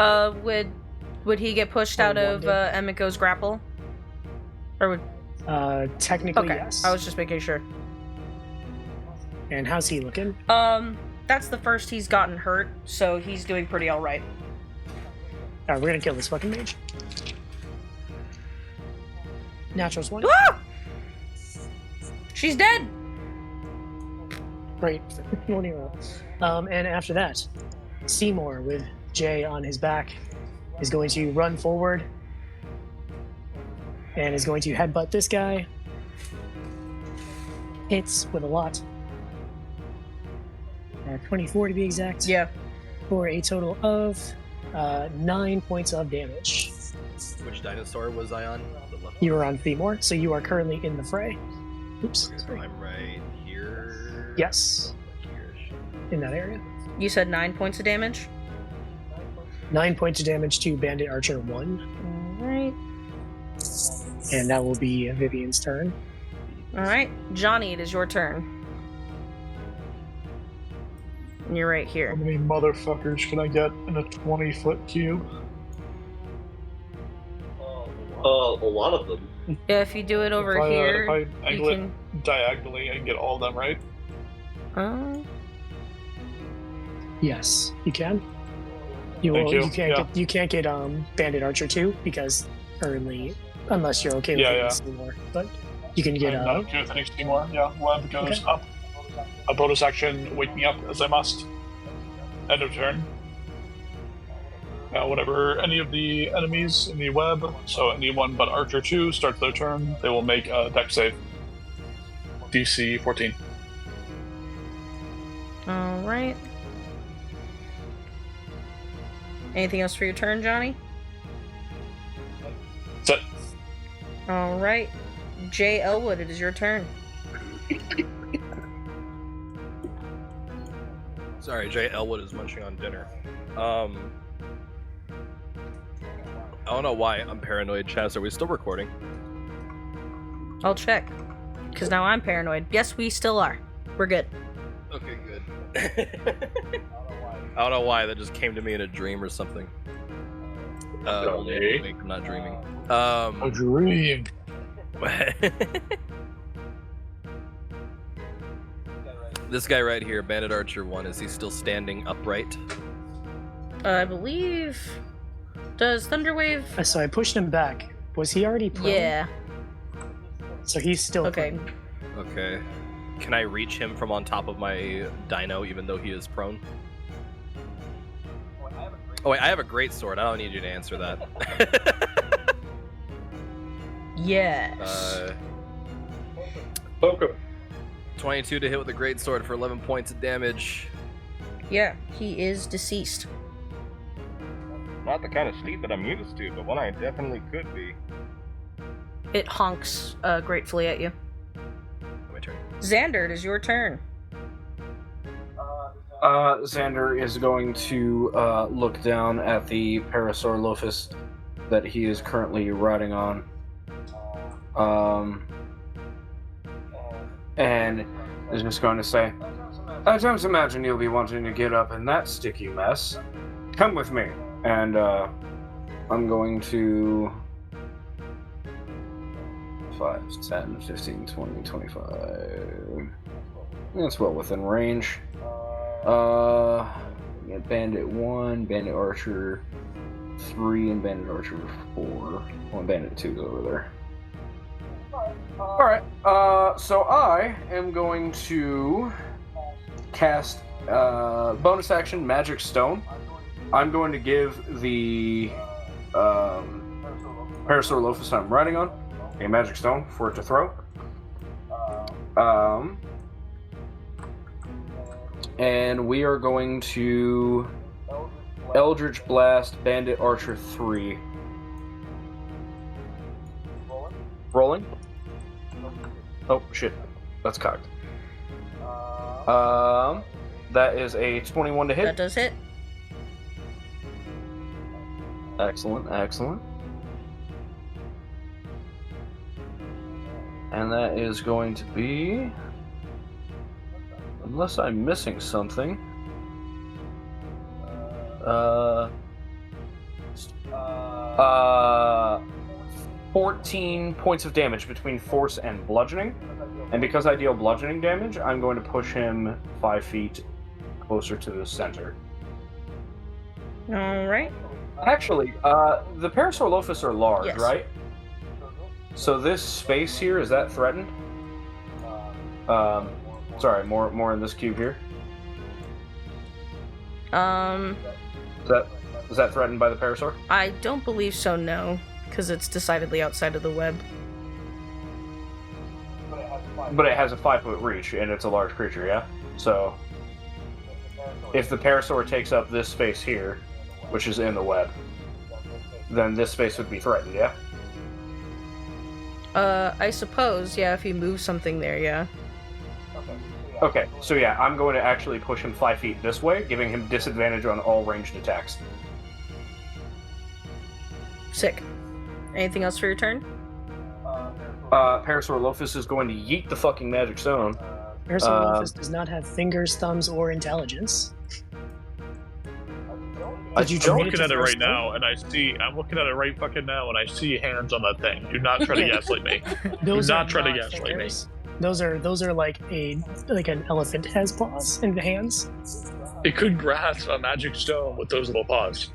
Would he get pushed out of Emiko's grapple? Or would... Technically, Okay, yes. I was just making sure. And how's he looking? That's the first he's gotten hurt, so he's doing pretty alright. Alright, we're gonna kill this fucking mage. Natural 20. Ah! She's dead! Great. One hero. And after that, Seymour, with Jay on his back, is going to run forward and is going to headbutt this guy. Hits with a lot. 24 to be exact. Yeah. For a total of 9 points of damage. Which dinosaur was I on? The left You are on Seymour, so you are currently in the fray. Oops. one? So Sorry. I'm right here. Yes, Here. in that area. You said 9 points of damage? 9 points of damage to Bandit Archer 1. Alright. And that will be Vivian's turn. Alright. Johnny, it is your turn. And you're right How here. many motherfuckers can I get in a 20-foot cube? A lot of them. Yeah, if you do it over if here, I you angle can. it diagonally, I can get all of them, right? Yes, you can. Thank you. You can't get Bandit Archer 2 because currently, unless you're okay with Yeah, it yeah. anymore, but you can get I'm not okay with anything anymore. Yeah, web goes up. A bonus action, wake me up as I must. End of turn. Now, whenever any of the enemies in the web, so anyone but Archer 2, starts their turn, they will make a dex save. DC 14. Alright. Anything else for your turn, Johnny? Set. Alright. Jay Elwood, it is your turn. Sorry, Jay Elwood is munching on dinner. I don't know why I'm paranoid, Chaz. Are we still recording? I'll check. Because now I'm paranoid. Yes, we still are. We're good. Okay, good. I don't know why that just came to me in a dream or something. Okay. Wait, I'm not dreaming. A dream. This guy right here, Bandit Archer 1, is he still standing upright? I believe... Does Thunderwave... So I pushed him back. Was he already prone? Yeah. So he's still Okay. prone. Okay. Can I reach him from on top of my dino even though he is prone? Oh wait, I have a great sword. I don't need you to answer that. Yes. Poke him. 22 to hit with a great sword for 11 points of damage. Yeah, he is deceased. Not the kind of steed that I'm used to, but one I definitely could be. It honks gratefully at you. My turn. Xander, it is your turn. Xander is going to look down at the Parasaurolophus that he is currently riding on. And is just going to say, I don't imagine you'll be wanting to get up in that sticky mess. Come with me. And I'm going to 5, 10, 15, 20, 25. That's well within range. Get Bandit 1, Bandit Archer 3, and Bandit Archer 4. Well, Bandit 2 is over there. Alright, so I am going to cast bonus action Magic Stone. I'm going to give the Parasaurolophus I'm riding on a Magic Stone for it to throw. And we are going to Eldritch Blast Bandit Archer 3. Rolling? Oh, shit. That's cocked. That is a 21 to hit. That does hit. Excellent, excellent. And that is going to be... Unless I'm missing something... 14 points of damage between force and bludgeoning. And because I deal bludgeoning damage, I'm going to push him 5 feet closer to the center. Alright. Actually, the Parasaurolophus are large, Yes. right? So this space here, is that threatened? Sorry, more in this cube here. Is that threatened by the Parasaur? I don't believe so, no. Because it's decidedly outside of the web. But it has a 5-foot reach, and it's a large creature, yeah? So, if the Parasaur takes up this space here, which is in the web, then this space would be threatened, yeah? I suppose, yeah, if you move something there, yeah. Okay, so yeah, I'm going to actually push him 5 feet this way, giving him disadvantage on all ranged attacks. Sick. Anything else for your turn? Parasaurolophus is going to yeet the fucking Magic Stone Parasaurolophus does not have fingers, thumbs, or intelligence. Did you I'm trade looking to at it right first now, and I'm looking at it right fucking now, and I see hands on that thing. Do not try to gaslight me. Those Do are not try to not gaslight me. fingers. Those are like an elephant has paws and hands. It could grasp a magic stone with those little paws.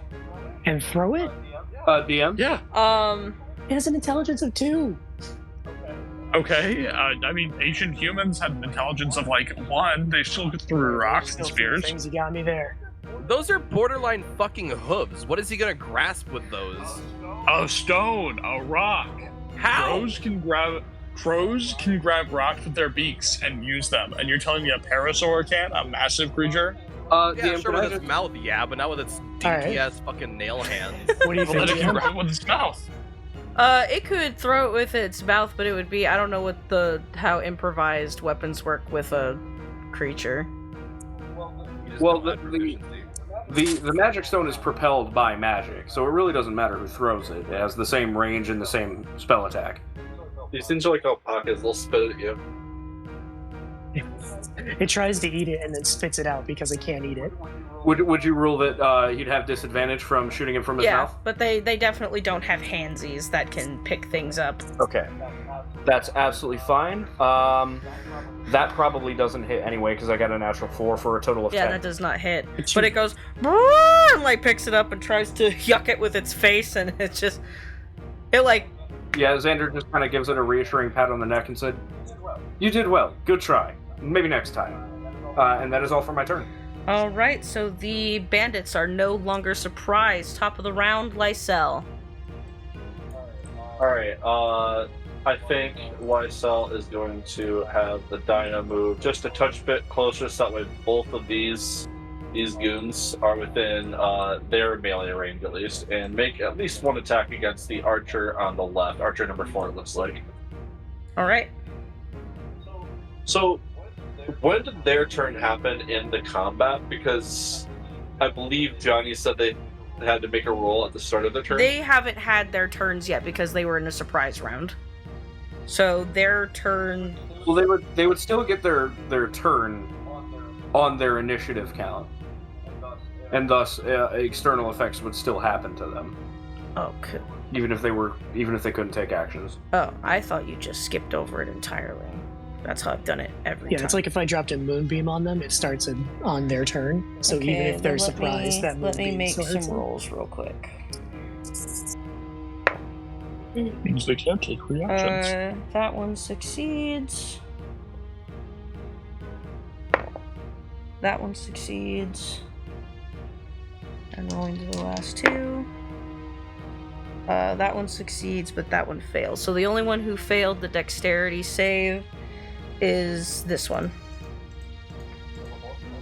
And throw it? DM? Yeah. It has an intelligence of 2. Okay. I mean, ancient humans had an intelligence of like 1. They still get through rocks and Still spears. things, you got me there. Those are borderline fucking hooves. What is he gonna grasp with those? A stone, a rock. How? Crows can grab rocks with their beaks and use them. And you're telling me a parasaur can't? A massive creature? Yeah, sure, with its mouth, yeah, but not with its dinky ass fucking nail hands. What do you Well, then think? it can DM? grab it with its mouth. It could throw it with its mouth, but it would be, I don't know how improvised weapons work with a creature. Well, the magic stone is propelled by magic, so it really doesn't matter who throws it. It has the same range and the same spell attack. These things are like alpacas, they'll spit at you. It tries to eat it and then spits it out because it can't eat it. Would you rule that he'd have disadvantage from shooting it from his mouth? But they definitely don't have handsies that can pick things up. Okay. That's absolutely fine. That probably doesn't hit anyway because I got a natural 4 for a total of 10. Yeah, that does not hit. But it goes, "Brrr," and like picks it up and tries to yuck it with its face, and it's just, it like. Yeah, Xander just kind of gives it a reassuring pat on the neck and said, "You did well. Good try. Maybe next time." And that is all for my turn. All right, so the bandits are no longer surprised. Top of the round, Lysel. Alright, I think Lysel is going to have the Dyna move just a touch bit closer so that way both of these goons are within their melee range at least, and make at least one attack against the archer on the left. Archer number 4, it looks like. All right. So, when did their turn happen in the combat? Because I believe Johnny said they had to make a roll at the start of the turn. They haven't had their turns yet because they were in a surprise round. So their turn. Well, they would still get their turn on their initiative count, and thus external effects would still happen to them. Okay. Even if they couldn't take actions. Oh, I thought you just skipped over it entirely. That's how I've done it every time. Yeah, it's like if I dropped a moonbeam on them, it starts on their turn. So even if they're surprised, that let me moonbeam make still hurts some them. rolls real quick. Means they can't take reactions. That one succeeds. That one succeeds. And rolling to the last 2. That one succeeds, but that one fails. So the only one who failed the dexterity save is this one.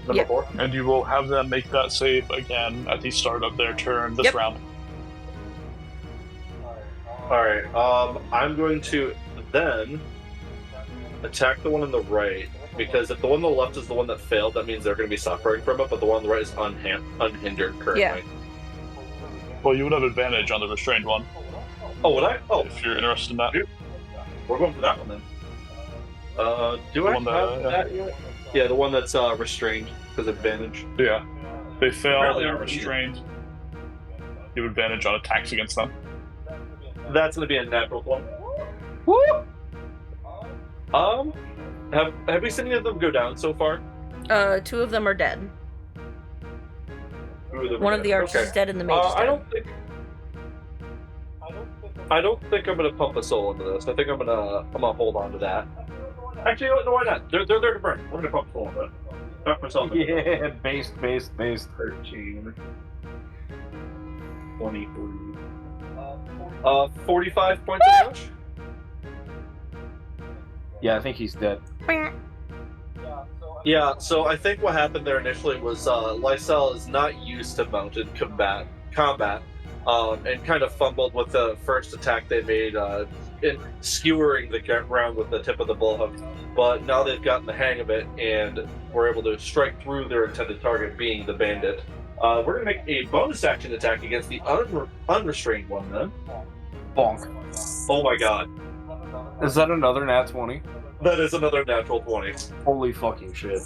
Number 4? And you will have them make that save again at the start of their turn this round. Alright, I'm going to then attack the one on the right, because if the one on the left is the one that failed, that means they're going to be suffering from it, but the one on the right is unhindered currently. Yeah. Well, you would have advantage on the restrained one. Oh, would I? Oh, if you're interested in that. We're going for that one then. Do I have that yet? Yeah, the one that's restrained because advantage. Yeah. They fail, Apparently they are I'm restrained. You have advantage on attacks against them. That's going to be a natural one. Woo! Have we seen any of them go down so far? 2 of them are dead. One One of the archers is dead and the mage is dead. I don't think I'm gonna pump a soul into this. I think I'm gonna hold on to that. Actually, no, why not? They're there to burn. I'm gonna pump a soul into it. Knock myself in. Yeah, based. 13. 23. 45 points of damage. Yeah, I think he's dead. Yeah, so I think what happened there initially was Lysel is not used to mounted combat, and kind of fumbled with the first attack they made in skewering the ground with the tip of the bullhook. But now they've gotten the hang of it and were able to strike through their intended target, being the bandit. We're going to make a bonus action attack against the unrestrained one then. Bonk. Oh my god. Is that another nat 20? That is another natural 20. Holy fucking shit.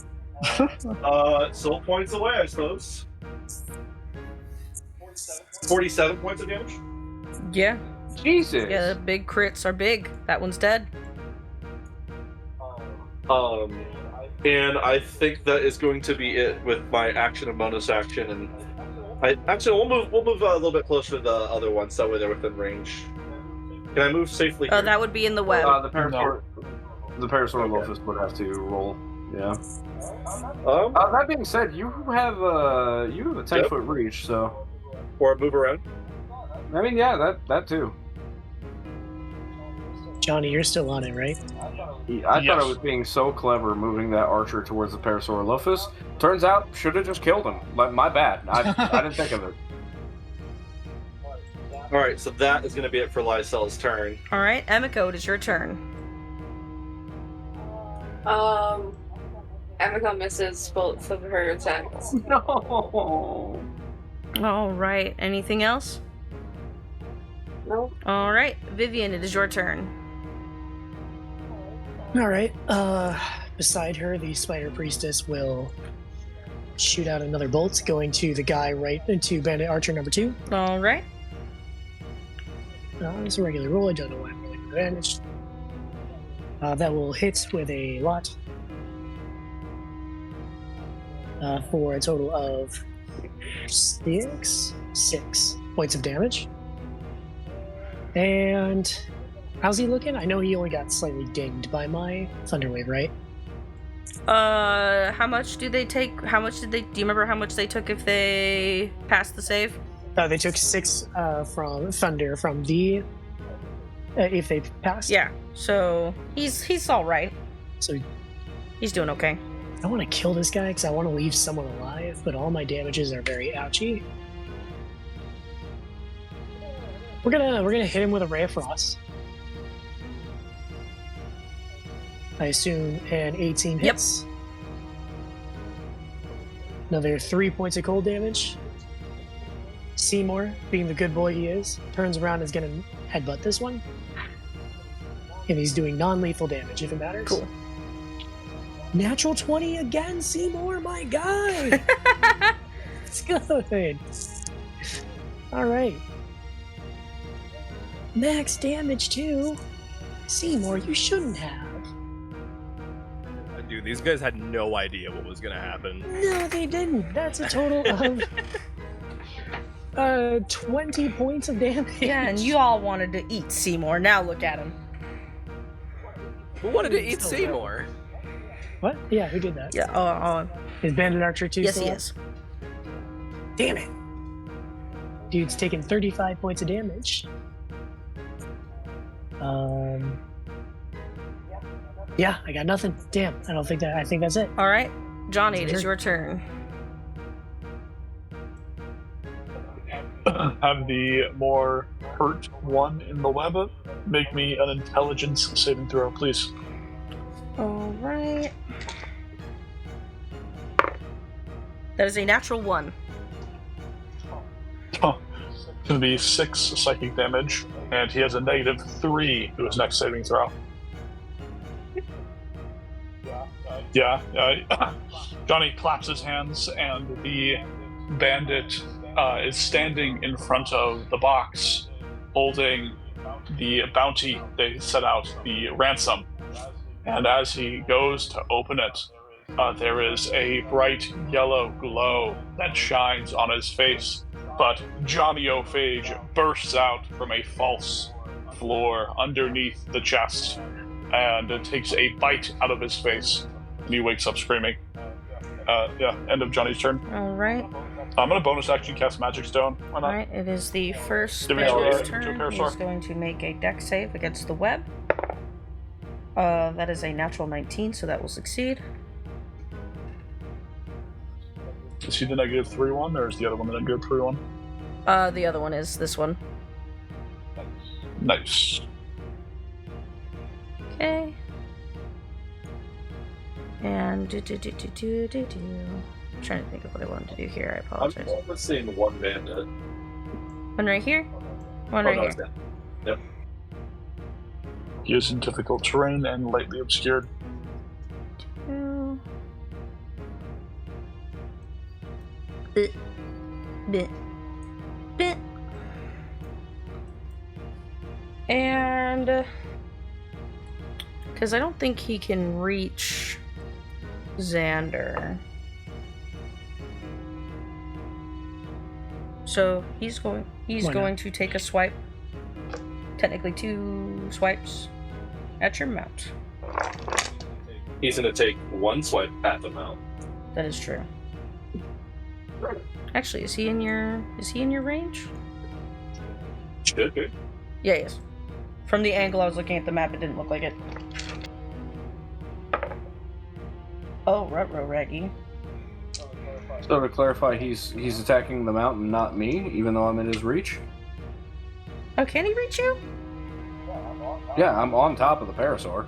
Soul points away, I suppose. 47 points of damage? Yeah. Jesus. Yeah, the big crits are big. That one's dead. And I think that is going to be it with my action and bonus action. And we'll move a little bit closer to the other ones, so that way they're within range. Can I move safely here? That would be in the web. The Parasaurolophus would have to roll. Yeah. That being said, you have a 10-foot reach, so. Or move around. I mean, yeah, that too. Johnny, you're still on it, right? I thought I was being so clever moving that archer towards the Parasaurolophus. Turns out, should have just killed him. My bad. I didn't think of it. Alright, so that is going to be it for Lysel's turn. Alright, Emiko, it is your turn. Emiko misses both of her attacks. No. Alright, anything else? No. Alright, Vivian, it is your turn. Alright, beside her, the Spider Priestess will shoot out another bolt, going to the guy right into Bandit Archer number 2. Alright. It's a regular roll, I don't know why I'm rolling with advantage. That will hit with a lot. For a total of 6 points of damage. And how's he looking? I know he only got slightly dinged by my Thunderwave, right? How much do they take? Do you remember how much they took if they passed the save? They took 6 from Thunder from the if they passed. Yeah, so he's all right. So he's doing okay. I want to kill this guy because I want to leave someone alive, but all my damages are very ouchy. We're gonna hit him with a Ray of Frost. I assume an 18 hits. Yep. Another 3 points of cold damage. Seymour, being the good boy he is, turns around and is gonna headbutt this one. And he's doing non-lethal damage if it matters. Cool. Natural 20 again, Seymour, my guy! It's good. Alright. Max damage too. Seymour, you shouldn't have. Dude, these guys had no idea what was gonna happen. No, they didn't. That's a total of 20 points of damage. Yeah, and you all wanted to eat Seymour. Now look at him. Who wanted to eat Seymour? What? Yeah, who did that? Yeah, Is Bandit Archer 2 yes, still he up? is. Damn it. Dude's taking 35 points of damage. Yeah, I got nothing. Damn, I think that's it. Alright, Johnny, it is your turn. Have the more hurt one in the web make me an intelligence saving throw, please. Alright. That is a natural 1. It's going to be 6 psychic damage, and he has a -3 to his next saving throw. Yeah, Johnny claps his hands, and the bandit is standing in front of the box, holding the bounty they set out, the ransom. And as he goes to open it, there is a bright yellow glow that shines on his face. But Johnny O'Phage bursts out from a false floor underneath the chest and takes a bite out of his face. And he wakes up screaming. End of Johnny's turn. Alright. I'm going to bonus action cast Magic Stone. Why not? Alright, it is the first Give me player's a turn. Parasaur. He's going to make a dex save against the web. That is a natural 19, so that will succeed. Is he the -3 one, or is the other one the -3 one? The other one is this one. Nice. Okay. And I'm trying to think of what I wanted to do here. I apologize. I'm seeing one bandit. One right here. One right here. Yep. He is in difficult terrain and lightly obscured. Bit. And because I don't think he can reach Xander, so he's going to take a swipe. Technically 2 swipes at your mount. He's going to take 1 swipe at the mount. That is true. Actually, is he in your range? Should be. Yeah, he is. From the angle I was looking at the map, it didn't look like it. Oh, ruh-roh, Raggy. So to clarify, he's attacking the mountain, not me, even though I'm in his reach? Oh, can he reach you? Yeah, I'm on top of the parasaur.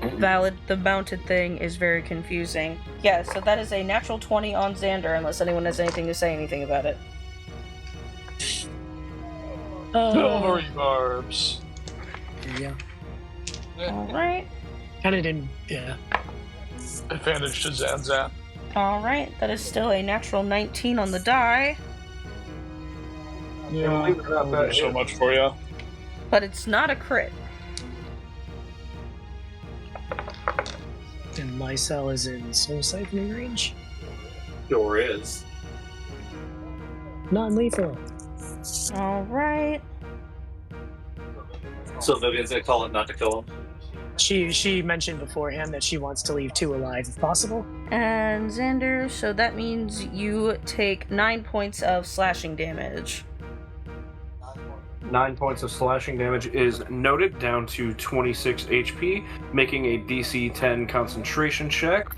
Valid. The mounted thing is very confusing. Yeah, so that is a natural 20 on Xander, unless anyone has anything to say anything about it. Silvery barbs. Yeah. Alright. Kind of didn't. Yeah. Advantage to Zanzan. Alright, that is still a natural 19 on the die, Yeah, believe it or not, that so much for you. but it's not a crit. And my cell is in soul siphoning range. Sure is. Non-lethal. Alright. So Vivian's going to call it not to kill him. She mentioned beforehand that she wants to leave 2 alive if possible. And Xander, so that means you take 9 points of slashing damage. 9 points of slashing damage is noted, down to 26 HP, making a DC 10 concentration check.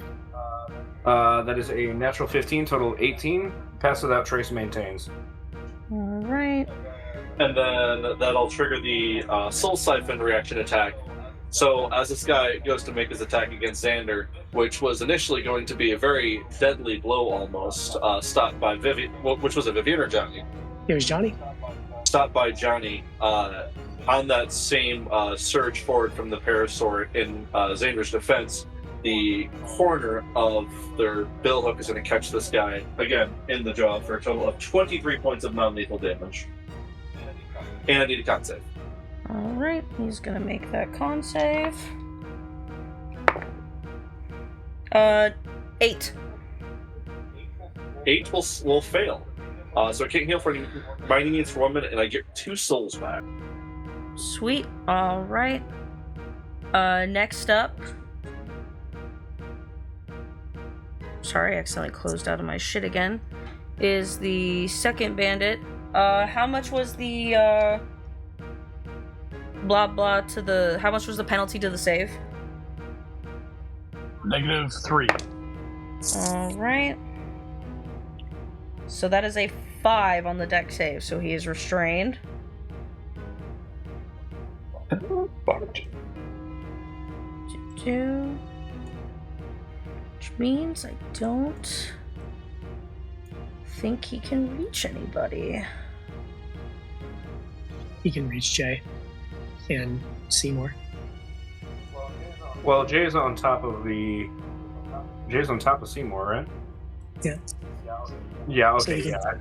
That is a natural 15, total of 18. Pass without trace maintains. Alright. And then that'll trigger the Soul Siphon reaction attack. So as this guy goes to make his attack against Xander, which was initially going to be a very deadly blow almost, stopped by Vivian, which was a Vivian or Johnny? It was Johnny. Stopped by Johnny on that same surge forward from the Parasaur in Xander's defense. The corner of their billhook is going to catch this guy again in the jaw for a total of 23 points of non-lethal damage. And I need a con save. Alright, he's gonna make that con save. 8. 8 will fail. So I can't heal for any binding needs for 1 minute, and I get 2 souls back. Sweet. Alright. Next up. Sorry, I accidentally closed out of my shit again. Is the second bandit. How much was the, blah blah to the... How much was the penalty to the save? -3. Alright. So that is a 5 on the deck save, so he is restrained. Fucked. Which means I don't think he can reach anybody. He can reach Jay and Seymour. Well, Jay's on top of Seymour, right? Yeah. Yeah, So okay, you can- yeah, I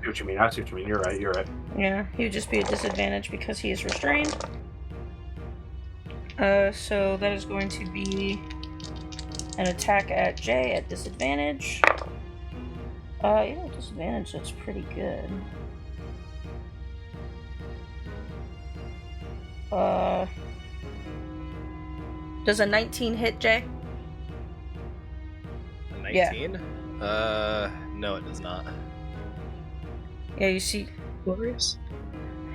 see what you mean. You're right. Yeah, he would just be a disadvantage because he is restrained. So that is going to be an attack at Jay at disadvantage. Yeah, disadvantage, that's pretty good. Does a 19 hit, Jay? 19? No, it does not. Yeah, you see Glorious.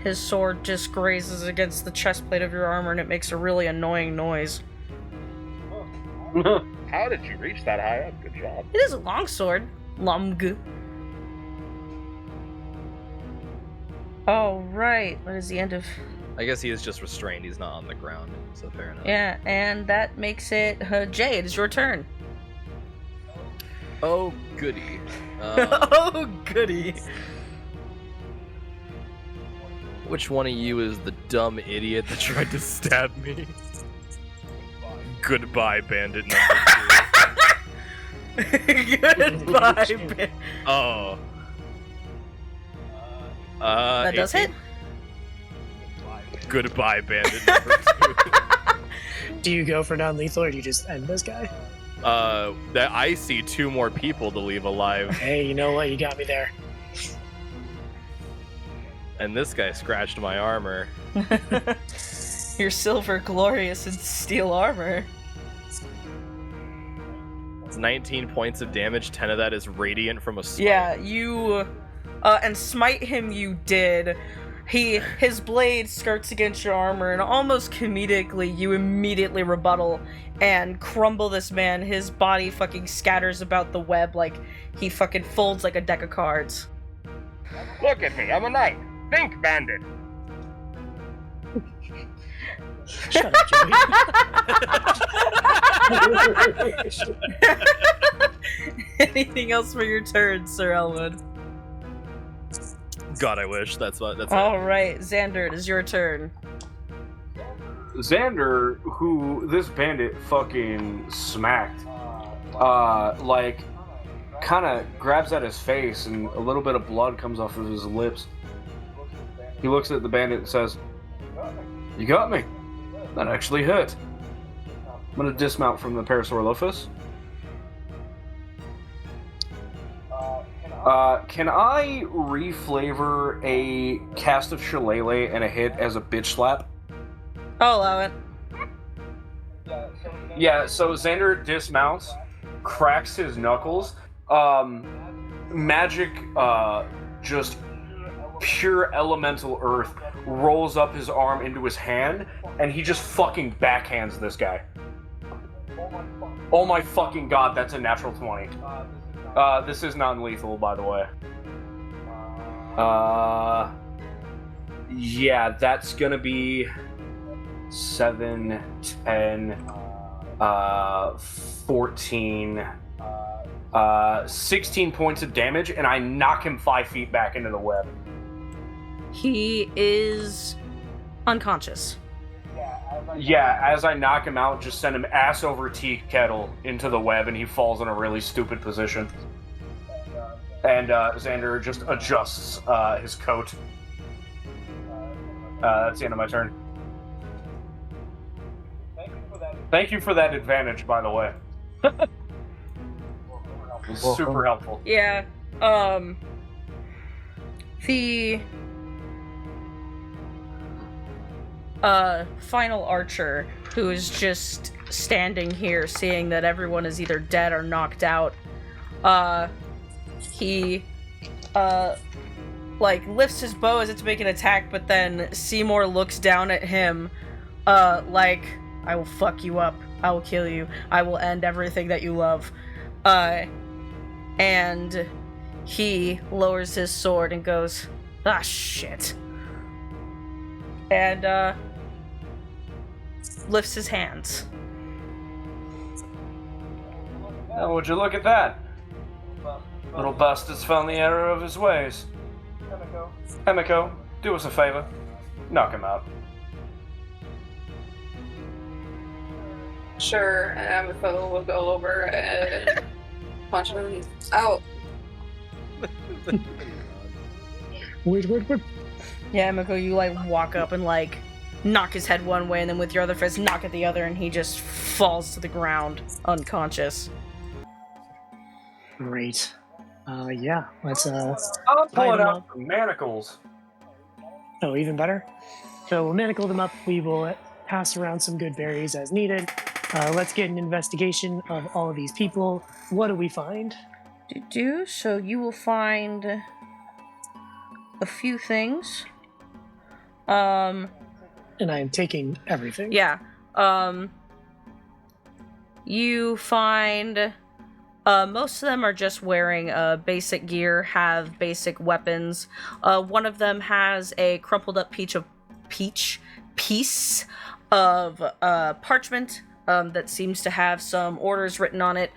his sword just grazes against the chest plate of your armor and it makes a really annoying noise. How did you reach that high up? Good job. It is a long sword. Lomg. Oh, right. What is the end of... I guess he is just restrained. He's not on the ground, so fair enough. Yeah, and that makes it... Jay, it is your turn. Oh, goody. Oh, goody. which one of you is the dumb idiot that tried to stab me. Goodbye, bandit number 2. Goodbye. Oh. That does 18. hit. Goodbye, bandit number 2. Do you go for non-lethal or do you just end this guy? That I see 2 more people to leave alive, Hey, you know what? You got me there. and this guy scratched my armor. Your silver, glorious, and steel armor. It's 19 points of damage. 10 of that is radiant from a smite. Yeah, you, and smite him you did. His blade skirts against your armor, and almost comedically, you immediately rebuttal and crumble this man. His body fucking scatters about the web like he fucking folds like a deck of cards. Look at me, I'm a knight. Think, bandit. Shut up, Joey. Anything else for your turn, Sir Elwood? God, I wish. That's it. Alright, Xander, it is your turn. Xander, who this bandit fucking smacked, kind of grabs at his face and a little bit of blood comes off of his lips. He looks at the bandit and says, "You got me. That actually hurt. I'm gonna dismount from the Parasaurolophus. Can I reflavor a cast of Shillelagh and a hit as a bitch slap?" I'll allow it. Yeah, so Xander dismounts, cracks his knuckles, magic, just pure elemental earth rolls up his arm into his hand, and he just fucking backhands this guy. Oh my fucking god, that's a natural 20. This is non-lethal, by the way. Yeah, that's gonna be 7, 10, 14, 16 points of damage, and I knock him 5 feet back into the web. He is unconscious. Yeah, as I knock him out, just send him ass over tea kettle into the web, and he falls in a really stupid position. And Xander just adjusts his coat. That's the end of my turn. Thank you for that advantage, by the way. Super helpful. Yeah, the final archer, who is just standing here seeing that everyone is either dead or knocked out, he lifts his bow as it's making an attack, but then Seymour looks down at him like, "I will fuck you up, I will kill you, I will end everything that you love," and he lowers his sword and goes, "Ah, shit," and lifts his hands. Oh, would you look at that? Little bastard's found the error of his ways. Emiko, do us a favor. Knock him out. Sure, and Amiko will go over and punch him out. Wait. Yeah, Emiko, you walk up and knock his head one way, and then with your other fist knock at the other, and he just falls to the ground unconscious. Great. Yeah, let's I'm tie pulling them out up. the manacles. Oh, even better. So we'll manacle them up. We will pass around some good berries as needed. Let's get an investigation of all of these people. What do we find? So you will find a few things. And I am taking everything. Yeah. You find most of them are just wearing basic gear, have basic weapons. One of them has a crumpled up piece of parchment that seems to have some orders written on it.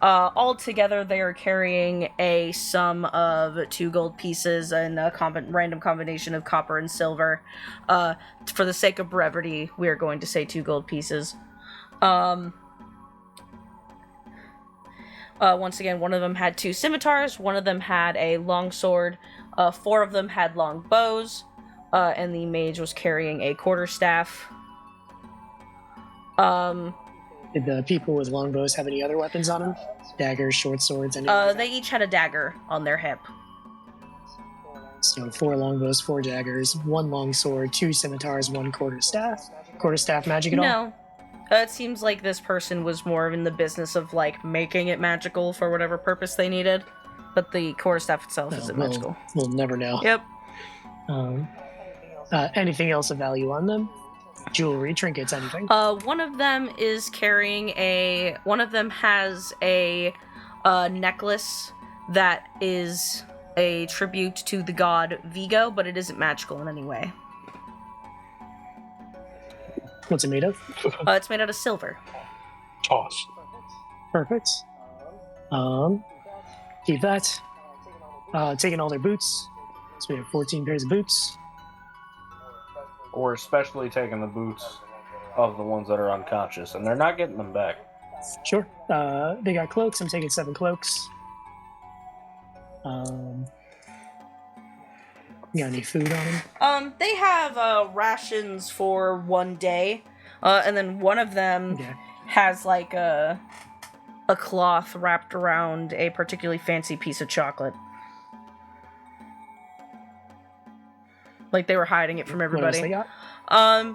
All together, they are carrying a sum of 2 gold pieces and a random combination of copper and silver. For the sake of brevity, we are going to say 2 gold pieces. Once again, one of them had 2 scimitars, one of them had a long sword, 4 of them had long bows, and the mage was carrying a quarterstaff. Did the people with longbows have any other weapons on them? Daggers, short swords, anything? They each had a dagger on their hip. So 4 longbows, 4 daggers, 1 long sword, 2 scimitars, 1 quarterstaff. Quarterstaff magic at all? No. It seems like this person was more in the business of, like, making it magical for whatever purpose they needed. But the quarterstaff itself isn't magical. We'll never know. Yep. Anything else of value on them? Jewelry, trinkets, anything? One of them is carrying one of them has a necklace that is a tribute to the god Vigo, but it isn't magical in any way. What's it made of? It's made out of silver. Toss. Perfect. Keep that. Taking all their boots. So we have 14 pairs of boots. We're especially taking the boots of the ones that are unconscious, and they're not getting them back. Sure. They got cloaks. I'm taking 7 cloaks. You got any food on them? They have rations for 1 day, and then one of them has like a cloth wrapped around a particularly fancy piece of chocolate. Like they were hiding it from everybody. What else they got?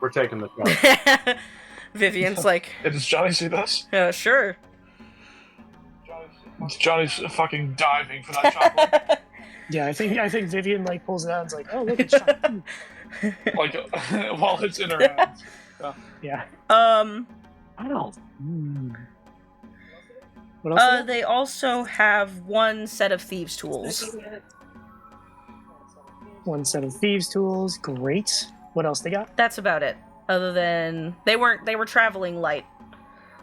We're taking the chocolate. Vivian's like, Hey, does Johnny see this? Sure. Johnny's fucking diving for that chocolate. Yeah, I think Vivian like pulls it out and is like, oh, look, it's chocolate. Like, while it's in her hands. Yeah. I don't. What else? They also have 1 set of thieves' tools. 1 set of thieves' tools. Great. What else they got? That's about it. Other than they were traveling light,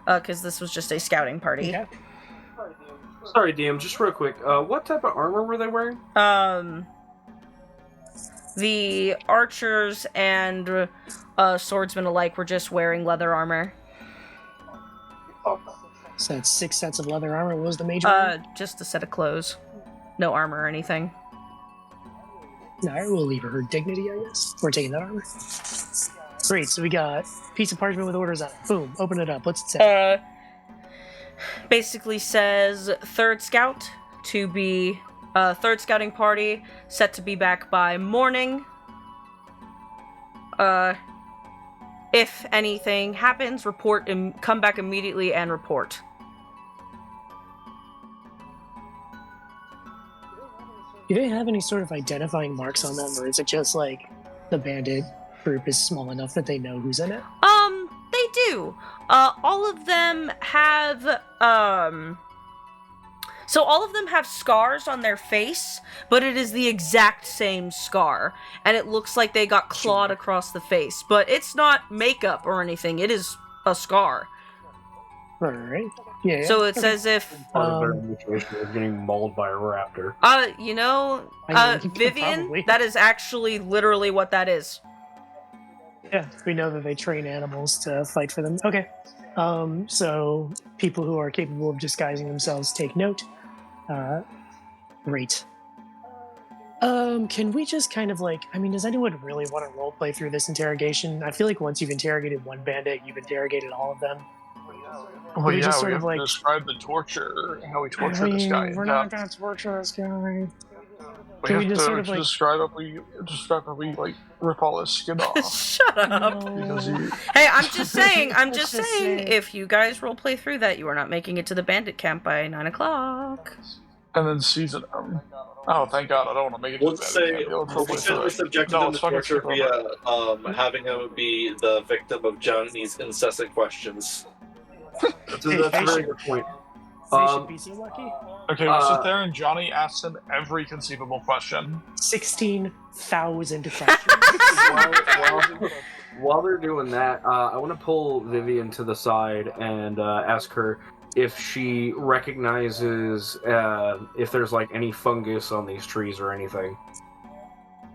because this was just a scouting party. Okay. Sorry, DM, just real quick. What type of armor were they wearing? The archers and swordsmen alike were just wearing leather armor. So that's 6 sets of leather armor. What was the major one? Just a set of clothes. No armor or anything. Alright, we'll leave her dignity, I guess. We're taking that armor. Great, so we got piece of parchment with orders on it. Boom, open it up. What's it say? Basically says 3rd scout to be 3rd scouting party set to be back by morning. If anything happens, report and come back immediately and report. Do they have any sort of identifying marks on them, or is it just like the bandit group is small enough that they know who's in it? They do. All of them have, so all of them have scars on their face, but it is the exact same scar. And it looks like they got clawed across the face. But it's not makeup or anything, it is a scar. Right. Yeah. So it's as if... Part of their mutation is getting mauled by a raptor. Vivian, probably. that is actually literally what that is. Yeah, we know that they train animals to fight for them. Okay. So people who are capable of disguising themselves take note. Great. Can we just kind of like, does anyone really want to roleplay through this interrogation? I feel like once you've interrogated one bandit, you've interrogated all of them. Well, we yeah, just sort we of have like to describe the torture, how we torture this guy. We're not going to torture this guy. We Can have we just to sort of like describe how we like rip all his skin off. Shut up. Because he, Hey, I'm just saying, Let's just say- if you guys roleplay through that, you are not making it to the bandit camp by 9 o'clock. and then season him. Oh, thank God! I don't want to make it. Let's say we subjected him to torture via having him be the victim of Johnny's incessant questions. That's a very good point. they should be so lucky. Okay, we sit there and Johnny asks him every conceivable question. 16,000 questions. while they're doing that, I want to pull Vivian to the side and ask her if she recognizes if there's like any fungus on these trees or anything.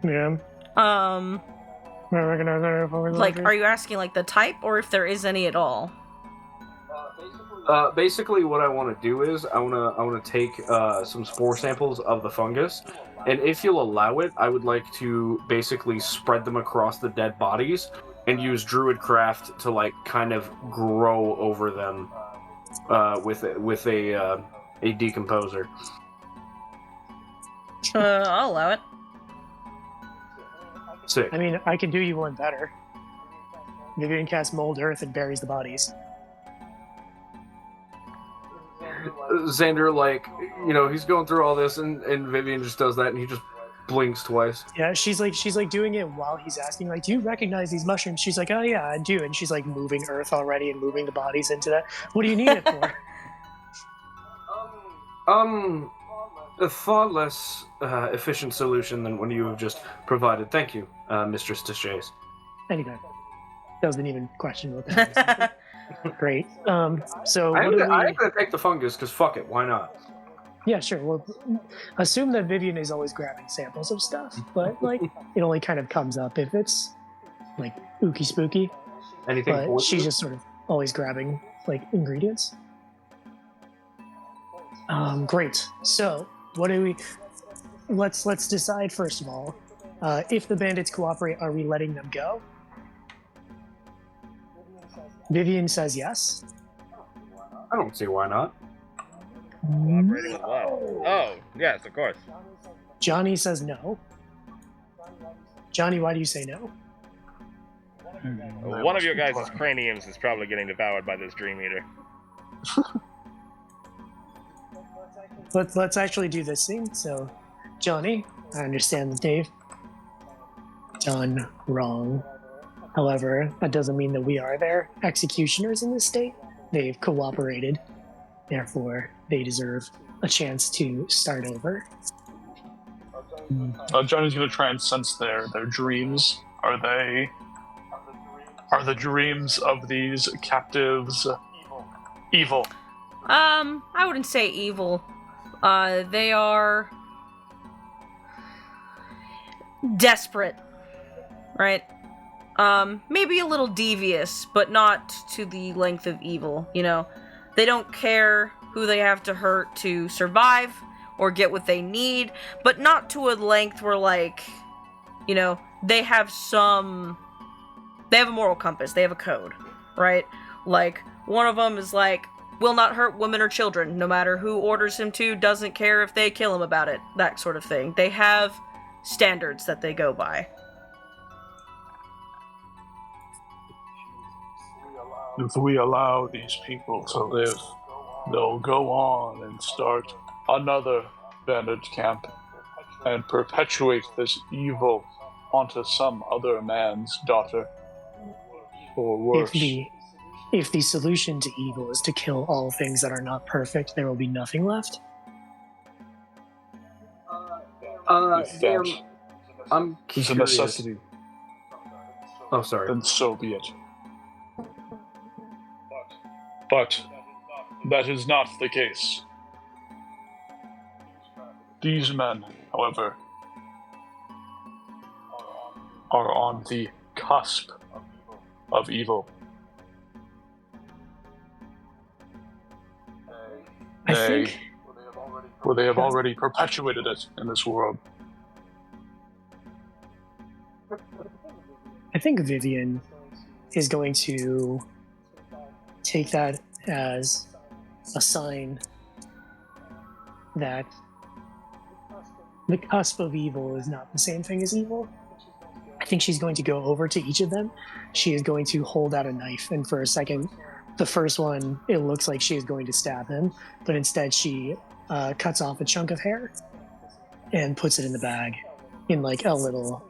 Yeah. Um, I recognize that if I was like, lucky. are you asking like the type or if there is any at all? Basically, what I want to do is I want to take some spore samples of the fungus, and if you'll allow it, I would like to basically spread them across the dead bodies and use Druidcraft to like kind of grow over them with a decomposer. I'll allow it. Sick. I mean, I can do you one better. Vivian casts Mold Earth and buries the bodies. Xander, like, you know, he's going through all this, and Vivian just does that, and he just blinks twice. Yeah, she's like doing it while he's asking, like, do you recognize these mushrooms? She's like, oh yeah, I do. And she's like moving Earth already and moving the bodies into that. What do you need it for? A far less efficient solution than what you have just provided. Thank you, Mistress Deshays. Anyway, doesn't even question what that is. Great. So I'm what do gonna we... take the fungus, because fuck it, why not? Yeah, sure. Well, assume that Vivian is always grabbing samples of stuff, but like it only kind of comes up if it's like ooky spooky. Anything But poisonous? she's just sort of always grabbing like ingredients. Great. So what do we? Let's decide first of all. If the bandits cooperate, are we letting them go? Vivian says yes. I don't see why not. Cooperating with what? Oh, yes, of course. Johnny says no. Johnny, why do you say no? One of your guys' craniums is probably getting devoured by this Dream Eater. Let's actually do this thing. So, Johnny, I understand that they've done wrong. However, that doesn't mean that we are their executioners in this state. They've cooperated. Therefore, they deserve a chance to start over. Johnny's gonna try and sense their dreams. Are the dreams of these captives evil? I wouldn't say evil. They are desperate, right? Maybe a little devious, but not to the length of evil, you know? They don't care who they have to hurt to survive or get what they need, but not to a length where, like, you know, they have a moral compass, they have a code, right? Like, one of them is like, will not hurt women or children, no matter who orders him to, doesn't care if they kill him about it, that sort of thing. They have standards that they go by. If we allow these people to live, they'll go on and start another bandit camp and perpetuate this evil onto some other man's daughter. Or worse. If the solution to evil is to kill all things that are not perfect, there will be nothing left. If Sam, that I'm is a curious. necessity, Oh, sorry. then so be it. But that is not the case. These men, however, are on the cusp of evil. I think They have already perpetuated it in this world. I think Vivian is going to take that as a sign that the cusp of evil is not the same thing as evil. I think she's going to go over to each of them. She is going to hold out a knife, and for a second, the first one, it looks like she is going to stab him, but instead she cuts off a chunk of hair and puts it in the bag in like a little...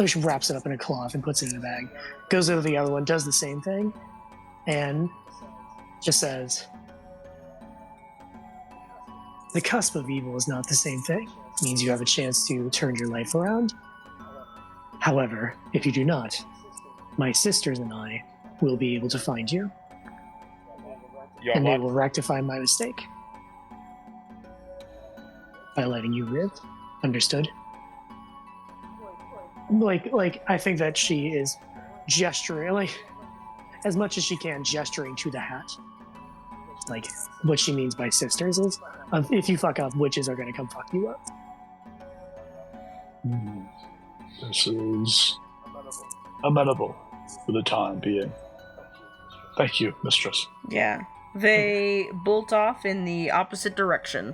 She wraps it up in a cloth and puts it in a bag. Goes over to the other one, does the same thing, and just says, the cusp of evil is not the same thing. It means you have a chance to turn your life around. However, if you do not, my sisters and I will be able to find you, Your and they what? will rectify my mistake by letting you live. Understood? Like I think that she is gesturing, like, as much as she can, gesturing to the hat. Like, what she means by sisters is, if you fuck up, witches are gonna come fuck you up. This is amenable for the time being. Thank you, mistress. Yeah. They bolt off in the opposite direction.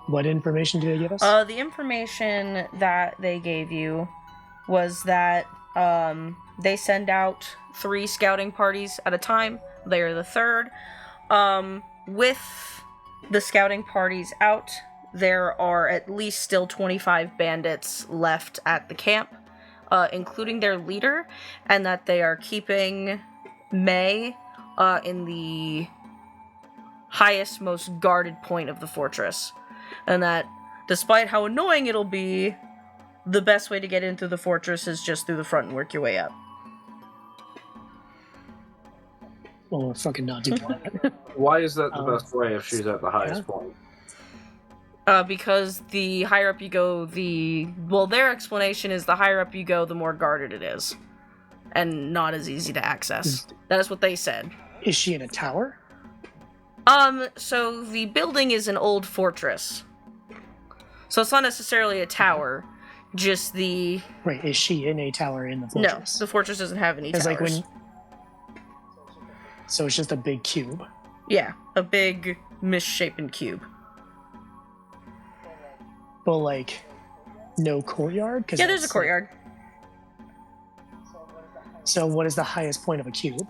What information do they give us? The information that they gave you was that they send out 3 scouting parties at a time. They are the third. With the scouting parties out, there are at least still 25 bandits left at the camp, including their leader, and that they are keeping May in the highest, most guarded point of the fortress. And that, despite how annoying it'll be, the best way to get into the fortress is just through the front and work your way up. Well, we'll fucking not do that. Why is that the best way if she's at the highest point? Because the higher up you go, their explanation is the higher up you go, the more guarded it is. And not as easy to access. That is what they said. Is she in a tower? So the building is an old fortress. So it's not necessarily a tower, just the... Right, is she in a tower in the No, fortress? the fortress doesn't have any towers. Like when... So it's just a big cube. Yeah, a big misshapen cube. But like, no courtyard? Yeah, there's a courtyard. So what is the highest point of a cube?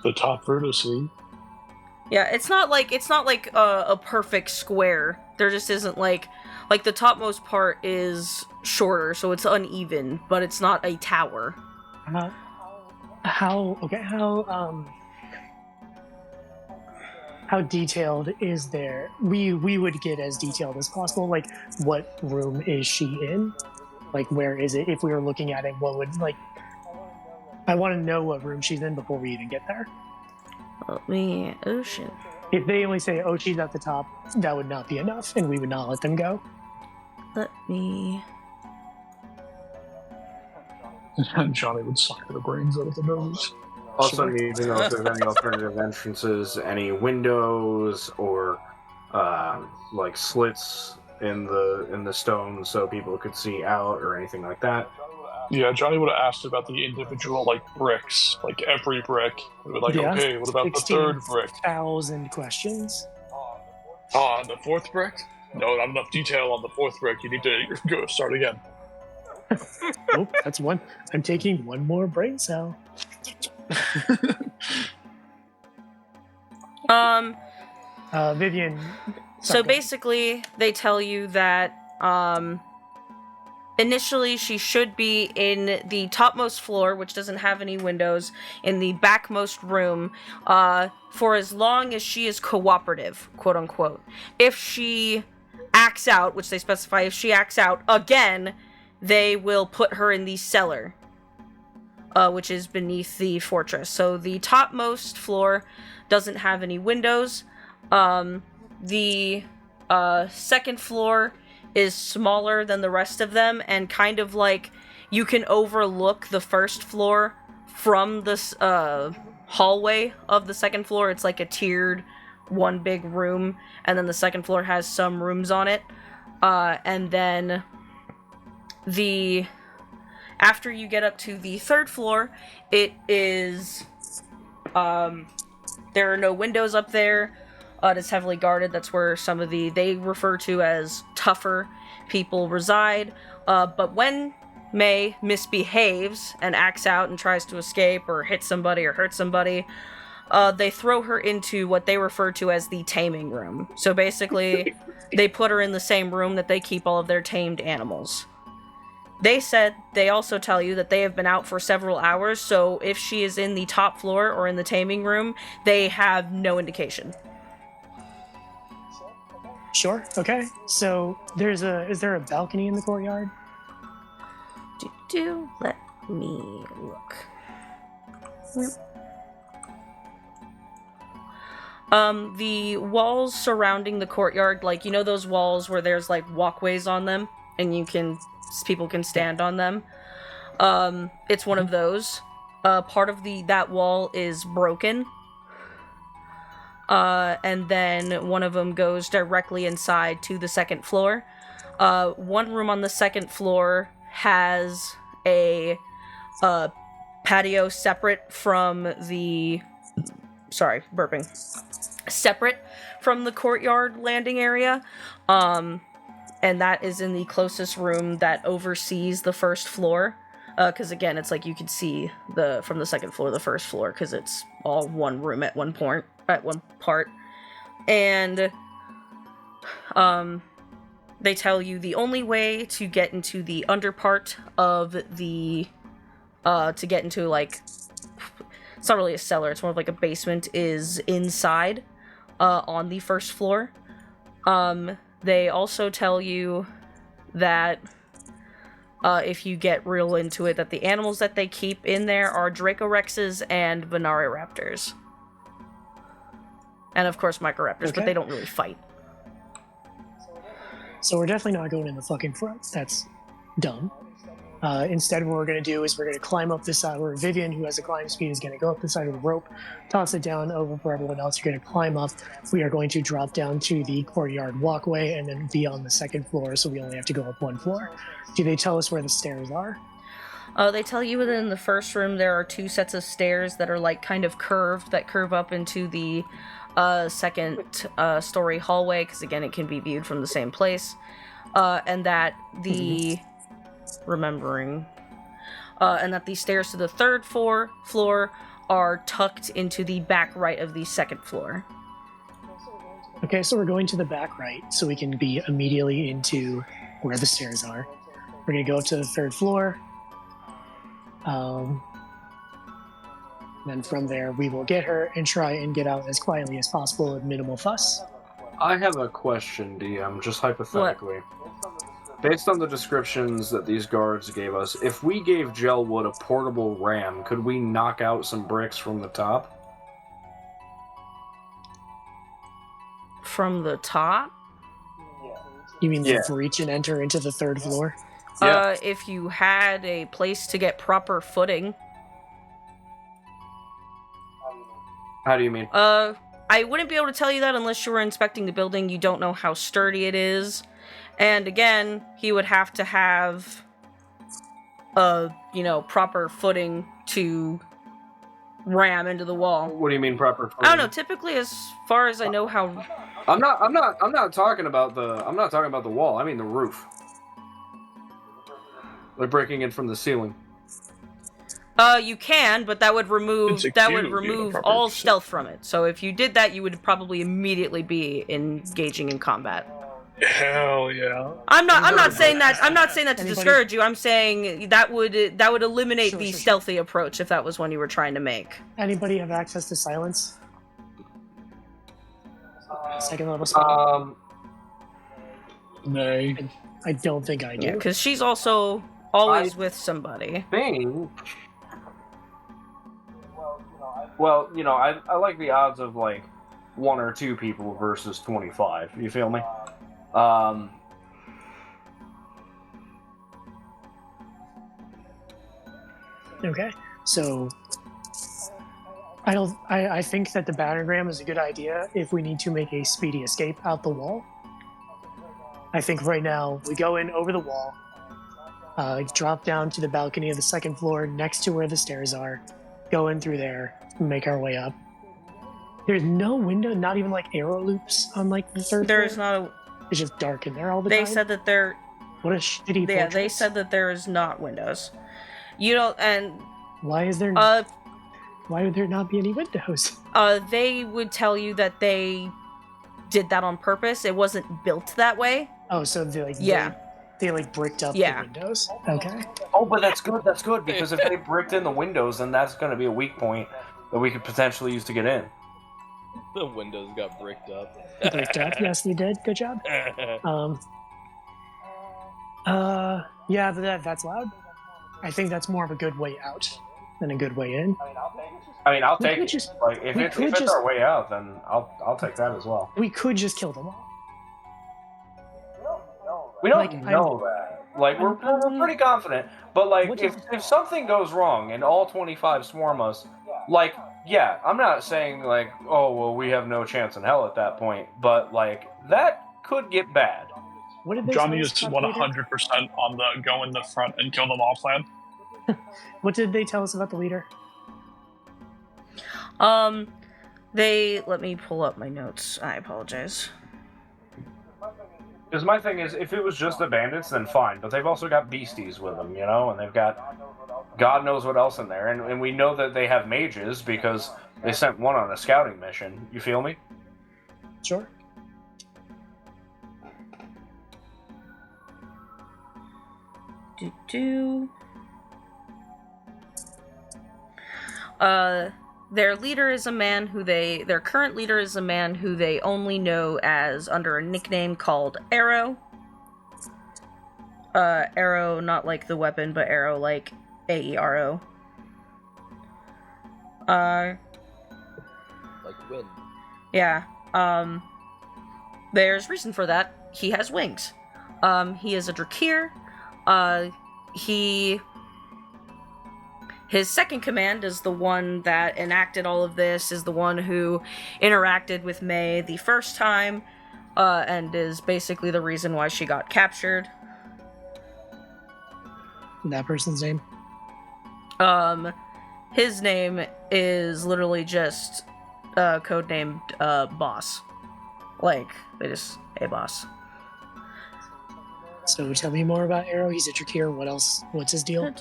The top vertice. Yeah, it's not like a perfect square. There just isn't like the topmost part is shorter, so it's uneven, but it's not a tower. How detailed is there? We would get as detailed as possible. Like, what room is she in? Like, where is it? If we were looking at it, what would, like... I want to know what room she's in before we even get there. Ocean. If they only say, oh, she's at the top, that would not be enough, and we would not let them go. Let me... And Johnny would suck the brains out of the nose. Also need to know if there's any alternative entrances, any windows, or like slits in the stone so people could see out or anything like that. Yeah, Johnny would have asked about the individual bricks, like every brick. We were like, Yeah. okay, what about the third brick? 1,000 questions. On the fourth brick? No, not enough detail on the fourth brick. You need to go start again. Oh, that's one. I'm taking one more brain cell. Vivian. So basically, they tell you that initially she should be in the topmost floor, which doesn't have any windows, in the backmost room, for as long as she is cooperative, quote unquote. If she acts out, which they specify, if she acts out again, they will put her in the cellar, which is beneath the fortress. So the topmost floor doesn't have any windows. The second floor is smaller than the rest of them, and kind of like you can overlook the first floor from this hallway of the second floor. It's like a tiered one big room, and then the second floor has some rooms on it. And then after you get up to the third floor, it is there are no windows up there. It's heavily guarded. That's where some of they refer to as tougher people reside. But when May misbehaves and acts out and tries to escape or hit somebody or hurt somebody, they throw her into what they refer to as the taming room. So basically, they put her in the same room that they keep all of their tamed animals. They also tell you that they have been out for several hours, so if she is in the top floor or in the taming room, they have no indication. Sure. Okay. So is there a balcony in the courtyard? Let me look. The walls surrounding the courtyard, like, you know those walls where there's, like, walkways on them, and people can stand on them? It's one of those. Part of that wall is broken. And then one of them goes directly inside to the second floor. One room on the second floor has a patio separate from the... Sorry, burping. Separate from the courtyard landing area. And that is in the closest room that oversees the first floor. Because again, it's like you can see from the second floor the first floor, because it's all one room at one part. And they tell you the only way to get into the under part of the to get into, like, it's not really a cellar, it's more of like a basement, is inside on the first floor. They also tell you that if you get real into it, that the animals that they keep in there are Dracorexes and Venari-raptors. And of course Microraptors, but they don't really fight. So we're definitely not going in the fucking front. That's dumb. Instead, what we're going to do is we're going to climb up this side, where Vivian, who has a climb speed, is going to go up the side of the rope, toss it down over for everyone else. You're going to climb up. We are going to drop down to the courtyard walkway and then be on the second floor, so we only have to go up one floor. Do they tell us where the stairs are? They tell you that in the first room there are two sets of stairs that are, like, kind of curved, that curve up into the second story hallway, because again, it can be viewed from the same place. And that the... and that the stairs to the third floor are tucked into the back right of the second floor. Okay, so we're going to the back right, so we can be immediately into where the stairs are. We're going to go up to the third floor. Then from there, we will get her and try and get out as quietly as possible with minimal fuss. I have a question, DM, just hypothetically. What? Based on the descriptions that these guards gave us, if we gave Gelwood a portable ram, could we knock out some bricks from the top? From the top? You mean the breach and enter into the third floor? Yeah. If you had a place to get proper footing. How do you mean? I wouldn't be able to tell you that unless you were inspecting the building. You don't know how sturdy it is. And again, he would have to have, proper footing to ram into the wall. What do you mean proper footing? I don't know. Typically, as far as I know, how I'm not talking about the wall. I mean the roof. They're breaking in from the ceiling. You can, but that would remove all stealth from it. So if you did that, you would probably immediately be engaging in combat. Hell yeah! I'm not saying that to discourage you. I'm saying that would eliminate the stealthy approach if that was one you were trying to make. Anybody have access to silence? Second level spell. Nay. I don't think I do. Yeah, because she's also always with somebody. Well, I like the odds of like 1 or 2 people versus 25. You feel me? Okay, so I think that the battergram is a good idea if we need to make a speedy escape out the wall. I think right now we go in over the wall, drop down to the balcony of the second floor next to where the stairs are, go in through there, and make our way up. There's no window, not even like arrow loops on like the third There's floor? not a... It's just dark in there all the time? They said that there... What a shitty Yeah, fortress. they said that there is not windows. And... Why is there... why would there not be any windows? They would tell you that they did that on purpose. It wasn't built that way. Oh, so they bricked up the windows? Okay. Oh, but that's good, because if they bricked in the windows, then that's going to be a weak point that we could potentially use to get in. The windows got bricked up. Bricked up, yes, they did. Good job. Yeah, but that's loud. I think that's more of a good way out than a good way in. I mean, I'll We take could it. just- Like, if we it's could just- our way out, then I'll take that as well. We could just kill them all. We don't Like, know that. Like, we're I'm- pretty confident. But, like, What if something goes wrong and all 25 swarm us, like, yeah, I'm not saying, like, oh, well, we have no chance in hell at that point. But, like, that could get bad. What did they Johnny tell is us about the leader? 100% on the go in the front and kill them all plan. What did they tell us about the leader? They let me pull up my notes. I apologize. Because my thing is, if it was just the bandits, then fine. But they've also got beasties with them, you know? And they've got God knows what else in there. And we know that they have mages because they sent one on a scouting mission. You feel me? Sure. Their leader is a man who their current leader is a man who they only know as under a nickname called Arrow. Arrow, not like the weapon, but Arrow like AERO. Like wind. Yeah. There's reason for that. He has wings. He is a Drakir. His second command is the one that enacted all of this, is the one who interacted with May the first time, and is basically the reason why she got captured. That person's name? His name is literally just codenamed Boss. Like, they just, hey, Boss. So tell me more about Arrow. He's a Drakir. What else? What's his deal?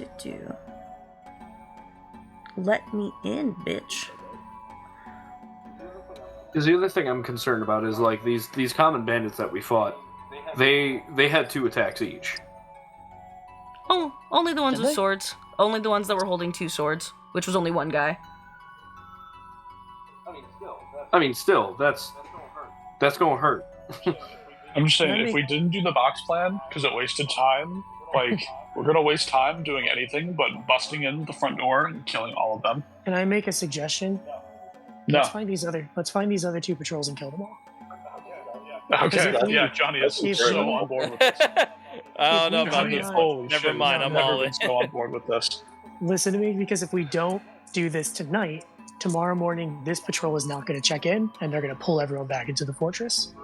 Let me in, bitch. Because the other thing I'm concerned about is, like, these common bandits that we fought, they had 2 attacks each. Oh, only the ones Did with they? swords. Only the ones that were holding 2 swords, which was only one guy. I mean, still, that's gonna hurt. I'm just saying, Let me- if we didn't do the box plan because it wasted time, like, we're gonna waste time doing anything but busting in the front door and killing all of them. Can I make a suggestion? No. Let's find these other 2 patrols and kill them all. Okay, if we- yeah, Johnny is if so we- on board with this. I don't know we about do this not- one. Holy Never shit, mind, I've I'm never all been in. so on board with this. Listen to me, because if we don't do this tonight, tomorrow morning this patrol is not going to check in, and they're going to pull everyone back into the fortress.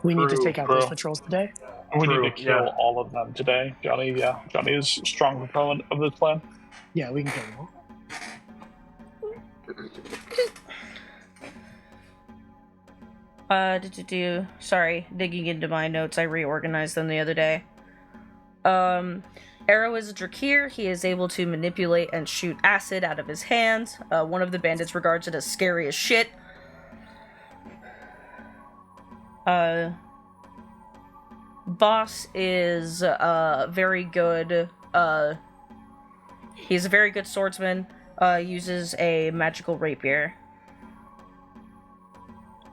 We need to True, take out bro. those patrols today. We True, need to kill yeah. all of them today. Johnny is a strong proponent of this plan. Yeah, we can kill them all. Sorry, digging into my notes, I reorganized them the other day. Arrow is a Drakir. He is able to manipulate and shoot acid out of his hands. One of the bandits regards it as scary as shit. Boss is very good. He's a very good swordsman. Uses a magical rapier.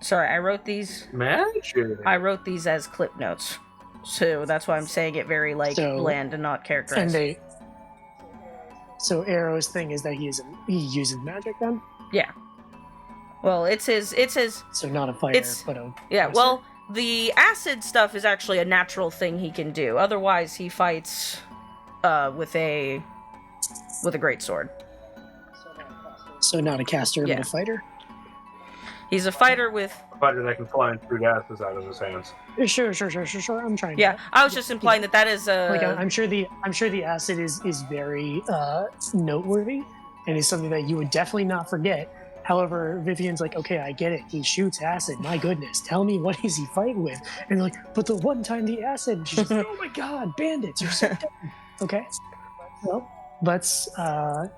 Sorry, I wrote these as clip notes. So that's why I'm saying it very, like, So- bland and not And characterized. so Arrow's thing is that he uses magic then? Yeah. Well, it's his, So not a fighter, It's- but a yeah, fighter. well, the acid stuff is actually a natural thing he can do. Otherwise, he fights, with a great sword. So not a caster, Yeah. but a fighter? He's a fighter with, Fighter that can fly and shoot gases out of his hands. Sure. I'm trying to. yeah, I was just implying that is a... Like I'm sure the acid is very noteworthy and is something that you would definitely not forget. However, Vivian's like, okay, I get it. He shoots acid. My goodness, tell me what is he fighting with? And they're like, but the one time the acid. And she's like, oh my god, bandits! You're so dumb. Okay, well, let's go.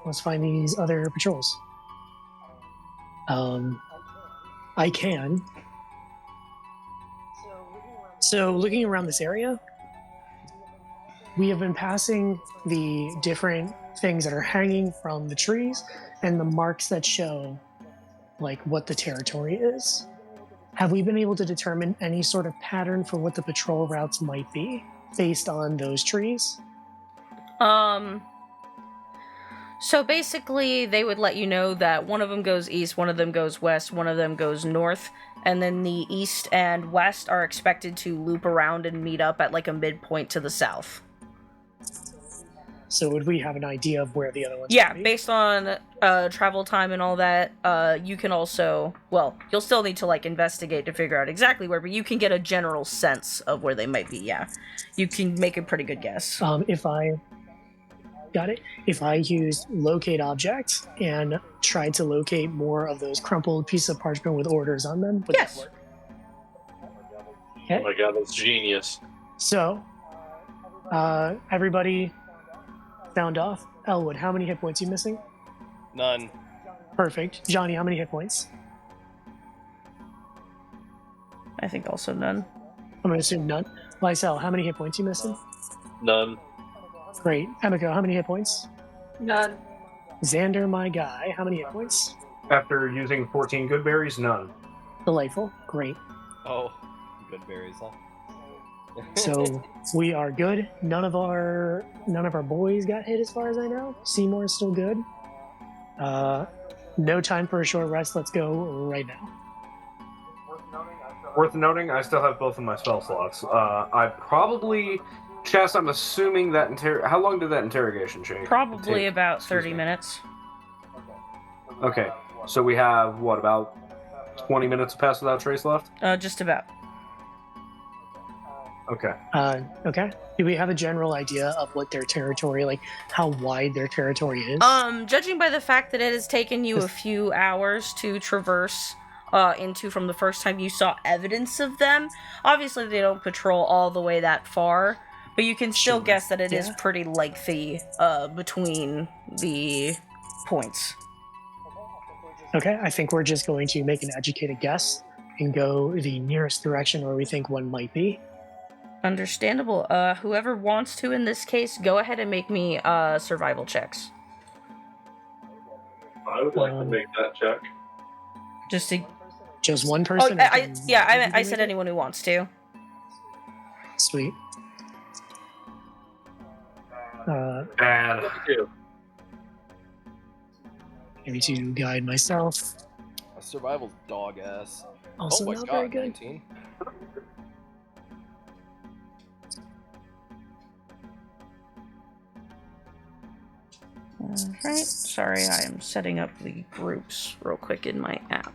Let's find these other patrols. I can. So looking around this area, we have been passing the different things that are hanging from the trees and the marks that show like what the territory is. Have we been able to determine any sort of pattern for what the patrol routes might be? based on those trees? So basically, they would let you know that one of them goes east, one of them goes west, one of them goes north, and then the east and west are expected to loop around and meet up at like a midpoint to the south. So would we have an idea of where the other ones Yeah, would be? based on travel time and all that, you can also, well, you'll still need to like investigate to figure out exactly where, but you can get a general sense of where they might be, yeah. You can make a pretty good guess. If I used locate object and tried to locate more of those crumpled pieces of parchment with orders on them, would that work? Okay. Oh my god, that's genius. So, everybody sound off. Elwood, how many hit points are you missing? None. Perfect. Johnny, how many hit points? I think also none. I'm going to assume none. Lysel, how many hit points are you missing? None. Great. Emiko, how many hit points? None. Xander, my guy, how many hit points? After using 14 good berries, none. Delightful. Great. Oh, good berries, huh? So we are good. None of our boys got hit as far as I know. Seymour's still good. No time for a short rest. Let's go right now. Worth noting, I still have both of my spell slots. I probably... Chess, I'm assuming that... How long did that interrogation take? Probably about 30 minutes. Okay, so we have, what, about 20 minutes to pass without trace left? Just about. Okay. Okay. Do we have a general idea of what their territory, like how wide their territory is? Judging by the fact that it has taken you a few hours to traverse into from the first time you saw evidence of them, obviously they don't patrol all the way that far, but you can still guess that it is pretty lengthy between the points. Okay, I think we're just going to make an educated guess and go the nearest direction where we think one might be. Understandable. Whoever wants to in this case, go ahead and make me survival checks. I would like to make that check. Just one person? I said anyone who wants to. Sweet. Bad. Maybe to guide myself. My survival's dog ass. Also oh my not god, very good. 19. Alright, sorry, I am setting up the groups real quick in my app.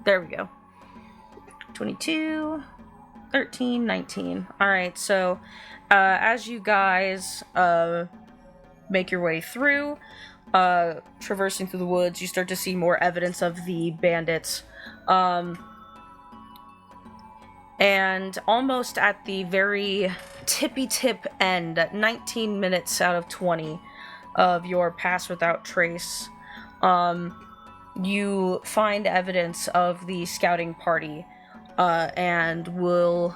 There we go. 22, 13, 19. Alright, so, as you guys, make your way through, traversing through the woods, you start to see more evidence of the bandits, and almost at the very tippy-tip end, 19 minutes out of 20 of your pass without trace, you find evidence of the scouting party, and will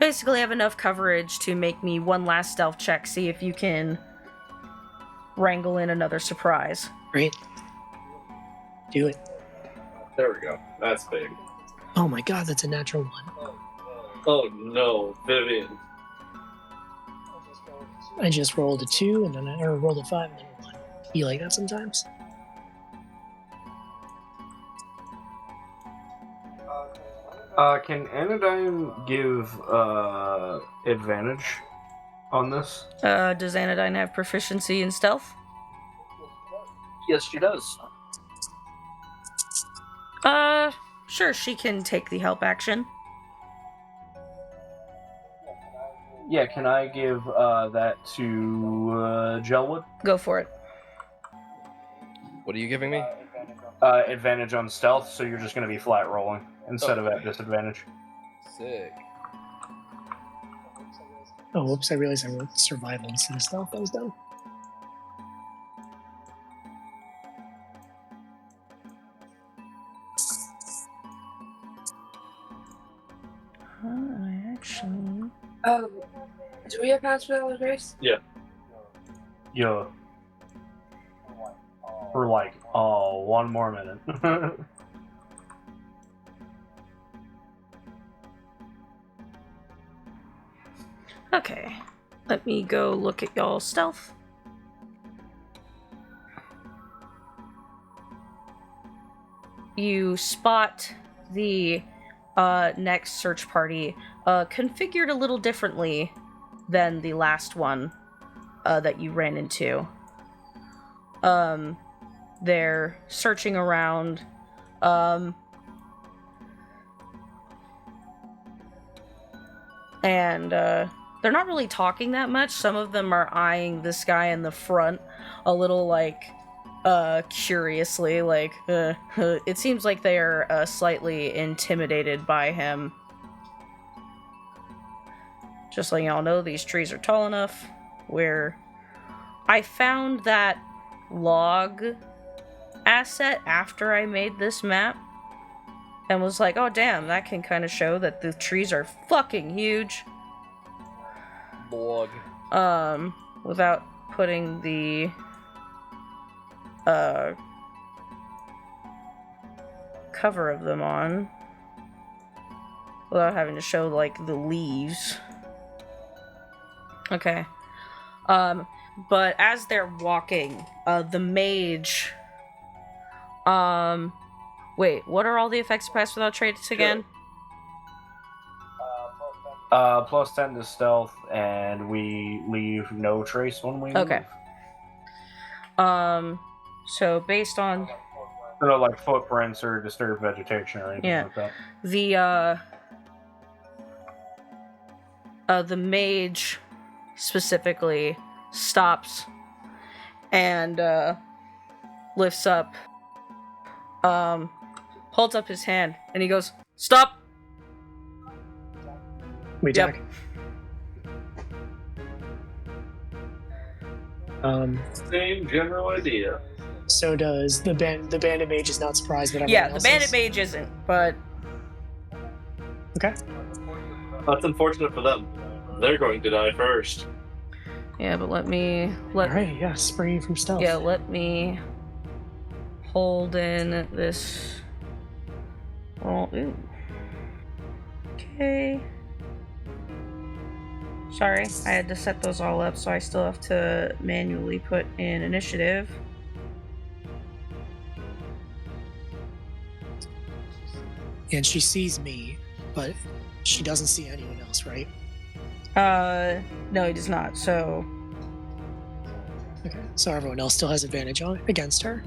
basically have enough coverage to make me one last stealth check, see if you can wrangle in another surprise. Great. Do it. There we go. That's big. Oh my god, that's a natural one. Oh no, Vivian. I just rolled a 2 and then I rolled a 5 and then a 1. You like that sometimes? Can Anodyne give advantage on this? Does Anodyne have proficiency in stealth? Yes, she does. Sure, she can take the help action. Yeah, can I give that to Gelwood? Go for it. What are you giving me? Advantage on stealth, so you're just going to be flat rolling instead of at disadvantage. Sick. Oh, whoops, I realized I wrote survival instead of stealth. That was dumb. I actually... Do we have pass without trace? Yeah. Yeah. for like, one more minute. Okay, let me go look at y'all's stealth. You spot the next search party configured a little differently than the last one that you ran into. They're searching around. And they're not really talking that much. Some of them are eyeing this guy in the front a little, like, curiously. Like, it seems like they are slightly intimidated by him. Just letting y'all know, these trees are tall enough where I found that log asset after I made this map and was like, oh damn, that can kind of show that the trees are fucking huge. Log. Without putting the cover of them on, without having to show like the leaves. Okay. But as they're walking, the mage, wait, what are all the effects of Pass Without Trace again? Plus 10 to stealth, and we leave no trace when we Okay. move. So based on No, like footprints or disturbed vegetation or anything like that. The mage specifically stops and lifts up, holds up his hand, and he goes, "Stop!" We Yep. attack. Same general idea. So does the bandit mage is not surprised that everyone Yeah, the else bandit is? mage isn't, but Okay. That's unfortunate for them. They're going to die first. yeah, but let Alright, yeah, spring from stealth. let me hold in this. Oh, ooh. Okay. Sorry, I had to set those all up, so I still have to manually put in initiative. And she sees me, but she doesn't see anyone else, right? No, he does not. So, Okay. So everyone else still has advantage on against her.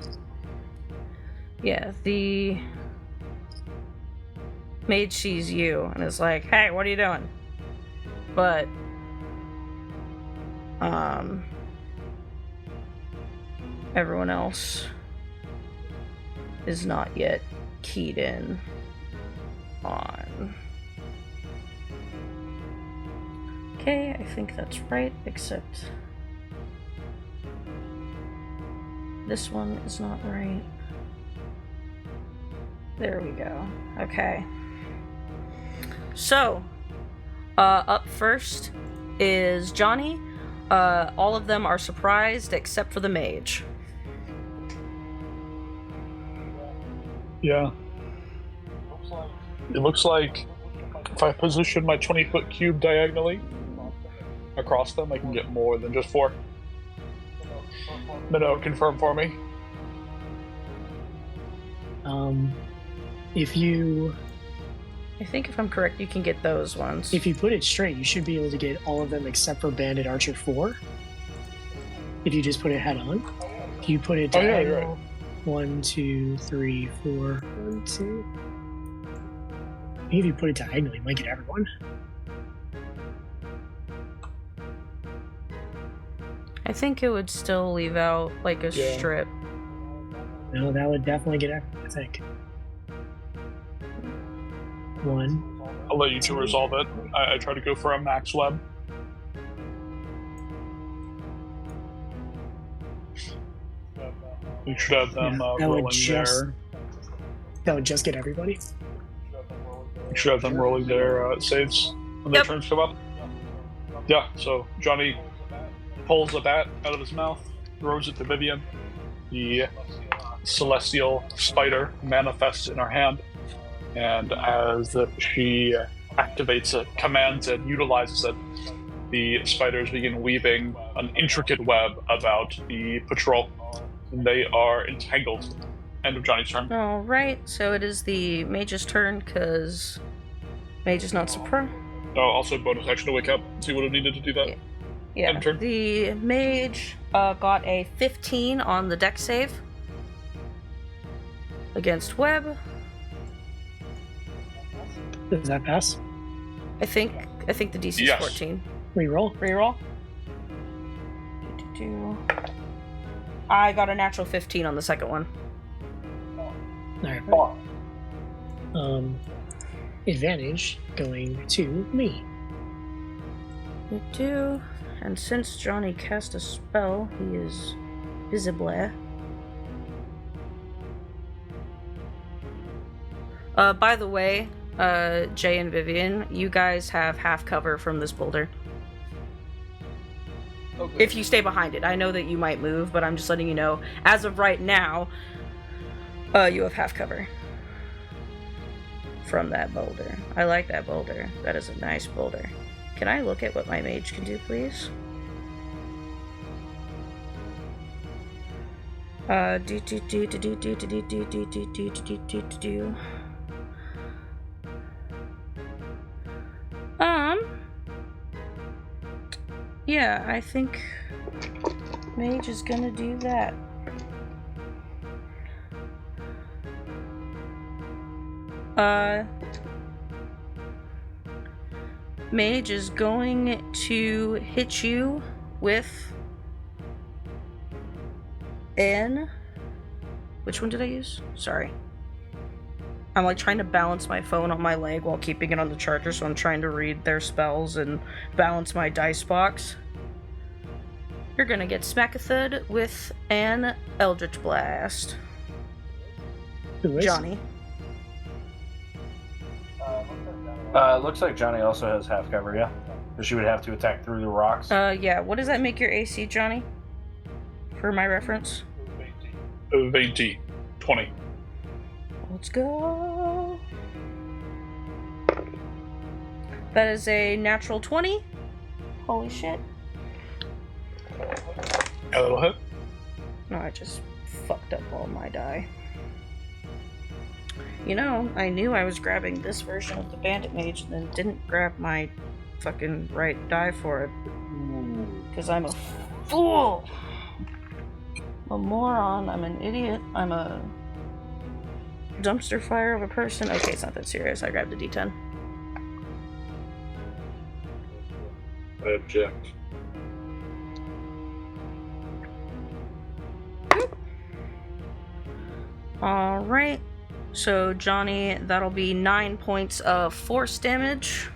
yeah, the mage sees you and is like, "Hey, what are you doing?" But, everyone else is not yet keyed in on. Okay, I think that's right, except this one is not right. There we go. Okay. So, up first is Johnny. All of them are surprised except for the mage. Yeah. It looks like if I position my 20-foot cube diagonally across them, I can get more than just 4. Minnow, confirm for me. If you I think if I'm correct, you can get those ones. If you put it straight, you should be able to get all of them except for Bandit Archer 4. If you just put it head on. If you put it diagonal, you're right. 1, 2, 3, 4, 1, 2. Maybe if you put it diagonal, you might get everyone. I think it would still leave out like a Yeah. strip. No, that would definitely get everyone, I think. 1. I'll let you two resolve it. I try to go for a max web. We should have them Yeah, that would rolling just- there. That would just get everybody. We should have them rolling their saves when their Yep. turns come up. Yeah, so Johnny pulls a bat out of his mouth, throws it to Vivian. He celestial spider manifests in her hand, and as she activates it, commands it, utilizes it, the spiders begin weaving an intricate web about the patrol, and they are entangled. End of Johnny's turn. All right, so it is the mage's turn because mage is not surprised. Oh, also bonus action to wake up. So you would have needed to do that. Yeah, End of turn. the mage got a 15 on the dex save against web. Does that pass? I think the DC is Yes. 14. Reroll. Reroll. I got a natural 15 on the second one. All right. Advantage going to me. You do. And since Johnny cast a spell, he is visible. By the way, Jay and Vivian, you guys have half cover from this boulder. Okay. If you stay behind it. I know that you might move, but I'm just letting you know. As of right now, you have half cover from that boulder. I like that boulder. That is a nice boulder. Can I look at what my mage can do, please? Yeah, I think mage is gonna do that. Mage is going to hit you with an... Which one did I use? Sorry. I'm like trying to balance my phone on my leg while keeping it on the charger, so I'm trying to read their spells and balance my dice box. You're gonna get smackathed with an Eldritch Blast. Who is? Johnny. Looks like Johnny also has half cover, yeah? Because she would have to attack through the rocks. Yeah, what does that make your AC, Johnny? For my reference? 20. Let's go. That is a natural 20. Holy shit. A little hit. No, I just fucked up all my die. You know, I knew I was grabbing this version of the Bandit Mage and then didn't grab my fucking right die for it. Because I'm a fool! I'm a moron, I'm an idiot, I'm a dumpster fire of a person. Okay, it's not that serious. I grabbed the D10. I object. Alright. So, Johnny, that'll be 9 points of force damage.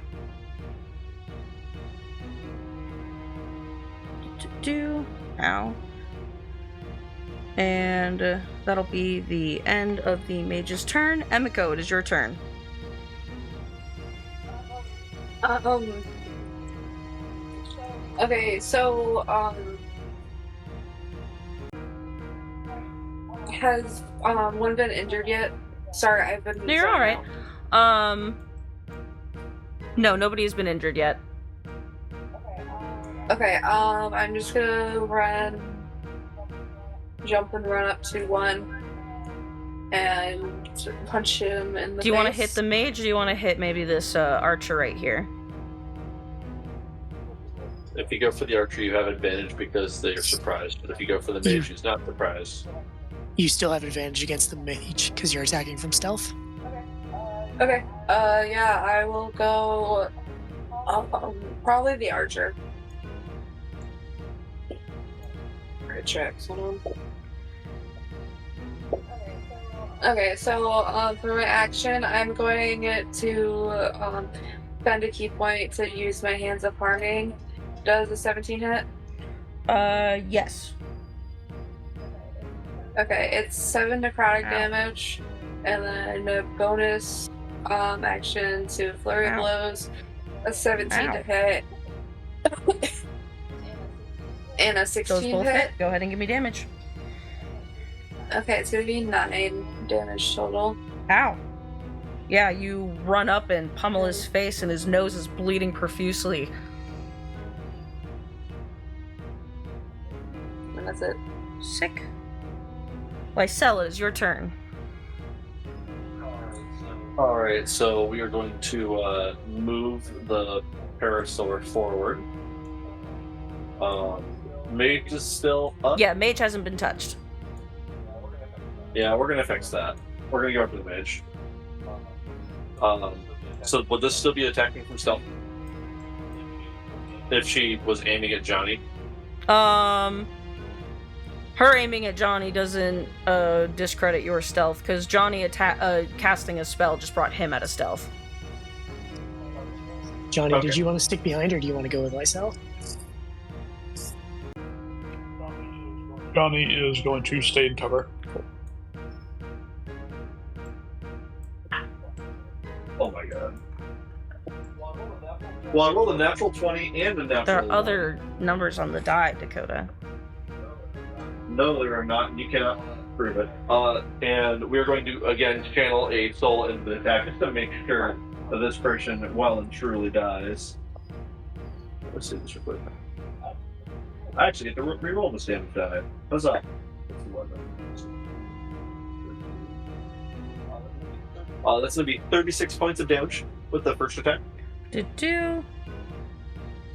Ow. And that'll be the end of the mage's turn. Emiko, it is your turn. Okay, so, has, one been injured yet? Sorry, I've been... No, you're alright. No, nobody has been injured yet. Okay, I'm just gonna jump and run up to one and punch him in the face. Do you want to hit the mage, or do you want to hit maybe this archer right here? If you go for the archer, you have advantage because they're surprised. But if you go for the mage, he's not surprised. You still have advantage against the mage because you're attacking from stealth. Okay, yeah, I will go, probably the archer. Alright, checks, hold on. Okay, so, for my action, I'm going to, spend a key point to use my Hands of Harming. Does a 17 hit? Yes. Okay, it's 7 necrotic Ow. damage, and then a bonus action to Flurry of Ow. Blows, a 17 Ow. to hit, and a 16 Those both hit. hit. Go ahead and give me damage. Okay, it's gonna be 9 damage total. Ow. Yeah, you run up and pummel his face, and his nose is bleeding profusely. And that's it. Sick. Lysella, it's your turn. Alright, so we are going to move the Parasaur forward. Mage is still up? Yeah, mage hasn't been touched. Yeah, we're gonna fix that. We're gonna go up to the mage. So would this still be attacking from stealth? If she was aiming at Johnny? Her aiming at Johnny doesn't discredit your stealth, because Johnny casting a spell just brought him out of stealth. Johnny, Okay. did you want to stick behind, or do you want to go with Lysel? Johnny is going to stay in cover. Oh my god. Well, I rolled a natural 20 and a natural There are 1. other numbers on the die, Dakota. No, there are not. You cannot prove it. And we're going to, again, channel a soul into the attack just to make sure that this person well and truly dies. Let's see this real quick. I actually get to re-roll this damage die. What's up? That's going to be 36 points of damage with the first attack.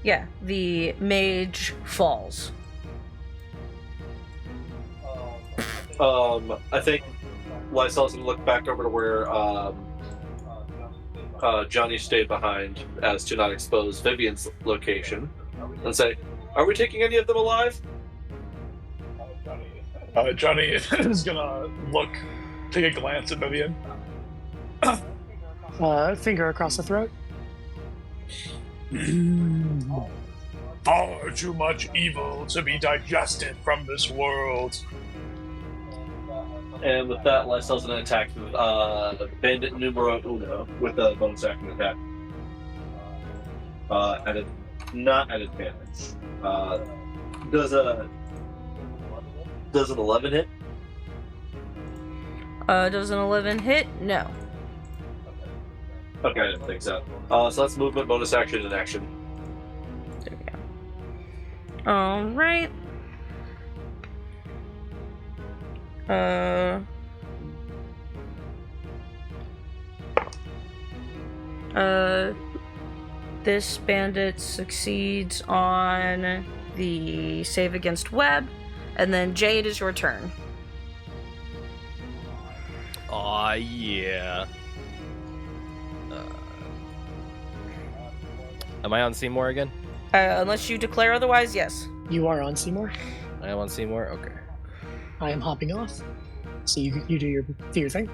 Yeah, the mage falls. I think Lysel's going to look back over to where Johnny stayed behind as to not expose Vivian's location and say, are we taking any of them alive? Johnny is gonna take a glance at Vivian. Finger across the throat. Far too much evil to be digested from this world. And with that, Lysel's going to attack Bandit Numero Uno with a bonus action attack. Not at advantage. Does an 11 hit? Does an 11 hit? No. Okay, I didn't think so. So that's movement, bonus action, and action. There we go. Alright. This bandit succeeds on the save against web, and then Jade is your turn. Aw, yeah. Am I on Seymour again? Unless you declare otherwise, yes. You are on Seymour. I am on Seymour? Okay. I am hopping off. So you do your thing.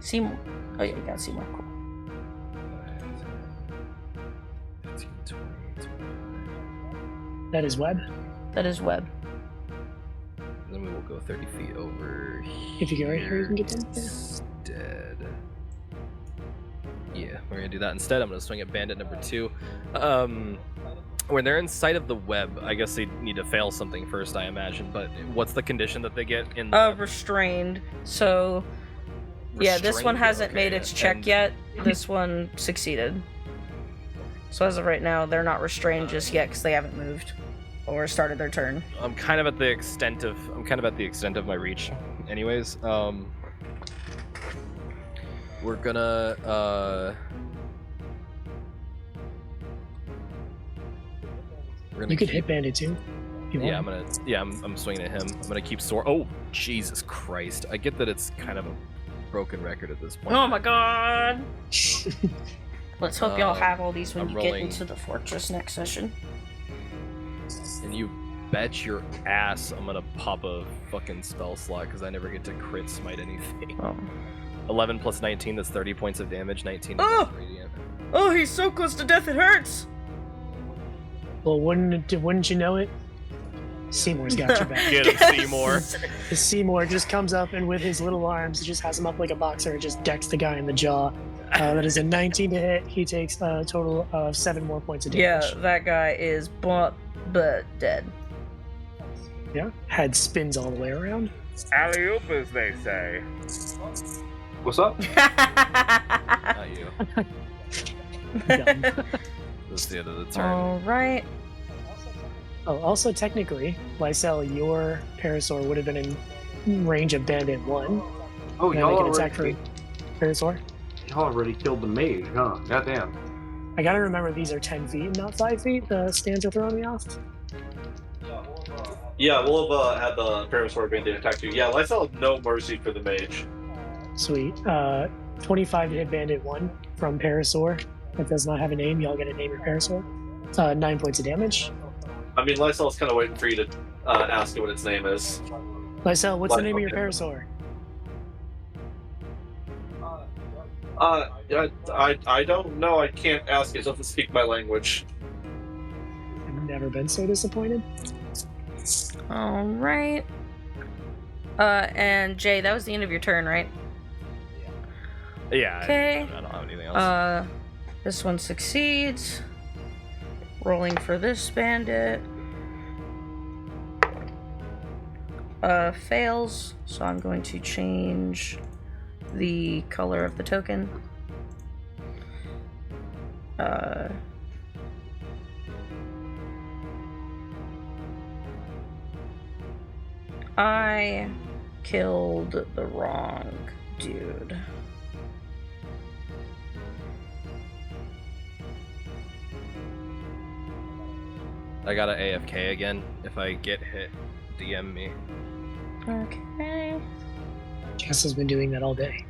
Seymour. Oh yeah, you got Seymour. Cool. 15, 20, 25. That is web. That is web. Then we will go 30 feet over If you go right here, you can get in. Yeah. instead. Yeah, we're gonna do that instead. I'm gonna swing at bandit number 2. When they're in sight of the web, I guess they need to fail something first, I imagine. But what's the condition that they get in? Restrained. So, yeah, this one Restrained, hasn't okay, made its check and- yet. This one succeeded. So as of right now, they're not restrained just yet because they haven't moved or started their turn. I'm kind of at the extent of my reach, anyways. We're gonna You could hit bandit too. if you Yeah, want. I'm swinging at him. I'm gonna keep sword. Oh, Jesus Christ! I get that it's kind of a broken record at this point. Oh my god! Let's hope y'all have all these when I'm you get rolling. into the fortress next session. And you bet your ass I'm gonna pop a fucking spell slot because I never get to crit smite anything. Oh. 11 plus 19, that's 30 points of damage. 19 Oh! radiant. Oh, he's so close to death it hurts! Well, wouldn't you know it? Seymour's got your back. Get him, Seymour. Seymour just comes up and with his little arms, he just has him up like a boxer and just decks the guy in the jaw. That is a 19 to hit. He takes a total of 7 more points of damage. Yeah, that guy is but dead. Yeah. Head spins all the way around. Alley-oop, as they say. What's up? Not you. Dumb. That's the end of the turn. All right. Oh, also technically, Lysel, your Parasaur would have been in range of Bandit 1. Oh, Can I y'all make an already, attack for Parasaur? y'all already killed the mage, huh? Goddamn. I gotta remember these are 10 feet, not 5 feet. The stands are throwing me off. Yeah, we'll have had the Parasaur Bandit attack you. Yeah, Lysel have no mercy for the mage. Sweet. 25 to hit Bandit 1 from Parasaur. That does not have a name. Y'all get to name your Parasaur. 9 points of damage. I mean, Lysel's kind of waiting for you to ask it what its name is. Lysel, what's the Lysel, name of your okay. Parasaur? I don't know. I can't ask it. It doesn't speak my language. I've never been so disappointed. All right. And Jay, that was the end of your turn, right? Yeah. Okay. I don't have anything else. This one succeeds. Rolling for this bandit. Fails, so I'm going to change the color of the token. I killed the wrong dude. I got an AFK again. If I get hit, DM me. Okay. Jess has been doing that all day.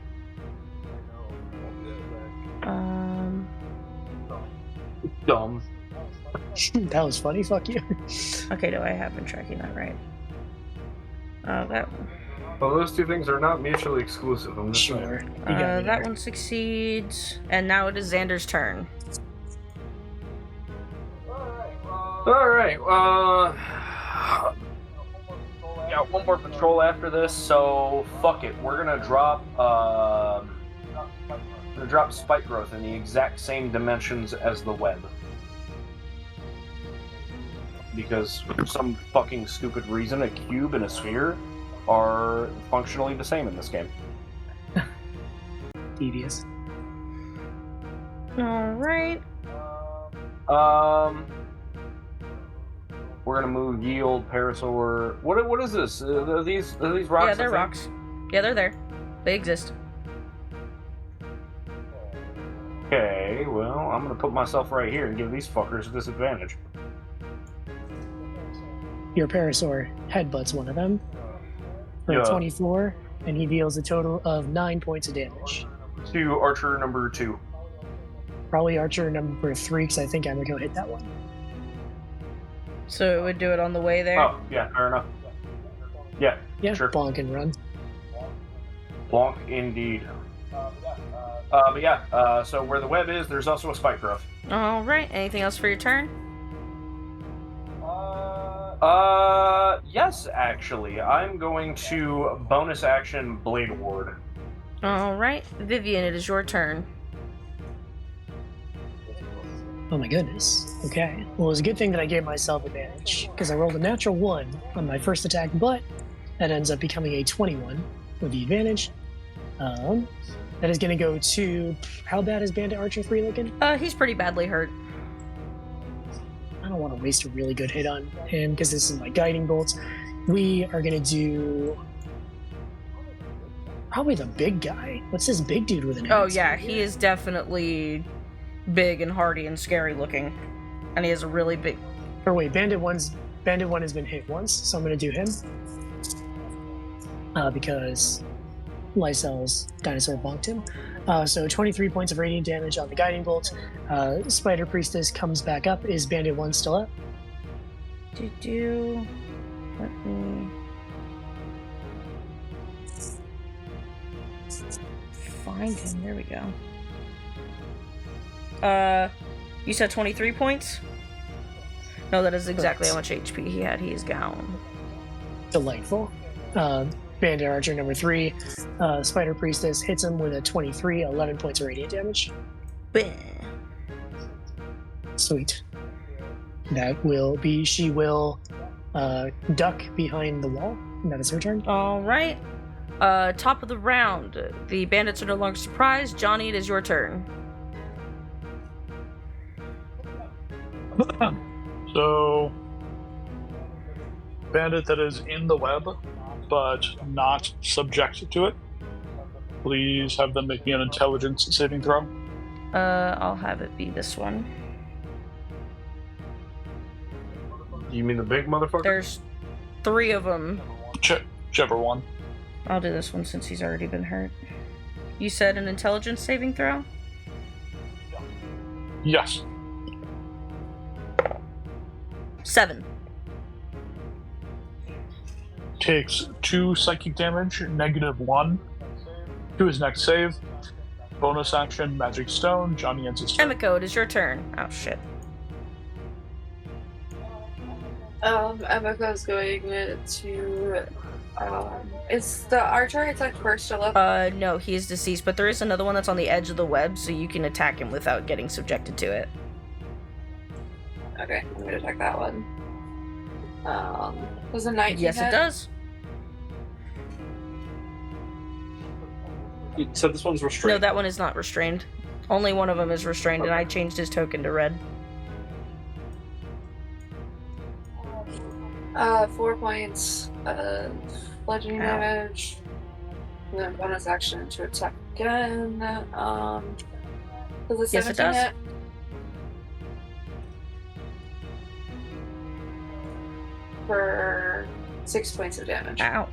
Dumb. That was funny, fuck you. Okay, do I have been tracking that right? That one. Well, those two things are not mutually exclusive. I'm just saying. Sure. You got me That there. one succeeds, and now it is Xander's turn. Alright, yeah, one more patrol after this, so fuck it. We're gonna drop spike growth in the exact same dimensions as the web. Because for some fucking stupid reason, a cube and a sphere are functionally the same in this game. Devious. Alright. We're gonna move yield, parasaur. What is this? Are these rocks? Yeah, I they're think? rocks. Yeah, they're there. They exist. Okay, well, I'm gonna put myself right here and give these fuckers a disadvantage. Your Parasaur headbutts one of them for Yeah. 24, and he deals a total of 9 points of damage. To archer number 2. Probably Archer number 3, because I think I'm gonna go hit that one. So it would do it on the way there. Oh, yeah, fair enough. Yeah, Yeah, sure. bonk and run. Bonk indeed. But yeah, so where the web is, there's also a spike growth. Alright, anything else for your turn? Yes, actually. I'm going to bonus action Blade Ward. Alright, Vivian, it is your turn. Oh my goodness. Okay. Well, it was a good thing that I gave myself advantage, because I rolled a natural 1 on my first attack, but that ends up becoming a 21 with the advantage. That is going to go to... How bad is Bandit Archer 3 looking? He's pretty badly hurt. I don't want to waste a really good hit on him, because this is my guiding bolt. We are going to do... Probably the big guy. What's this big dude with an Oh axe? yeah, he is definitely big and hardy and scary looking. And he has a really big... Or wait, Bandit 1 has been hit once, so I'm going to do him. Because Lysel's dinosaur bonked him. So 23 points of radiant damage on the guiding bolt. Spider Priestess comes back up. Is Bandit 1 still up? Let me... find him. There we go. You said 23 points? No, that is exactly how much HP he had. He is gone. Delightful. Bandit Archer number 3. Spider Priestess hits him with a 23, 11 points of radiant damage. Bam. Sweet. That will be... She will Duck behind the wall. And that is her turn. All right. Top of the round. The bandits are no longer surprised. Johnny, it is your turn. So, bandit that is in the web, but not subject to it. Please have them make me an intelligence saving throw. I'll have it be this one. You mean the big motherfucker? There's 3 of them. Whichever one. I'll do this one since he's already been hurt. You said an intelligence saving throw? Yes. 7. Takes 2 psychic damage, -1. To his next save. Bonus action, magic stone. Johnny ends his turn. Emiko, it is your turn. Oh, shit. Emiko's going to, is the archer attack first still up? No, he is deceased, but there is another one that's on the edge of the web, so you can attack him without getting subjected to it. Okay, I'm gonna attack that one. Does a 19 Yes, hit? it does. So this one's restrained. No, that one is not restrained. Only one of them is restrained, and I changed his token to red. 4 points of bludgeoning damage. And then bonus action to attack again. Does a 17 Yes, it does. hit? For 6 points of damage. Ow.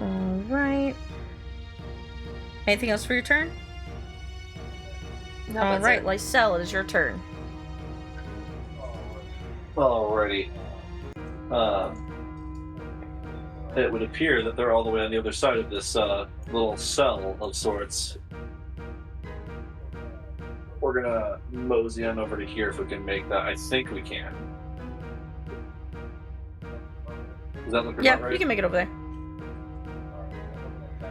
Alright. Anything else for your turn? No, that's Alright, it. Lysel, it is your turn. Alrighty. It would appear that they're all the way on the other side of this little cell of sorts. We're gonna mosey on over to here if we can make that. I think we can. Does that look Yeah, about right? you can make it over there.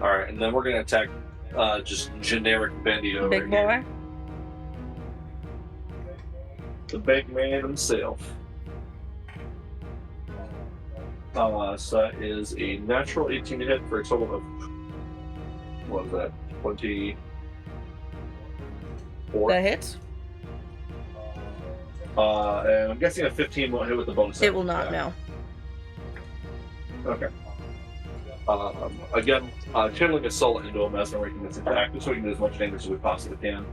Alright, and then we're gonna attack just generic Bendy over Big here. boy. The big man himself. So that is a natural 18 to hit for a total of, what was that, 24? That hits. And I'm guessing a 15 won't hit with the bonus. It will not, no. Okay. Again, channeling Assault into a mess and making this attack, so we can do as much damage as we possibly can.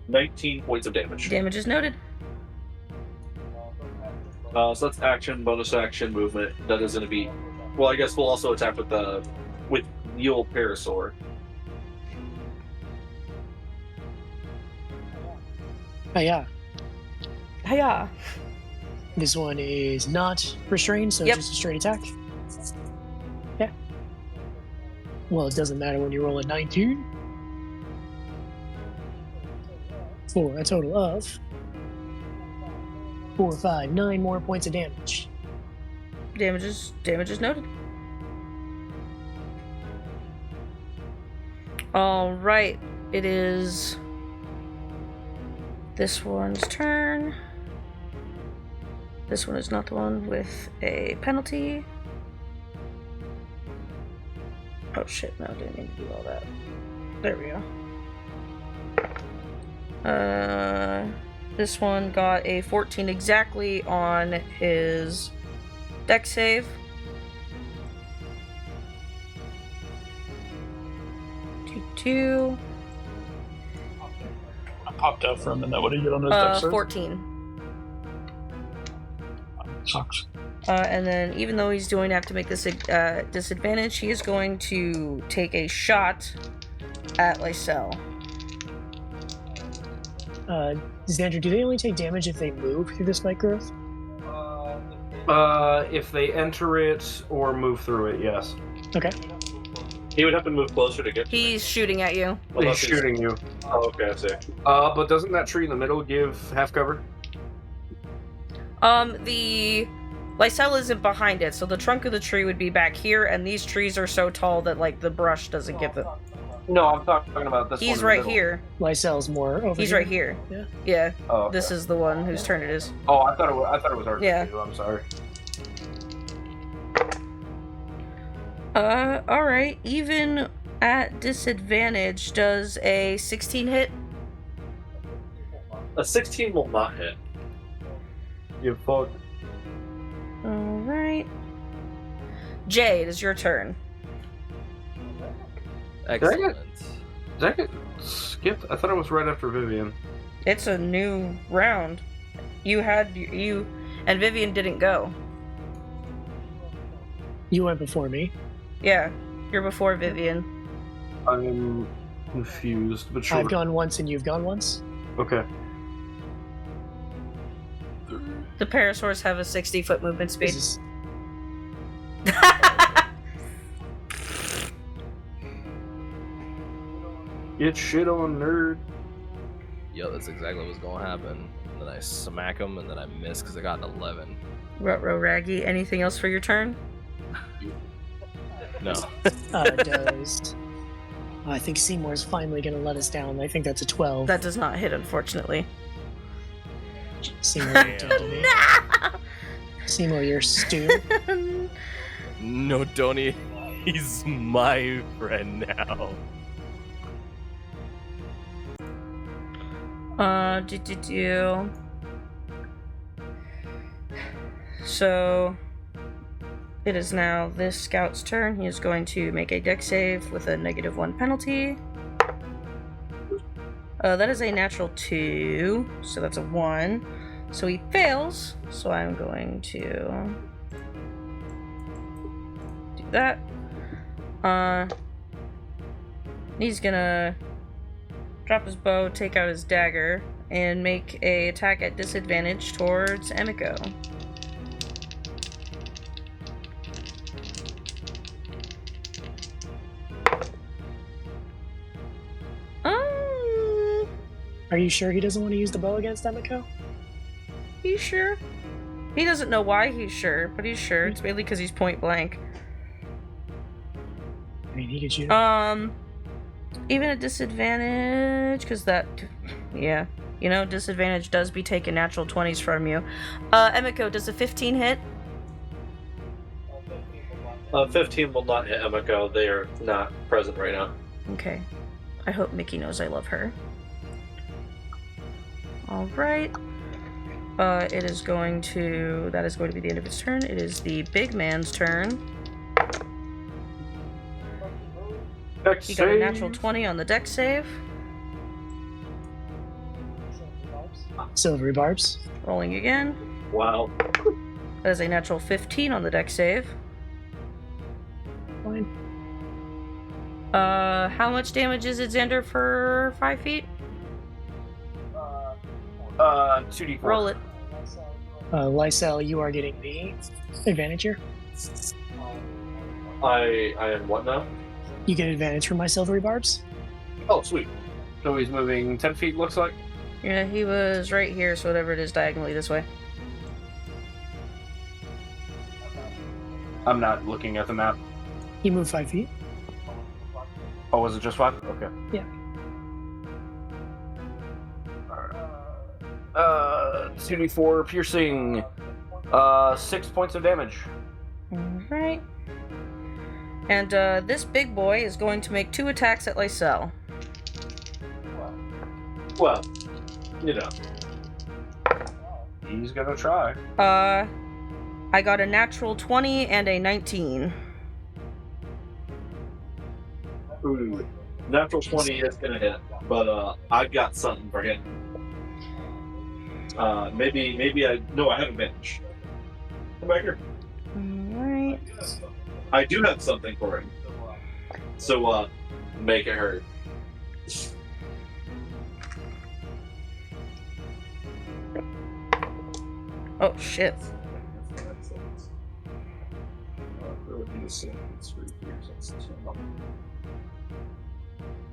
19 points of damage. Damage is noted. So that's action, bonus action, movement. That is going to be. Well, I guess we'll also attack with the old Parasaur. Oh, yeah. Hiya. This one is not restrained, so Yep. just a straight attack. Yeah. Well, it doesn't matter when you roll a 19. For a total of 4, 5, 9 more points of damage. Damage is noted. Alright. It is this one's turn. This one is not the one with a penalty. Oh shit, no, didn't need to do all that. There we go. This one got a 14 exactly on his dex save. 2. I popped out for a minute. What did you get on his dex save? 14. Sucks. And then, even though he's going to have to make this disadvantage, he is going to take a shot at Lysel. Xander, do they only take damage if they move through the spike growth? If they enter it or move through it, yes. Okay. He would have to move closer to get to me. He's shooting at you. He's Unless shooting you. Oh, okay, I see. But doesn't that tree in the middle give half cover? The Lysel isn't behind it, so the trunk of the tree would be back here, and these trees are so tall that, like, the brush doesn't give them. No, I'm talking about this one. He's in the right middle. here. Lysel's more over He's here. right here. Yeah. Yeah. Oh, okay. This is the one whose turn it is. Oh, I thought it was our Yeah. two. I'm sorry. Alright. Even at disadvantage, does a 16 hit? A 16 will not hit. You fuck. Alright. Jay, it is your turn. Excellent. Did that get skipped? I thought it was right after Vivian. It's a new round. You and Vivian didn't go. You went before me. Yeah, you're before Vivian. I'm confused, but sure. I've gone once and you've gone once. Okay. The parasaurs have a 60-foot movement speed. This is- Get shit on, nerd. Yo, that's exactly what's gonna happen. Then I smack him, and then I miss because I got an 11. Ruh-roh Raggy, anything else for your turn? No. does. I think Seymour's finally going to let us down. I think that's a 12. That does not hit, unfortunately. Seymour, you're dead to me. Seymour, you're stew. No, Tony. He's my friend now. So, it is now this scout's turn. He is going to make a dex save with a -1 penalty. That is a natural 2, so that's a 1. So he fails, so I'm going to do that. He's gonna drop his bow, take out his dagger, and make a attack at disadvantage towards Emiko. Are you sure he doesn't want to use the bow against Emiko? He's sure. He doesn't know why he's sure, but he's sure. It's mainly because he's point blank. I mean, he could shoot. Even at disadvantage, because that, yeah, you know, disadvantage does be taking natural 20s from you. Emiko, does a 15 hit? 15 will not hit Emiko. They are not present right now. Okay. I hope Mickey knows I love her. Alright. That is going to be the end of its turn. It is the big man's turn. He got a natural 20 on the dex save. Silvery barbs. Rolling again. Wow. That is a natural 15 on the dex save. Fine. How much damage is it, Xander, for 5 feet? 2d4. Roll it. Lysel, you are getting the advantage here. I am what now? You get advantage from my silvery barbs. Oh, sweet. So he's moving 10 feet, looks like? Yeah, he was right here, so whatever it is, diagonally this way. I'm not looking at the map. You move 5 feet. Oh, was it just 5? Okay. Yeah. 2d4 piercing. 6 points of damage. Alright. And this big boy is going to make 2 attacks at Lysel. Well, you know. He's gonna try. I got a natural 20 and a 19. Ooh, natural 20 is gonna hit, but I've got something for him. Maybe I have advantage. Come back here. Alright. I do have something for him. So make it hurt. Oh shit.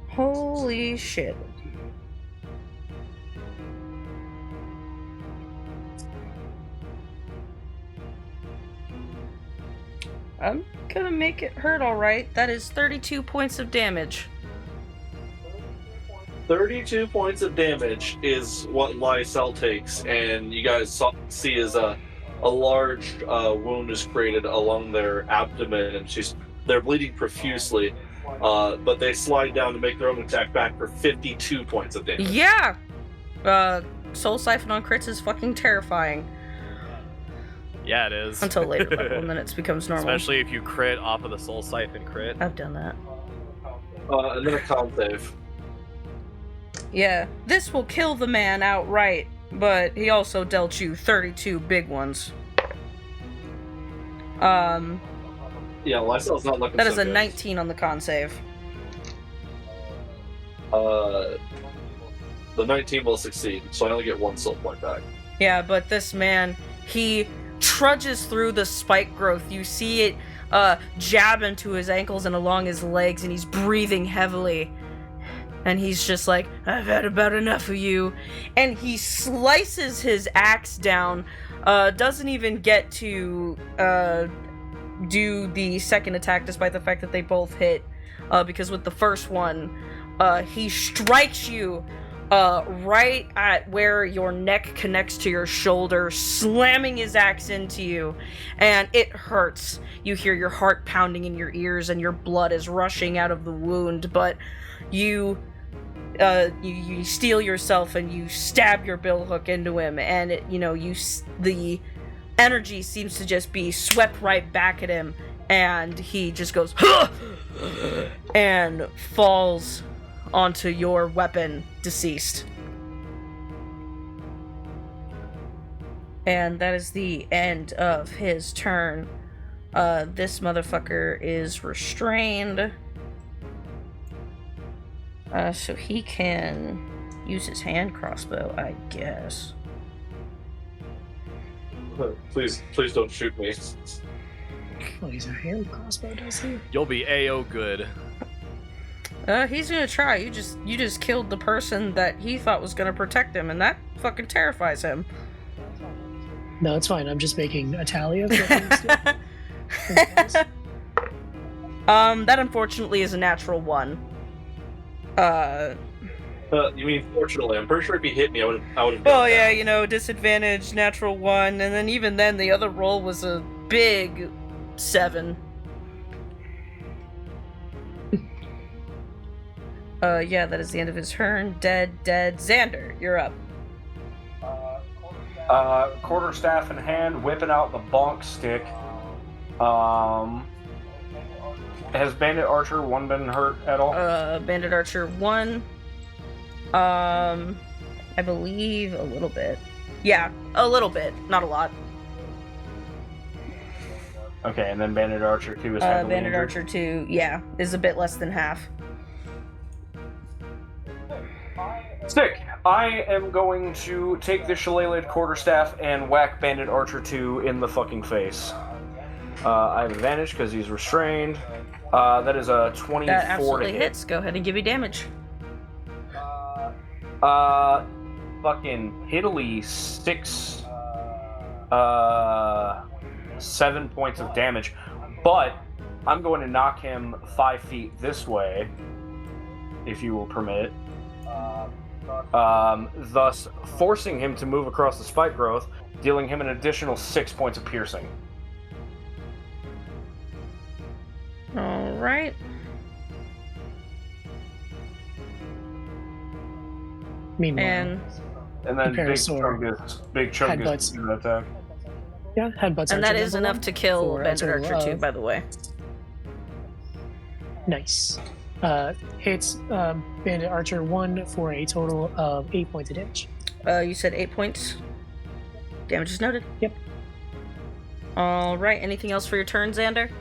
Holy shit. I'm gonna make it hurt alright. That is 32 points of damage. 32 points of damage is what Lysel takes, and you guys see as a large wound is created along their abdomen, and they're bleeding profusely. But they slide down to make their own attack back for 52 points of damage. Yeah! Soul Siphon on crits is fucking terrifying. Yeah, it is. Until later level, and then it becomes normal. Especially if you crit off of the Soul Siphon crit. I've done that. And then a con save. Yeah, this will kill the man outright, but he also dealt you 32 big ones. Yeah, Lysel's not looking That so is a good. 19 on the con save. The 19 will succeed, so I only get 1 soul point back. Yeah, but this man, he trudges through the spike growth. You see it jab into his ankles and along his legs, and he's breathing heavily. And he's just like, I've had about enough of you. And he slices his axe down, doesn't even get to do the second attack despite the fact that they both hit, because with the first one, he strikes you right at where your neck connects to your shoulder, slamming his axe into you, and it hurts. You hear your heart pounding in your ears and your blood is rushing out of the wound, but you steel yourself and you stab your billhook into him, and the energy seems to just be swept right back at him, and he just goes and falls onto your weapon, deceased. And that is the end of his turn. This motherfucker is restrained. So he can use his hand crossbow, I guess. Please don't shoot me. Oh, he's a hand crossbow, does he? You'll be A.O. good. He's gonna try. You just killed the person that he thought was gonna protect him, and that fucking terrifies him. No, it's fine. I'm just making a tally of things. That unfortunately is a natural 1. You mean fortunately? I'm pretty sure if he hit me, I would have. Oh yeah, disadvantage, natural 1, and then even then the other roll was a big 7. Yeah, that is the end of his turn. Dead. Xander, you're up. Quarterstaff in hand, whipping out the bonk stick. Has Bandit Archer 1 been hurt at all? Bandit Archer 1. I believe a little bit. Yeah, a little bit, not a lot. Okay, and then Bandit Archer 2 is heavily Bandit injured. Archer 2, yeah, is a bit less than half. Sick! I am going to take the shillelagh quarterstaff and whack Bandit Archer 2 in the fucking face. I have advantage because he's restrained. That is a 24 That to absolutely hit. hits. Go ahead and give me damage. Fucking hittily 7 points of damage. But I'm going to knock him 5 feet this way, if you will permit. Thus forcing him to move across the spike growth, dealing him an additional 6 points of piercing. Alright. Meanwhile, And then Parasaur Big Chunk is headbutts. doing an attack. yeah, headbutts. that Archer is number enough 1 to kill for a Bandit total Archer 2, of- by the way. Nice. Hits Bandit Archer 1 for a total of 8 points of damage. You said 8 points. Damage is noted. Yep. Alright, anything else for your turn, Xander?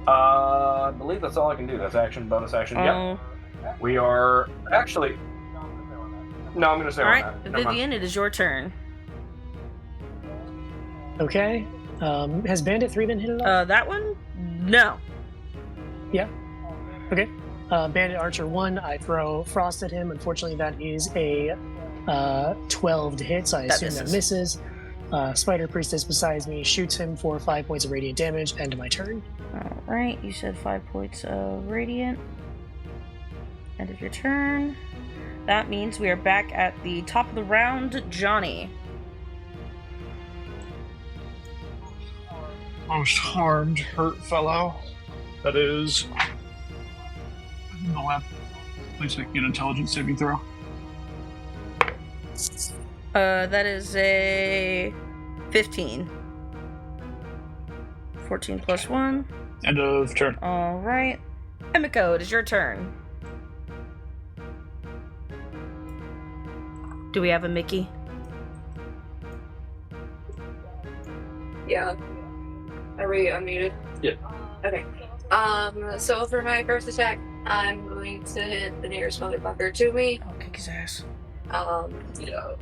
I believe that's all I can do. That's action, bonus action. Yep. We are actually. No, I'm going to say Alright, on that. Never mind. Vivian, it is your turn. Okay. Has Bandit 3 been hit at all? That one? No. Yeah. Okay. Bandit Archer 1, I throw Frost at him. Unfortunately, that is a 12 to hit, so I That assume that misses. Spider Priestess beside me shoots him for 5 points of radiant damage. End of my turn. Alright, you said 5 points of radiant. End of your turn. That means we are back at the top of the round. Johnny. Most harmed, hurt fellow. That is. No lab. Please make an intelligence saving throw. That is a 15. 14 plus 1. End of turn. Alright. Emiko, it is your turn. Do we have a Mickey? Yeah. Are we unmuted? Yeah. Okay. So for my first attack, I'm going to hit the nearest motherfucker to me. I'll kick his ass. Yeah.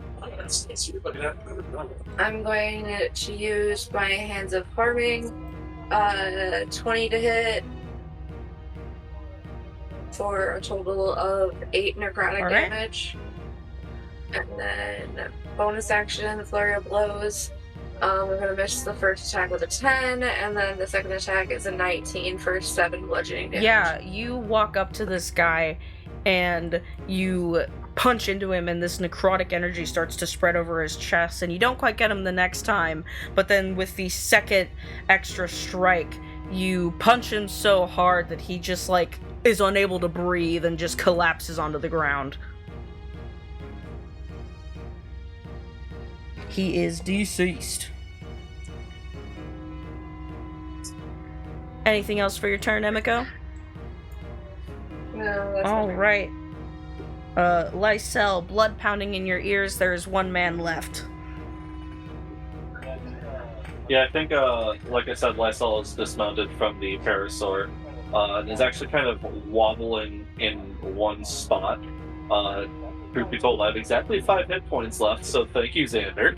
I'm going to use my Hands of Harming. 20 to hit. For a total of 8 necrotic damage. And then bonus action, the Flurry of Blows. I'm going to miss the first attack with a 10, and then the second attack is a 19 for 7 bludgeoning damage. Yeah, you walk up to this guy, and you punch into him, and this necrotic energy starts to spread over his chest, and you don't quite get him the next time, but then with the second extra strike, you punch him so hard that he just, like, is unable to breathe and just collapses onto the ground. He is deceased. Anything else for your turn, Emiko? No, that's All not right. Lysel, blood pounding in your ears. There is one man left. Yeah, I think, like I said, Lysel is dismounted from the Parasaur and is actually kind of wobbling in one spot. Truth be told, I have exactly 5 hit points left, so thank you, Xander.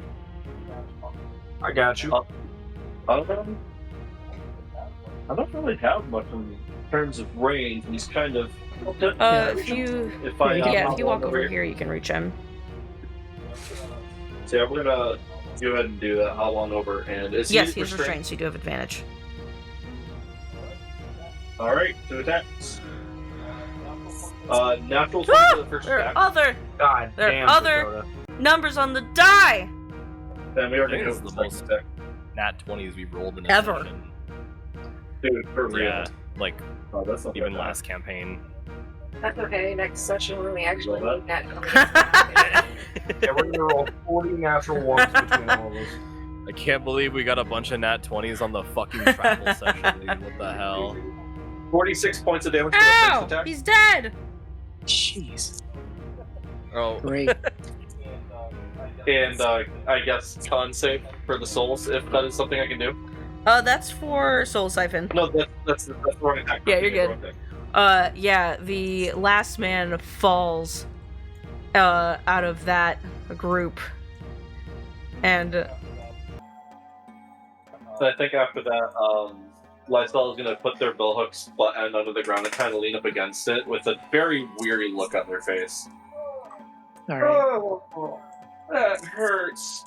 I got you. I don't really have much in terms of range. He's kind of. If you if walk over here, you can reach him. So yeah, we're gonna go ahead and do that. How long over? And is Yes, he he's restrained, so you do have advantage. All right, 2 attacks. Natural 20 for the first There attack. are other God There are damn. other- Dakota. numbers on the die. Then we I already think know this is the the second most attack. nat 20s we've rolled in a Ever. session. Dude, for real. Yeah, like Oh, that's not even bad. last campaign. That's okay. Next session when we actually Well, need that. Yeah, we're gonna roll 40 natural ones between all of us. I can't believe we got a bunch of nat 20s on the fucking travel session, dude. What the hell? 46 points of damage for the Ow! first attack. He's dead. Jeez. Oh, Great. And I guess con save for the souls, if that is something I can do. That's for Soul Siphon. No, that's the wrong attack. Yeah, you're good. Yeah, the last man falls out of that group. And I think after that, Lysel is going to put their billhooks butt end under the ground and kind of lean up against it with a very weary look on their face. All right. Oh, that hurts.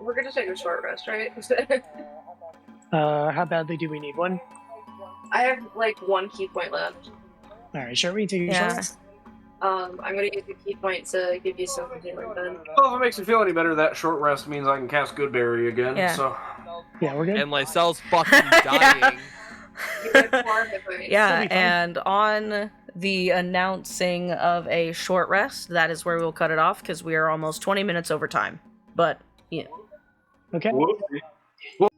We're gonna take a short rest, right? How badly do we need one? I have like 1 key point left. All right, sure. We take a Yeah. shot. I'm gonna use the key point to give you something healing then. Well, if it makes you feel any better, that short rest means I can cast Goodberry again. Yeah. So Yeah, we're good. and Lysel's fucking dying. You have 4 hit points. yeah, be fine. and on the announcing of a short rest, that is where we'll cut it off because we are almost 20 minutes over time. But, yeah. Okay. Whoopsie.